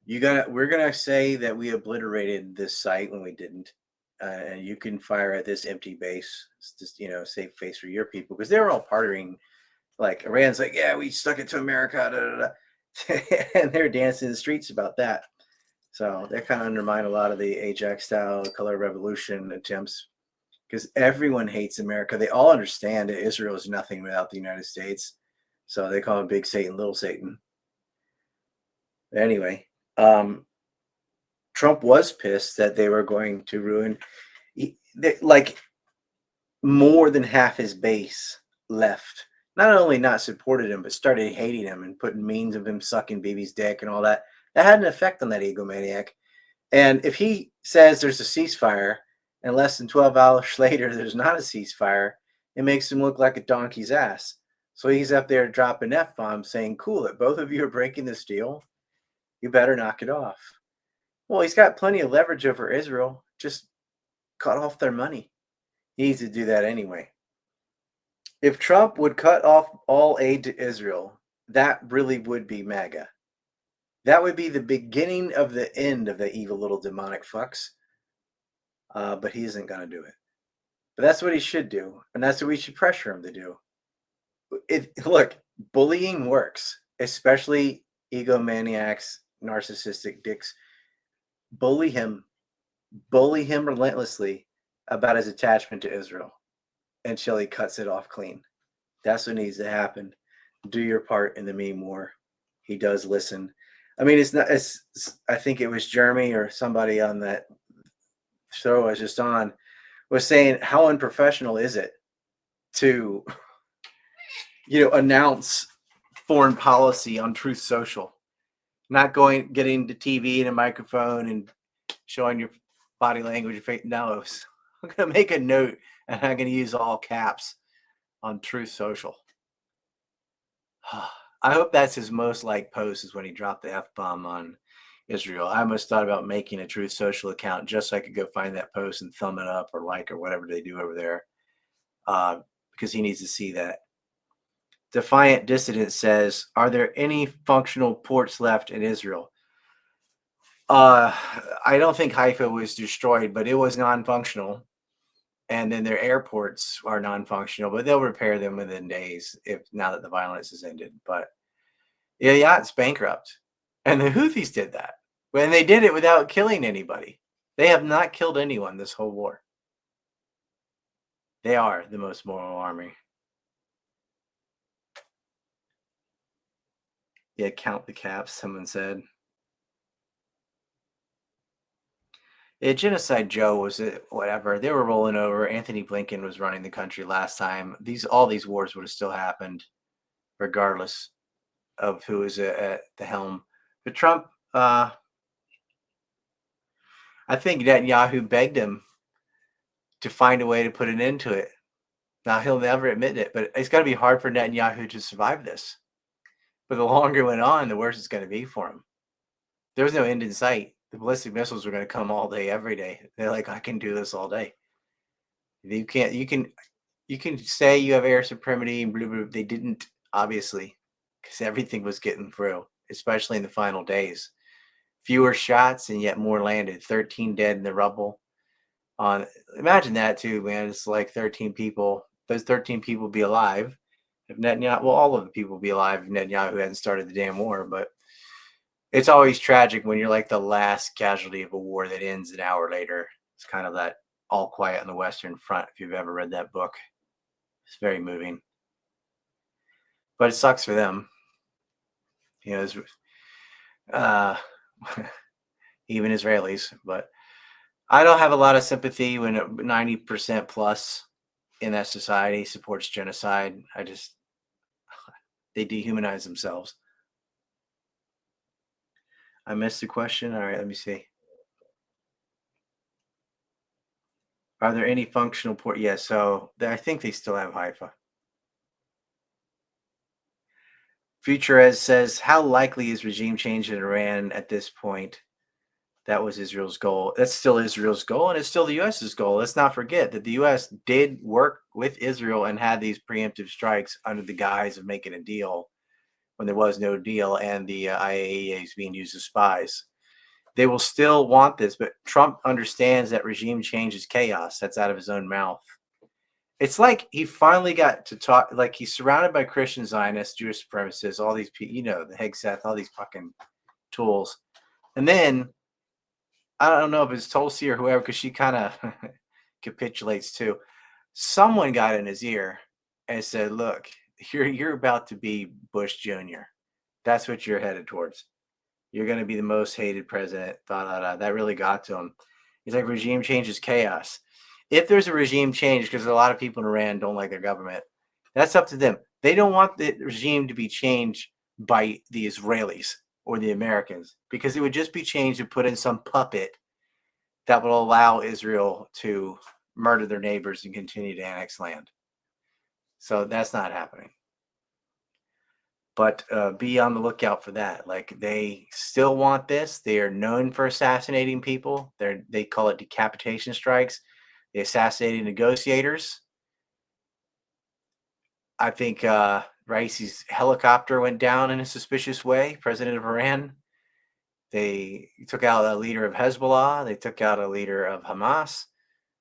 we're gonna say that we obliterated this site when we didn't, and you can fire at this empty base. It's just safe face for your people, because they were all partying. Like Iran's like, yeah, we stuck it to America, da, da, da. And they're dancing in the streets about that. So that kind of undermined a lot of the Ajax style color revolution attempts, because everyone hates America. They all understand that Israel is nothing without the United States, so they call him Big Satan, Little Satan. Anyway. Trump was pissed that they were going to ruin, more than half his base left. Not only not supported him, but started hating him and putting memes of him sucking baby's dick and all that. That had an effect on that egomaniac. And if he says there's a ceasefire and less than 12 hours later there's not a ceasefire, it makes him look like a donkey's ass. So he's up there dropping F-bombs saying, cool it, both of you are breaking this deal. You better knock it off. Well, he's got plenty of leverage over Israel. Just cut off their money. He needs to do that anyway. If Trump would cut off all aid to Israel, that really would be MAGA. That would be the beginning of the end of the evil little demonic fucks. But he isn't going to do it. But that's what he should do. And that's what we should pressure him to do. Look, bullying works, especially egomaniacs, narcissistic dicks. Bully him relentlessly about his attachment to Israel until he cuts it off clean. That's what needs to happen. Do your part in the meme war. He does listen. I mean, I think it was Jeremy or somebody on that show I was just on was saying, how unprofessional is it to, announce foreign policy on Truth Social, not getting to TV and a microphone and showing your body language. No, I'm going to make a note and I'm going to use all caps on Truth Social. I hope that's his most liked post is when he dropped the F-bomb on Israel. I almost thought about making a Truth Social account just so I could go find that post and thumb it up or like or whatever they do over there, because he needs to see that. Defiant Dissident says, are there any functional ports left in Israel? I don't think Haifa was destroyed, but it was non-functional. And then their airports are non-functional, but they'll repair them within days now that the violence has ended. But yeah, it's bankrupt. And the Houthis did that. And they did it without killing anybody. They have not killed anyone this whole war. They are the most moral army. Yeah, count the caps, someone said. Yeah, Genocide Joe was it, whatever. They were rolling over. Anthony Blinken was running the country last time. All these wars would have still happened, regardless of who is at the helm. But Trump, I think Netanyahu begged him to find a way to put an end to it. Now, he'll never admit it, but it's got to be hard for Netanyahu to survive this. But the longer it went on, the worse it's going to be for him. There was no end in sight. The ballistic missiles were going to come all day, every day. They're like, I can do this all day. You can say you have air supremacy, blah, blah, blah. They didn't, obviously, because everything was getting through, especially in the final days. Fewer shots and yet more landed. 13 dead in the rubble. Imagine that too, man. It's like 13 people. Those 13 people be alive. If Netanyahu, well, all of the people be alive if Netanyahu hadn't started the damn war. But it's always tragic when you're like the last casualty of a war that ends an hour later. It's kind of that All Quiet on the Western Front, if you've ever read that book. It's very moving. But it sucks for them. Even Israelis. But I don't have a lot of sympathy when 90% plus in that society supports genocide. They dehumanize themselves. I missed the question. All right, let me see. Are there any functional port? Yes, so I think they still have Haifa. Futurez says, how likely is regime change in Iran at this point? That was Israel's goal. That's still Israel's goal, and it's still the U.S.'s goal. Let's not forget that the U.S. did work with Israel and had these preemptive strikes under the guise of making a deal when there was no deal, and the IAEA is being used as spies. They will still want this, but Trump understands that regime change is chaos. That's out of his own mouth. It's like he finally got to talk, like he's surrounded by Christian Zionists, Jewish supremacists, all these people, the Hegseth, all these fucking tools. And then, I don't know if it's Tulsi or whoever, because she kind of capitulates too. Someone got in his ear and said, look, you're about to be Bush Jr. That's what you're headed towards. You're going to be the most hated president. That really got to him. He's like, regime change is chaos. If there's a regime change, because a lot of people in Iran don't like their government, that's up to them. They don't want the regime to be changed by the Israelis or the Americans, because it would just be changed to put in some puppet that will allow Israel to murder their neighbors and continue to annex land. So that's not happening. But be on the lookout for that. Like, they still want this. They are known for assassinating people. They call it decapitation strikes. They assassinated negotiators. I think Raisi's helicopter went down in a suspicious way, president of Iran. They took out a leader of Hezbollah. They took out a leader of Hamas.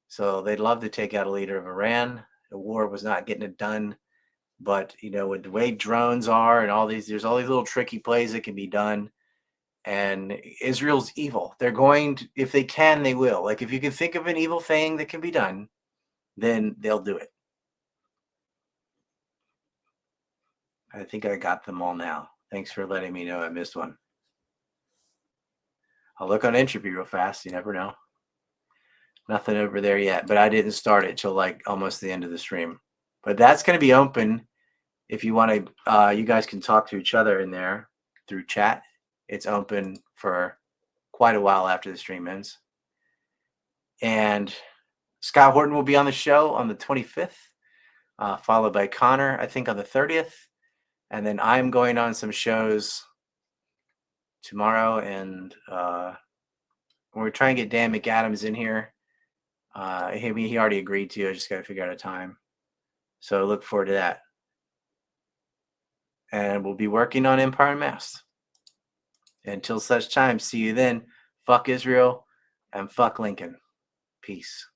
So they'd love to take out a leader of Iran. The war was not getting it done. But, you know, with the way drones are and all these, there's all these little tricky plays that can be done. And Israel's evil. They're going to, if they can, they will. Like, if you can think of an evil thing that can be done, then they'll do it. I think I got them all now. Thanks for letting me know I missed one. I'll look on Entropy real fast. You never know. Nothing over there yet, but I didn't start it till like almost the end of the stream. But that's going to be open if you want to. You guys can talk to each other in there through chat. It's open for quite a while after the stream ends. And Scott Horton will be on the show on the 25th, followed by Connor, I think, on the 30th. And then I'm going on some shows tomorrow, and we're trying to get Dan McAdams in here. He already agreed to. I just got to figure out a time. So look forward to that. And we'll be working on Empire Unmasked. Until such time, see you then. Fuck Israel and fuck Lincoln. Peace.